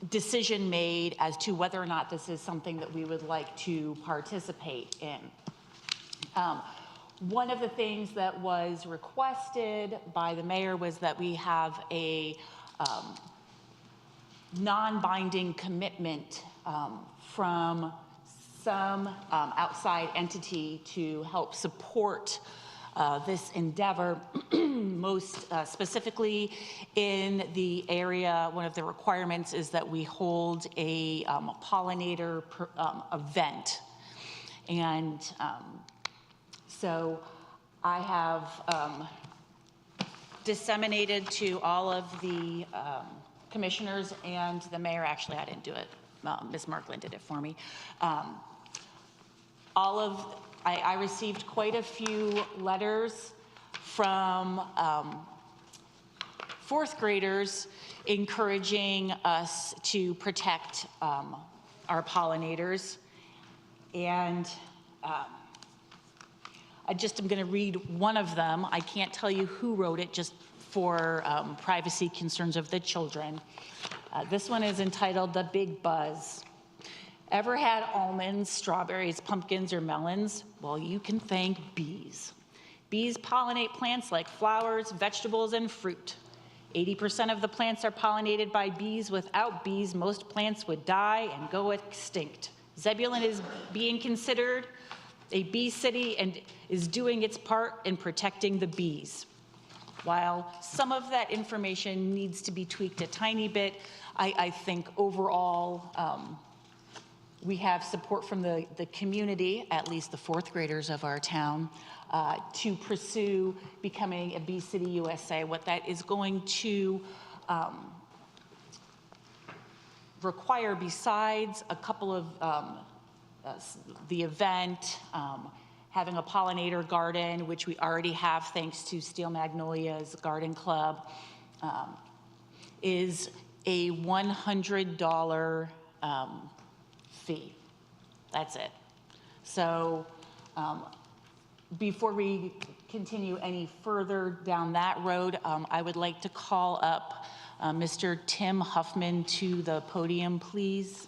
decision made as to whether or not this is something that we would like to participate in. One of the things that was requested by the mayor was that we have a non-binding commitment from some outside entity to help support this endeavor, most specifically in the area. One of the requirements is that we hold a pollinator event. And so I have disseminated to all of the commissioners and the mayor. Actually, I didn't do it. Ms. Markland did it for me. I received quite a few letters from fourth graders encouraging us to protect our pollinators. And I just am going to read one of them. I can't tell you who wrote it just for privacy concerns of the children. This one is entitled The Big Buzz. Ever had almonds, strawberries, pumpkins, or melons? Well, you can thank bees. Bees pollinate plants like flowers, vegetables, and fruit. 80% of the plants are pollinated by bees. Without bees, most plants would die and go extinct. Zebulon is being considered a bee city and is doing its part in protecting the bees. While some of that information needs to be tweaked a tiny bit, I think overall we have support from the community, at least the fourth graders of our town, to pursue becoming a Bee City USA. What that is going to require, besides a couple of the event, having a pollinator garden, which we already have thanks to Steel Magnolia's Garden Club, is a $100 fee. That's it. So before we continue any further down that road, I would like to call up Mr. Tim Huffman to the podium, please.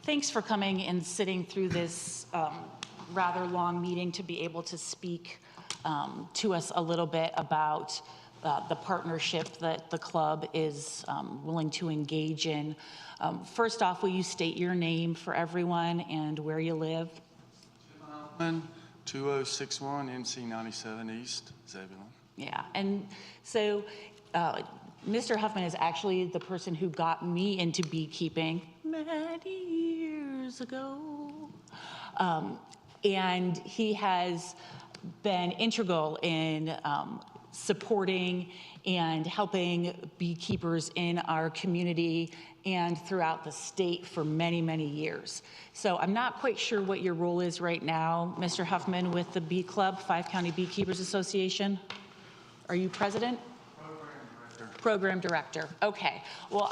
Thanks for coming and sitting through this rather long meeting to be able to speak to us a little bit about the partnership that the club is willing to engage in. First off, will you state your name for everyone and where you live? 2061 MC 97 East, Zebulon. Yeah, and so Mr. Huffman is actually the person who got me into beekeeping many years ago. And he has been integral in supporting and helping beekeepers in our community and throughout the state for many, many years. So I'm not quite sure what your role is right now, Mr. Huffman, with the Bee Club, Five County Beekeepers Association. Are you president? Program director. Okay. Well,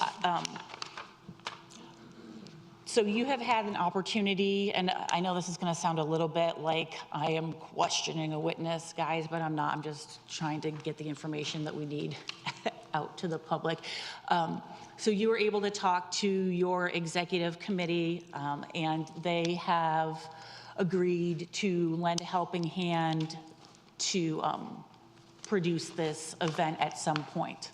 so you have had an opportunity, and I know this is going to sound a little bit like I am questioning a witness, guys, but I'm not. I'm just trying to get the information that we need out to the public. So you were able to talk to your executive committee, and they have agreed to lend a helping hand to produce this event at some point.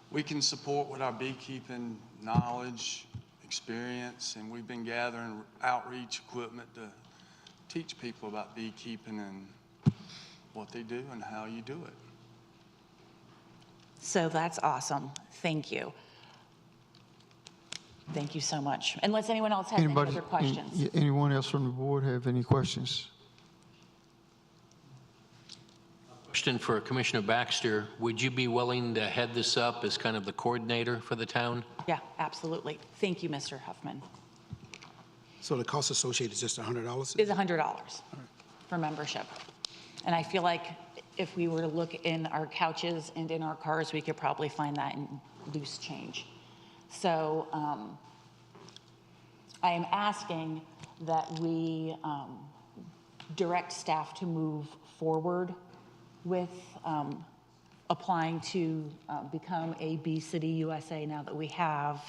We can support with our beekeeping knowledge, experience, and we've been gathering outreach equipment to teach people about beekeeping and what they do and how you do it. So that's awesome. Thank you. Thank you so much. Unless anyone else has any other questions. Anyone else from the board have any questions? Question for Commissioner Baxter. Would you be willing to head this up as kind of the coordinator for the town? Yeah, absolutely. Thank you, Mr. Huffman. So the cost associated is just $100? Is $100 for membership. And I feel like if we were to look in our couches and in our cars, we could probably find that in loose change. So I am asking that we direct staff to move forward with applying to become a Bee City USA now that we have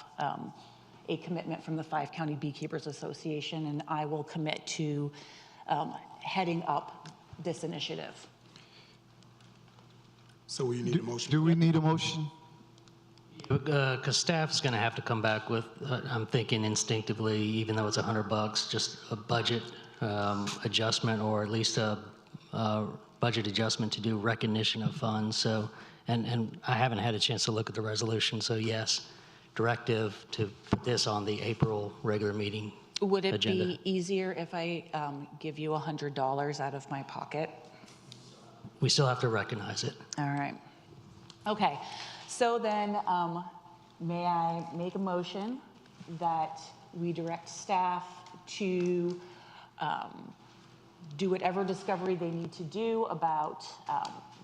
a commitment from the Five County Beekeepers Association, and I will commit to heading up this initiative. So will you need a motion? Do we need a motion? Because staff is going to have to come back with, I'm thinking instinctively, even though it's $100, just a budget adjustment, or at least a budget adjustment to do recognition of funds. So, and I haven't had a chance to look at the resolution. So yes, directive to put this on the April regular meeting Would it agenda. be easier if I give you $100 out of my pocket? We still have to recognize it. All right. Okay. So then, may I make a motion that we direct staff to do whatever discovery they need to do about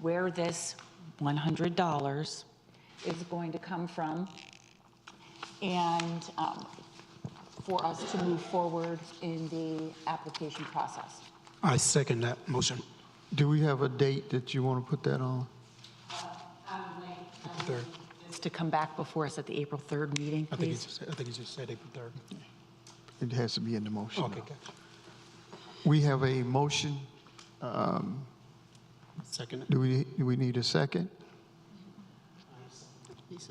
where this $100 is going to come from, and for us to move forward in the application process. I second that motion. Do we have a date that you want to put that on? April 3rd. Is to come back before us at the April 3rd meeting, I think please. he just said April 3rd. It has to be in the motion. Okay, gotcha. We have a motion. Second. Do we need a second?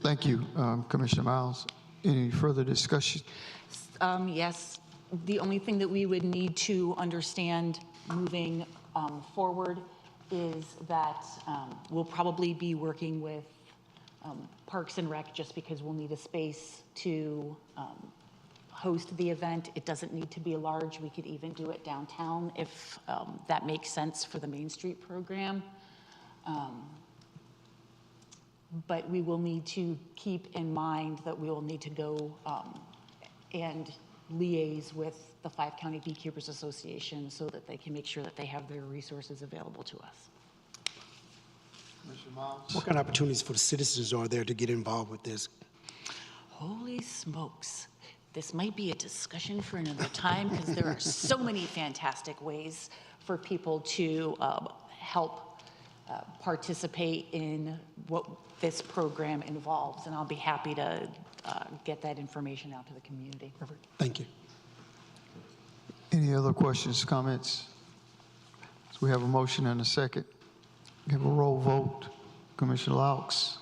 Thank you, Commissioner Miles. Any further discussion? Yes, the only thing that we would need to understand moving forward is that we'll probably be working with Parks and Rec just because we'll need a space to host the event. It doesn't need to be large. We could even do it downtown if that makes sense for the Main Street program. But we will need to keep in mind that we will need to go and liaise with the 5 County Beekeepers Association so that they can make sure that they have their resources available to us. Commissioner Miles? What kind of opportunities for the citizens are there to get involved with this? Holy smokes. This might be a discussion for another time because there are so many fantastic ways for people to help participate in what this program involves, and I'll be happy to get that information out to the community. Perfect. Thank you. Any other questions, comments? So we have a motion and a second. We have a roll vote. Commissioner Laux.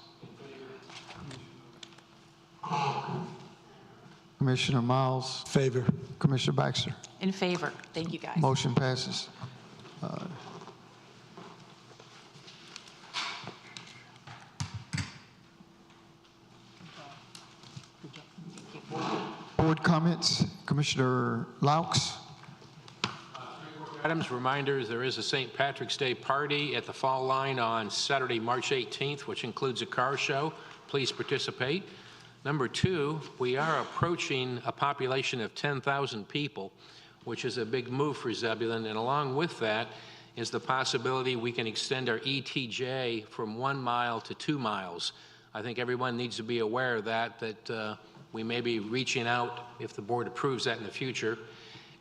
Commissioner Miles. Favor. Commissioner Baxter. In favor. Thank you, guys. Motion passes. Board comments. Commissioner Laux. Items, reminders, there is a St. Patrick's Day party at the Fall Line on Saturday, March 18th, which includes a car show. Please participate. Number 2, we are approaching a population of 10,000 people, which is a big move for Zebulon, and along with that is the possibility we can extend our ETJ from 1 mile to 2 miles. I think everyone needs to be aware of that we may be reaching out if the board approves that in the future.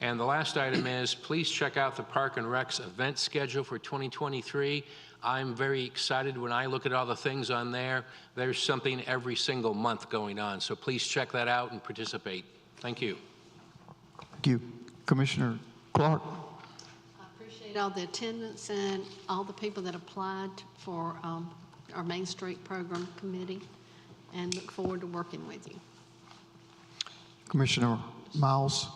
And the last item is, please check out the Park and Rec's event schedule for 2023. I'm very excited when I look at all the things on there. There's something every single month going on, so please check that out and participate. Thank you. Thank you. Commissioner Clark. I appreciate all the attendance and all the people that applied for our Main Street Program Committee, and look forward to working with you. Commissioner Miles.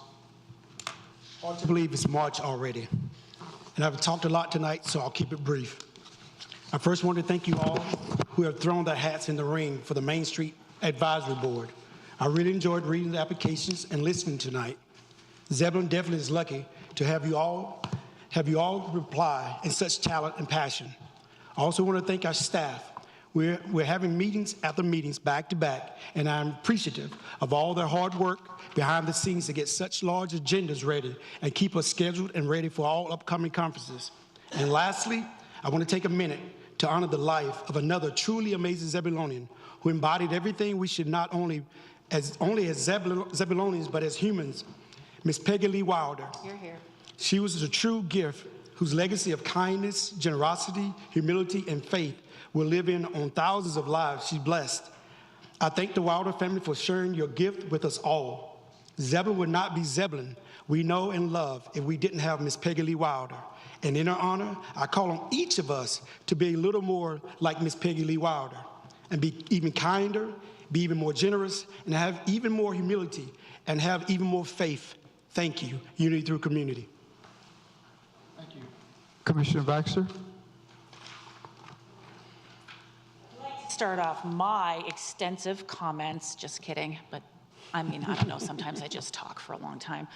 Hard to believe it's March already. And I've talked a lot tonight, so I'll keep it brief. I first want to thank you all who have thrown their hats in the ring for the Main Street Advisory Board. I really enjoyed reading the applications and listening tonight. Zebulon definitely is lucky to have you all reply in such talent and passion. I also want to thank our staff. We're having meetings after meetings back to back, and I'm appreciative of all their hard work behind the scenes to get such large agendas ready and keep us scheduled and ready for all upcoming conferences. And lastly, I want to take a minute to honor the life of another truly amazing Zebulonian who embodied everything we should not only as Zebulonians, but as humans, Miss Peggy Lee Wilder. You're here. She was a true gift whose legacy of kindness, generosity, humility, and faith will live in on thousands of lives she's blessed. I thank the Wilder family for sharing your gift with us all. Zebulon would not be Zebulon we know and love if we didn't have Miss Peggy Lee Wilder. And in her honor, I call on each of us to be a little more like Miss Peggy Lee Wilder and be even kinder, be even more generous, and have even more humility and have even more faith. Thank you. Unity through community. Thank you. Commissioner Baxter. Start off my extensive comments, just kidding, but I mean, I don't know, sometimes I just talk for a long time,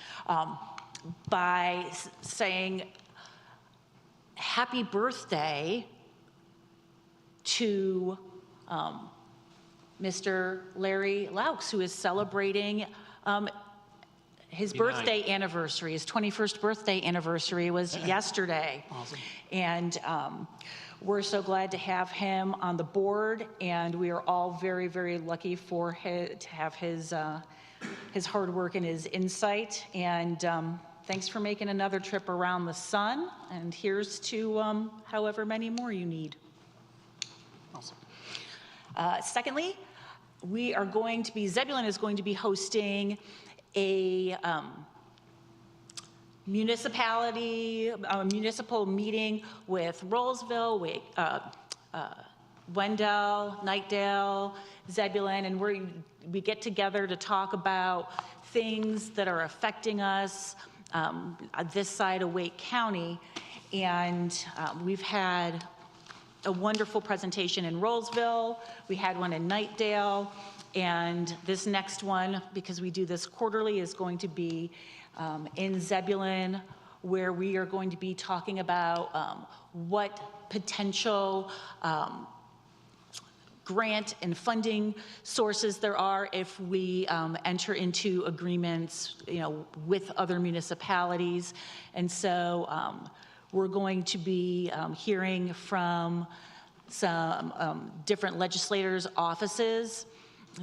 by saying happy birthday to Mr. Larry Laux, who is celebrating his 59. birthday anniversary, his 21st birthday anniversary was yesterday. Awesome. And we're so glad to have him on the board, and we are all very, very lucky to have his hard work and his insight. And thanks for making another trip around the sun, and here's to however many more you need. Awesome. Secondly, Zebulon is going to be hosting a municipal meeting with Rollsville, Wendell, Knightdale, Zebulon, and we get together to talk about things that are affecting us this side of Wake County. And we've had a wonderful presentation in Rollsville. We had one in Knightdale. And this next one, because we do this quarterly, is going to be in Zebulon, where we are going to be talking about what potential grant and funding sources there are if we enter into agreements, with other municipalities. And so we're going to be hearing from some different legislators' offices.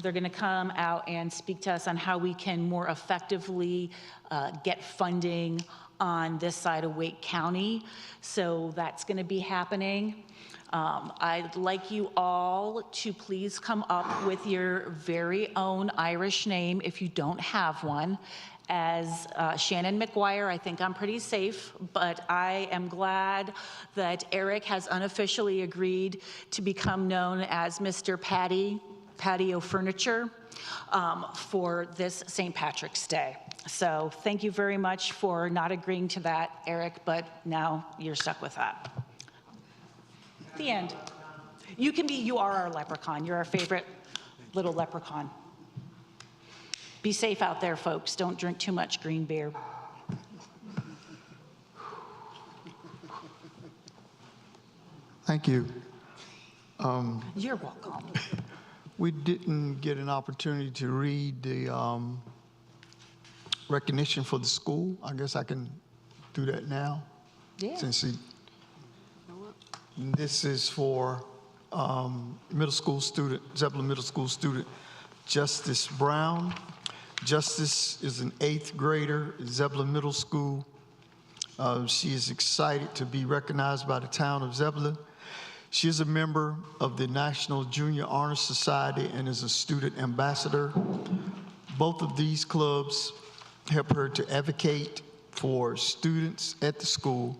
They're going to come out and speak to us on how we can more effectively get funding on this side of Wake County. So that's going to be happening. I'd like you all to please come up with your very own Irish name if you don't have one. As Shannon McGuire, I think I'm pretty safe, but I am glad that Eric has unofficially agreed to become known as Mr. Patio Furniture for this St. Patrick's Day. So thank you very much for not agreeing to that, Eric, but now you're stuck with that. The end. You are our leprechaun. You're our favorite little leprechaun. Be safe out there, folks. Don't drink too much green beer. Thank you. You're welcome. We didn't get an opportunity to read the recognition for the school. I guess I can do that now. Yeah. This is for middle school student, Zebulon Middle School student, Justice Brown. Justice is an 8th grader at Zebulon Middle School. She is excited to be recognized by the town of Zebulon. She is a member of the National Junior Honor Society and is a student ambassador. Both of these clubs help her to advocate for students at the school.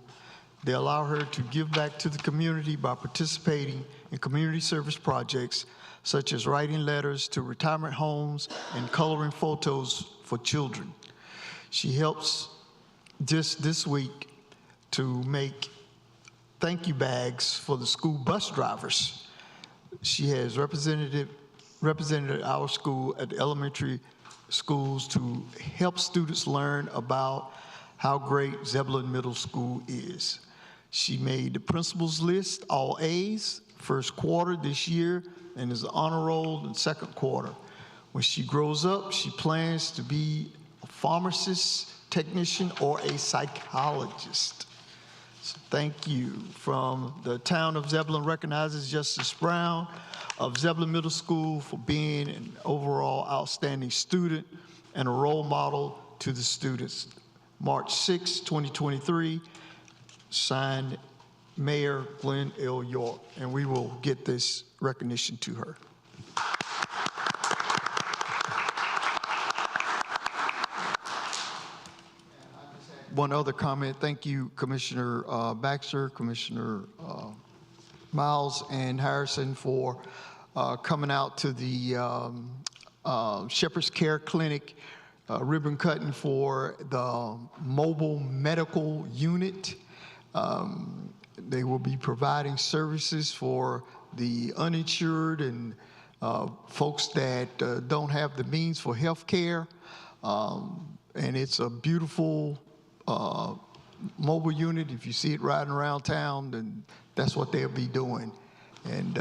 They allow her to give back to the community by participating in community service projects such as writing letters to retirement homes and coloring photos for children. She helps just this week to make thank you bags for the school bus drivers. She has represented our school at the elementary schools to help students learn about how great Zebulon Middle School is. She made the principal's list, all A's, first quarter this year, and is honor roll in second quarter. When she grows up, she plans to be a pharmacist, technician, or a psychologist. So thank you. From the town of Zebulon recognizes Justice Brown of Zebulon Middle School for being an overall outstanding student and a role model to the students. March 6, 2023, signed Mayor Glenn L. York, and we will get this recognition to her. One other comment. Thank you, Commissioner Baxter, Commissioner Miles, and Harrison for coming out to the Shepherd's Care Clinic ribbon cutting for the mobile medical unit. They will be providing services for the uninsured and folks that don't have the means for health care. And it's a beautiful mobile unit. If you see it riding around town, then that's what they'll be doing. And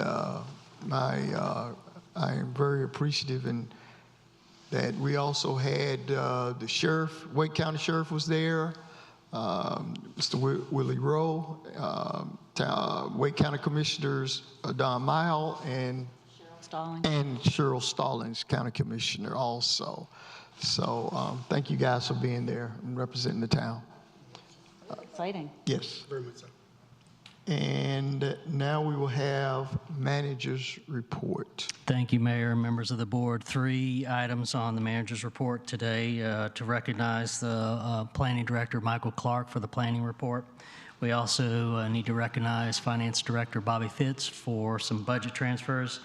I am very appreciative and that we also had the sheriff, Wake County Sheriff was there, Mr. Willie Rowe, Wake County Commissioners Don Mile and Cheryl Stallings, County Commissioner also. So thank you guys for being there and representing the town. Exciting. Yes. Very much so. And now we will have manager's report. Thank you, Mayor and members of the board. 3 items on the manager's report today to recognize the planning director, Michael Clark, for the planning report. We also need to recognize Finance Director Bobby Fitz for some budget transfers.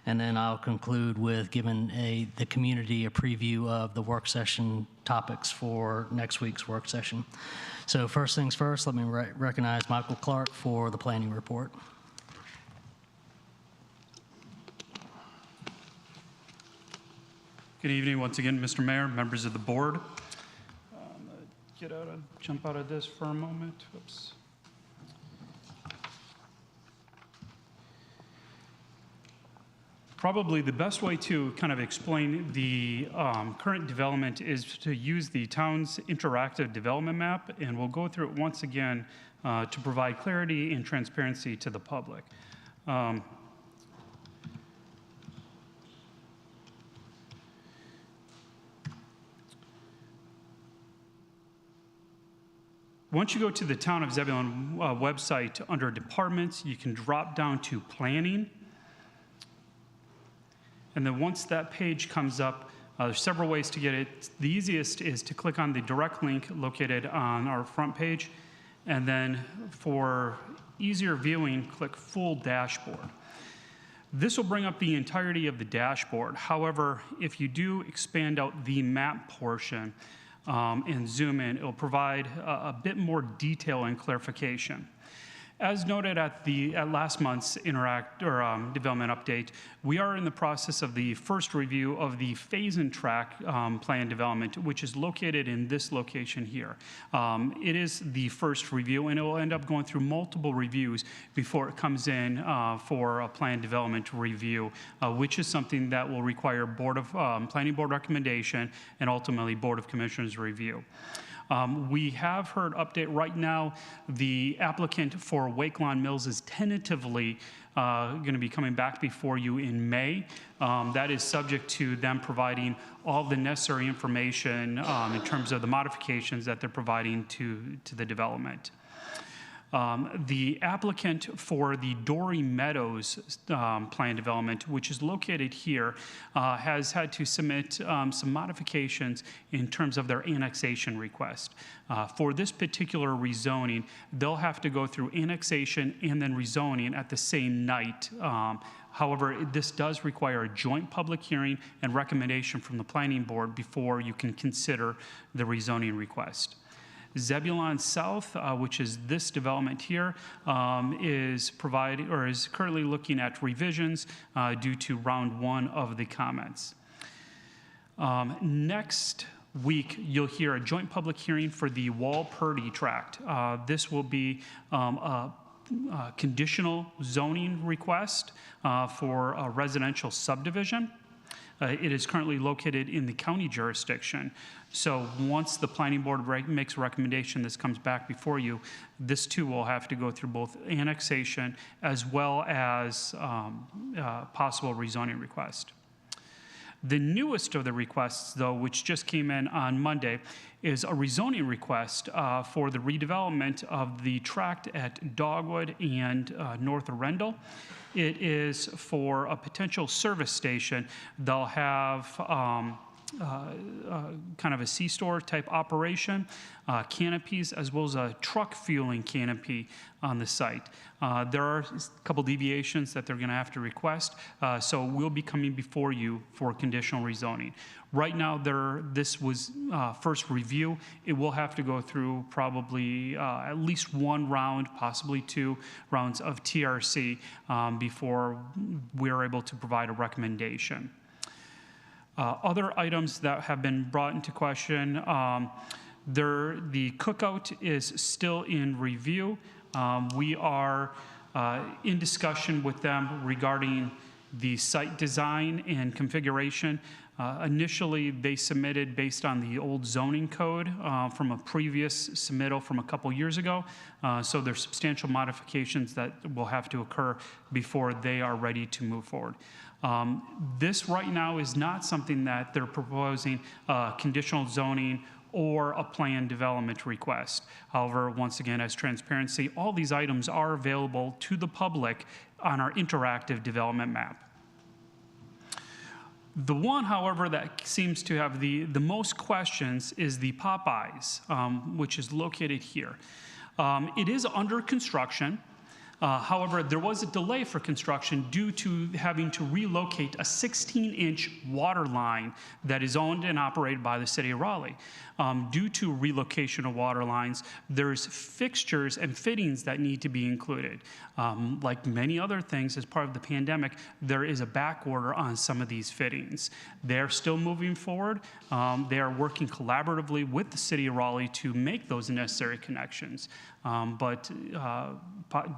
And then I'll conclude with giving the community a preview of the work session topics for next week's work session. So first things first, let me recognize Michael Clark for the planning report. Good evening once again, Mr. Mayor, members of the board. Jump out of this for a moment. Whoops. Probably the best way to kind of explain the current development is to use the town's interactive development map, and we'll go through it once again to provide clarity and transparency to the public. Once you go to the Town of Zebulon website under departments, you can drop down to planning. And then once that page comes up, there's several ways to get it. The easiest is to click on the direct link located on our front page. And then for easier viewing, click full dashboard. This will bring up the entirety of the dashboard. However, if you do expand out the map portion and zoom in, it'll provide a bit more detail and clarification. As noted at last month's development update, we are in the process of the first review of the phase and track plan development, which is located in this location here. It is the first review, and it will end up going through multiple reviews before it comes in for a plan development review, which is something that will require Planning Board recommendation and ultimately Board of Commissioners review. We have heard update right now, the applicant for Wake Lawn Mills is tentatively going to be coming back before you in May. That is subject to them providing all the necessary information in terms of the modifications that they're providing to the development. The applicant for the Dory Meadows plan development, which is located here, has had to submit some modifications in terms of their annexation request. For this particular rezoning, they'll have to go through annexation and then rezoning at the same night. However, this does require a joint public hearing and recommendation from the Planning Board before you can consider the rezoning request. Zebulon South, which is this development here, is currently looking at revisions due to round 1 of the comments. Next week, you'll hear a joint public hearing for the Wall-Purdy tract. This will be a conditional zoning request for a residential subdivision. It is currently located in the county jurisdiction. So once the Planning Board makes a recommendation, this comes back before you, this too will have to go through both annexation as well as possible rezoning request. The newest of the requests, though, which just came in on Monday, is a rezoning request for the redevelopment of the tract at Dogwood and North Arundel. It is for a potential service station. They'll have kind of a C-store type operation, canopies, as well as a truck fueling canopy on the site. There are a couple deviations that they're going to have to request, so we'll be coming before you for conditional rezoning. Right now, this was first review. It will have to go through probably at least 1 round, possibly 2 rounds of TRC before we're able to provide a recommendation. Other items that have been brought into question, the cookout is still in review. We are in discussion with them regarding the site design and configuration. Initially, they submitted based on the old zoning code from a previous submittal from a couple years ago. So there's substantial modifications that will have to occur before they are ready to move forward. This right now is not something that they're proposing conditional zoning or a planned development request. However, once again, as transparency, all these items are available to the public on our interactive development map. The one, however, that seems to have the most questions is the Popeyes, which is located here. It is under construction. However, there was a delay for construction due to having to relocate a 16-inch water line that is owned and operated by the city of Raleigh. Due to relocation of water lines, there's fixtures and fittings that need to be included. Like many other things as part of the pandemic, there is a back order on some of these fittings. They're still moving forward. They are working collaboratively with the city of Raleigh to make those necessary connections.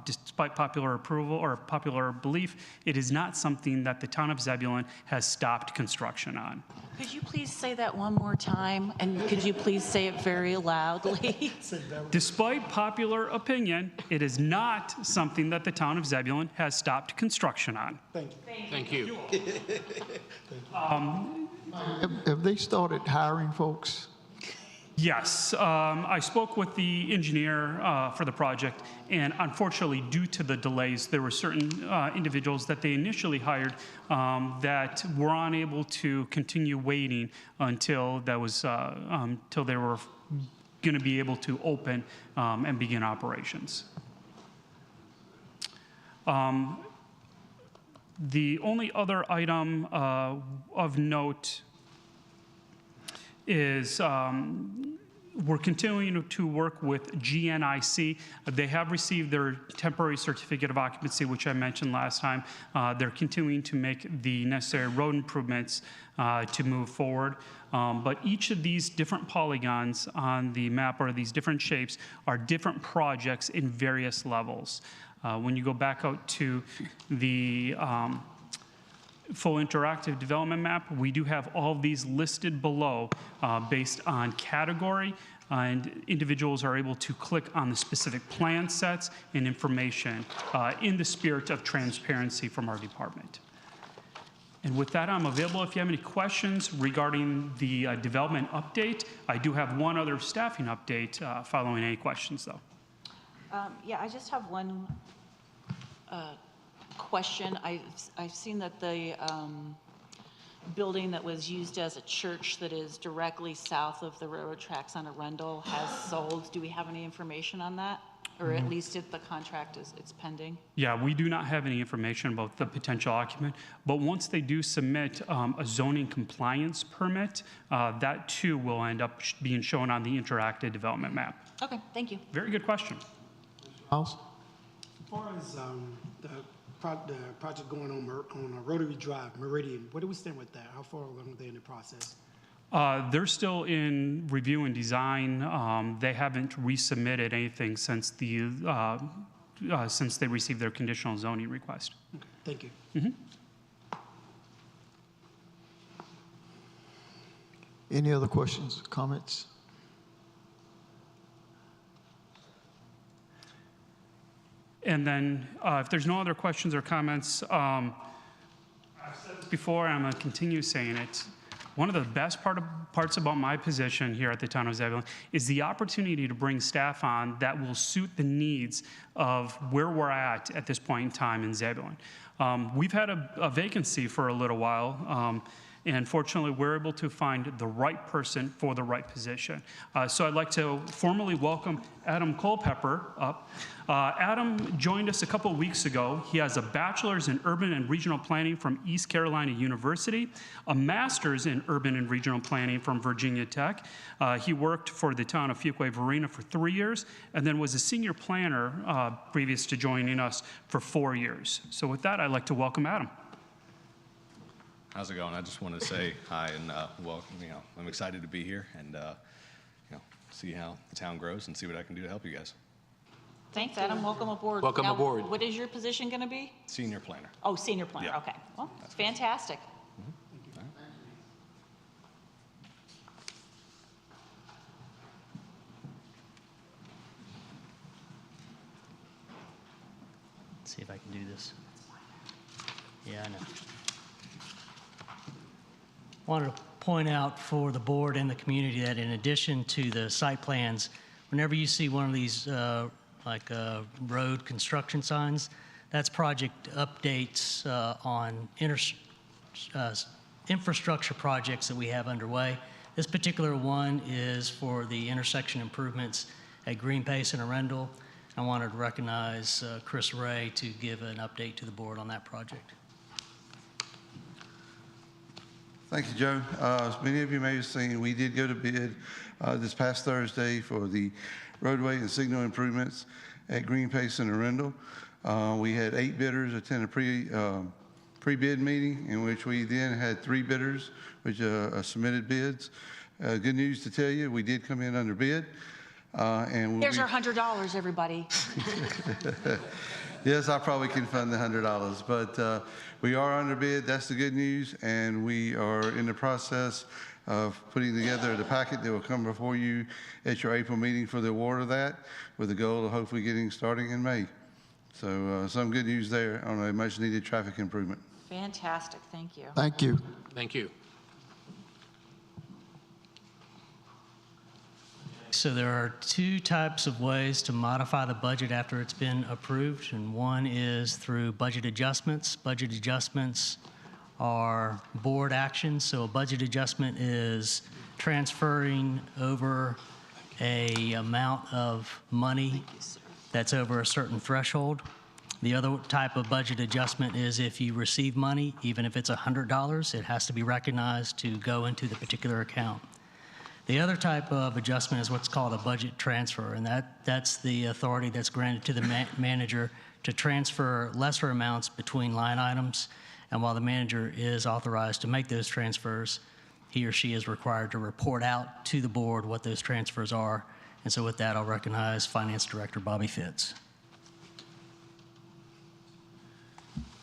Despite popular approval or popular belief, it is not something that the town of Zebulon has stopped construction on. Could you please say that one more time? And could you please say it very loudly? Despite popular opinion, it is not something that the town of Zebulon has stopped construction on. Thank you. Thank you. Have they started hiring folks? Yes, I spoke with the engineer for the project, and unfortunately, due to the delays, there were certain individuals that they initially hired that were unable to continue waiting until that was till they were going to be able to open and begin operations. The only other item of note is we're continuing to work with GNIC. They have received their temporary certificate of occupancy, which I mentioned last time. They're continuing to make the necessary road improvements to move forward. But each of these different polygons on the map, or these different shapes, are different projects in various levels. When you go back out to the full interactive development map, we do have all of these listed below based on category, and individuals are able to click on the specific plan sets and information in the spirit of transparency from our department. And with that, I'm available if you have any questions regarding the development update. I do have one other staffing update following any questions, though. Yeah, I just have one question. I've seen that the building that was used as a church that is directly south of the railroad tracks on Arundel has sold. Do we have any information on that? Or at least if the contract it's pending? Yeah, we do not have any information about the potential occupant, but once they do submit a zoning compliance permit, that too will end up being shown on the interactive development map. Okay, thank you. Very good question. House? As far as the project going on Rotary Drive, Meridian, where do we stand with that? How far along are they in the process? They're still in review and design. They haven't resubmitted anything since they received their conditional zoning request. Okay, thank you. Mm-hmm. Any other questions, comments? And then if there's no other questions or comments, I've said this before, and I'm going to continue saying it. One of the best parts about my position here at the town of Zebulon is the opportunity to bring staff on that will suit the needs of where we're at this point in time in Zebulon. We've had a vacancy for a little while, and fortunately, we're able to find the right person for the right position. So I'd like to formally welcome Adam Culpepper up. Adam joined us a couple of weeks ago. He has a bachelor's in urban and regional planning from East Carolina University, a master's in urban and regional planning from Virginia Tech. He worked for the town of Fuquay-Varina for 3 years, and then was a senior planner previous to joining us for 4 years. So with that, I'd like to welcome Adam. How's it going? I just want to say hi and welcome. I'm excited to be here and see how the town grows and see what I can do to help you guys. Thanks, Adam. Welcome aboard. Welcome now, aboard. What is your position going to be? Senior planner. Oh, senior planner. Yeah. Okay. Well, fantastic. Let's see if I can do this. Yeah, I know. Wanted to point out for the board and the community that in addition to the site plans, whenever you see one of these road construction signs, that's project updates on infrastructure projects that we have underway. This particular one is for the intersection improvements at Green Pace and Arundel. I wanted to recognize Chris Ray to give an update to the board on that project. Thank you, Joe. As many of you may have seen, we did go to bid this past Thursday for the roadway and signal improvements at Green Pace and Arundel. We had 8 bidders attend a pre-bid meeting in which we then had 3 bidders which submitted bids. Good news to tell you, we did come in under bid. There's our $100, everybody. Yes, I probably can fund the $100, but we are under bid. That's the good news, and we are in the process of putting together the packet that will come before you at your April meeting for the award of that, with the goal of hopefully getting starting in May. So some good news there on a much-needed traffic improvement. Fantastic. Thank you. Thank you. Thank you. So there are 2 types of ways to modify the budget after it's been approved, and one is through budget adjustments. Budget adjustments are board actions, so a budget adjustment is transferring over a amount of money that's over a certain threshold. The other type of budget adjustment is if you receive money, even if it's $100, it has to be recognized to go into the particular account. The other type of adjustment is what's called a budget transfer, and that's the authority that's granted to the manager to transfer lesser amounts between line items. And while the manager is authorized to make those transfers, he or she is required to report out to the board what those transfers are. And so with that, I'll recognize Finance Director Bobby Fitz.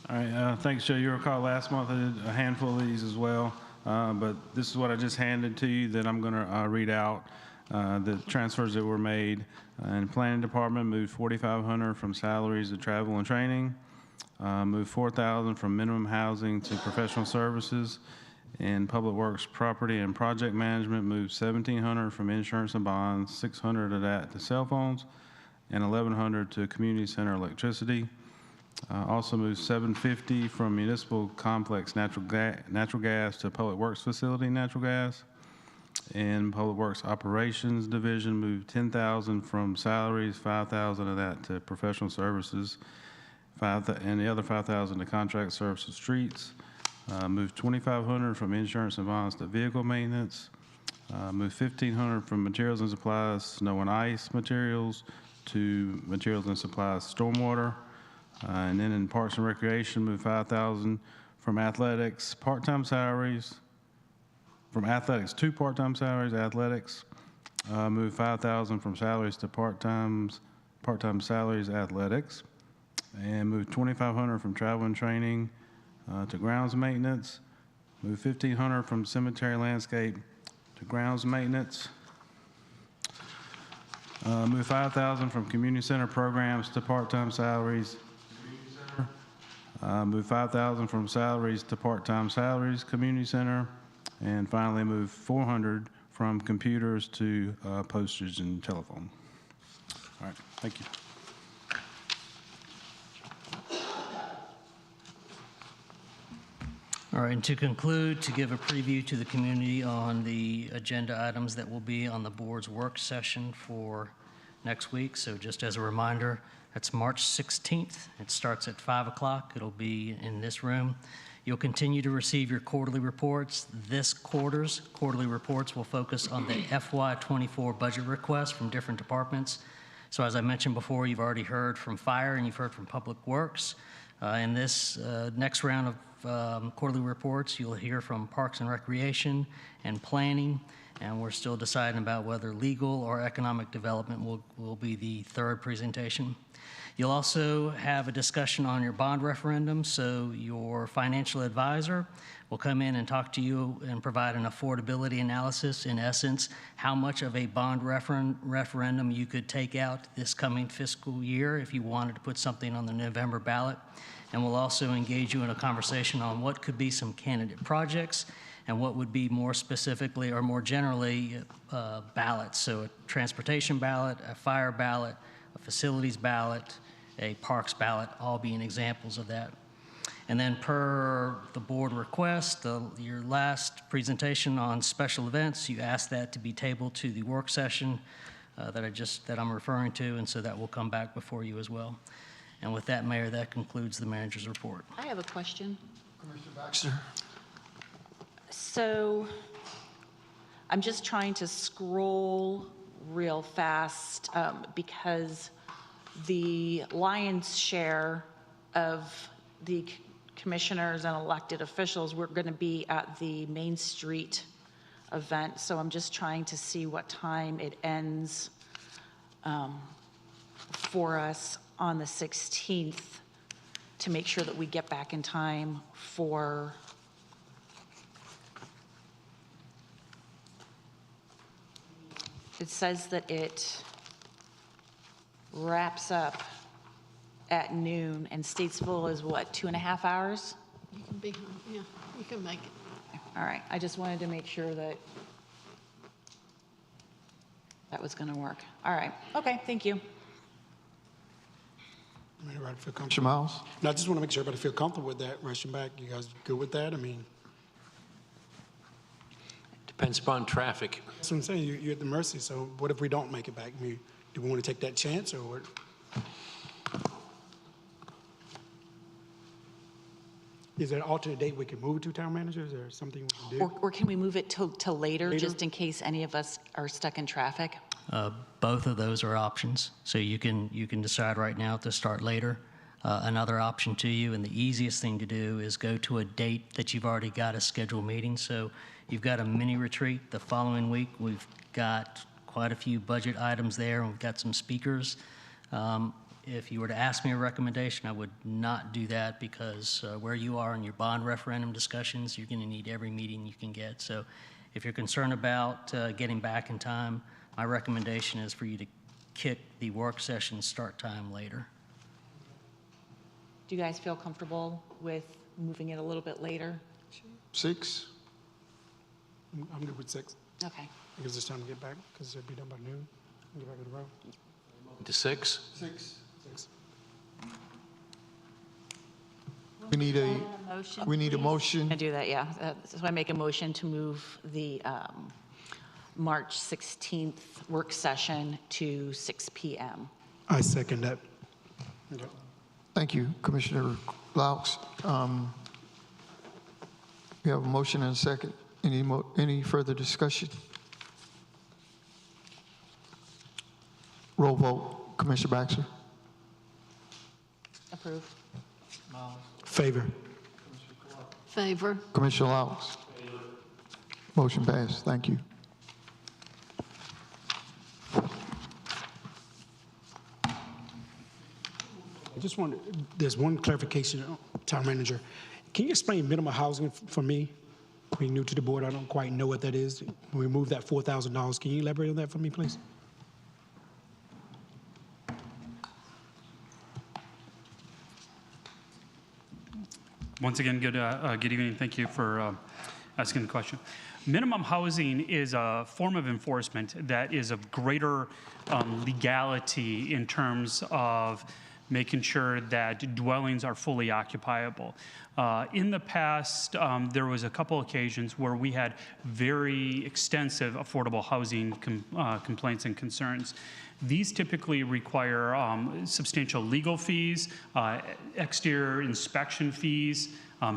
All right, thanks, Joe. You recall last month I did a handful of these as well. But this is what I just handed to you that I'm going to read out, the transfers that were made. In Planning Department, moved $4,500 from salaries to travel and training, moved $4,000 from minimum housing to professional services. In Public Works Property and Project Management, moved $1,700 from insurance and bonds, $600 of that to cell phones, and $1,100 to community center electricity. Also moved $750 from municipal complex natural gas to public works facility natural gas. In Public Works Operations Division, moved $10,000 from salaries, $5,000 of that to professional services, and the other $5,000 to contract services streets. Moved $2,500 from insurance and bonds to vehicle maintenance. Moved $1,500 from materials and supplies, snow and ice materials, to materials and supplies, stormwater. And then in Parks and Recreation, moved $5,000 from athletics, part-time salaries, from athletics to part-time salaries, athletics. Moved $5,000 from salaries to part-time salaries, athletics. And moved $2,500 from travel and training to grounds maintenance. Moved $1,500 from cemetery landscape to grounds maintenance. Moved $5,000 from community center programs to part-time salaries. Moved $5,000 from salaries to part-time salaries, community center, and finally moved $400 from computers to postage and telephone. All right, thank you. All right, and to conclude, to give a preview to the community on the agenda items that will be on the board's work session for next week. So just as a reminder, that's March 16th. It starts at 5 o'clock. It'll be in this room. You'll continue to receive your quarterly reports. This quarter's quarterly reports will focus on the FY24 budget requests from different departments. So as I mentioned before, you've already heard from Fire and you've heard from Public Works. In this next round of quarterly reports, you'll hear from Parks and Recreation and Planning. and we're still deciding about whether legal or economic development will be the third presentation. You'll also have a discussion on your bond referendum, so your financial advisor will come in and talk to you and provide an affordability analysis, in essence, how much of a bond referendum you could take out this coming fiscal year if you wanted to put something on the November ballot. And we'll also engage you in a conversation on what could be some candidate projects and what would be more specifically or more generally ballots. So a transportation ballot, a fire ballot, a facilities ballot, a parks ballot, all being examples of that. And then per the board request, your last presentation on special events, you asked that to be tabled to the work session that I'm referring to, and so that will come back before you as well. And with that, Mayor, that concludes the manager's report. I have a question. Commissioner Baxter. So I'm just trying to scroll real fast because the lion's share of the commissioners and elected officials were going to be at the Main Street event. So I'm just trying to see what time it ends for us on the 16th to make sure that we get back in time for it says that it wraps up at noon, and Statesville is what, 2.5 hours? You can be home, yeah, you can make it. All right, I just wanted to make sure that that was going to work. All right, okay, thank you. Everybody feel comfortable? Commissioner Miles. No, I just want to make sure everybody feel comfortable with that, rushing back. You guys good with that? I mean, Depends upon traffic. that's what I'm saying. You're at the mercy. So what if we don't make it back? I mean, do we want to take that chance or what? Is there an alternate date we can move to, town managers, or something we can do? Or can we move it till later, Later? just in case any of us are stuck in traffic? Both of those are options. So you can decide right now to start later. Another option to you, and the easiest thing to do, is go to a date that you've already got a scheduled meeting. So you've got a mini retreat the following week. We've got quite a few budget items there, and we've got some speakers. If you were to ask me a recommendation, I would not do that because where you are in your bond referendum discussions, you're going to need every meeting you can get. So if you're concerned about getting back in time, my recommendation is for you to kick the work session start time later. Do you guys feel comfortable with moving it a little bit later? 6. I'm good with 6. Okay. Because it's time to get back, because it'll be done by noon. Get back to the road. To 6? 6. We need a motion. I do that, yeah. So I make a motion to move the March 16th work session to 6 p.m. I second that. Okay. Thank you, Commissioner Laux. We have a motion and a second. Any further discussion? Roll vote. Commissioner Baxter. Approved. Favor. Favor. Commissioner Laux. Motion passed. Thank you. I just want, there's one clarification, town manager. Can you explain minimum housing for me? Being new to the board, I don't quite know what that is. When we move that $4,000, can you elaborate on that for me, please? Once again, good evening. Thank you for asking the question. Minimum housing is a form of enforcement that is of greater legality in terms of making sure that dwellings are fully occupiable. In the past, there was a couple occasions where we had very extensive affordable housing complaints and concerns. These typically require substantial legal fees, exterior inspection fees,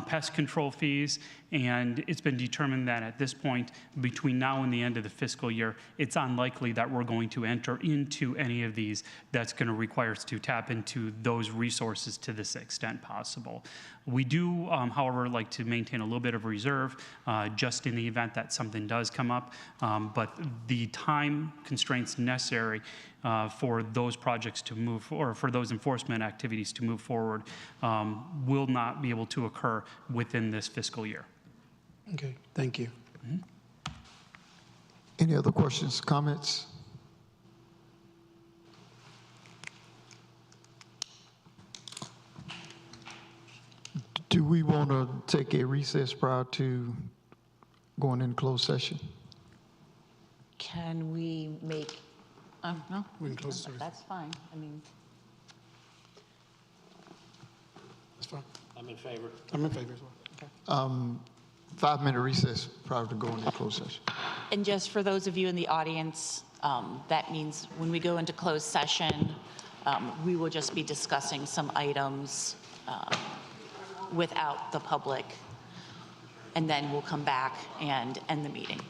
pest control fees, and it's been determined that at this point, between now and the end of the fiscal year, it's unlikely that we're going to enter into any of these that's going to require us to tap into those resources to this extent possible. We do, however, like to maintain a little bit of reserve just in the event that something does come up. But the time constraints necessary for those projects to move, or for those enforcement activities to move forward, will not be able to occur within this fiscal year. Okay, thank you. Any other questions, comments? Do we want to take a recess prior to going into closed session? Can we make, no? We can close the service. That's fine. I mean, That's fine. I'm in favor. I'm in favor as well. 5-minute recess prior to going into closed session. and just for those of you in the audience, that means when we go into closed session, we will just be discussing some items without the public, and then we'll come back and end the meeting.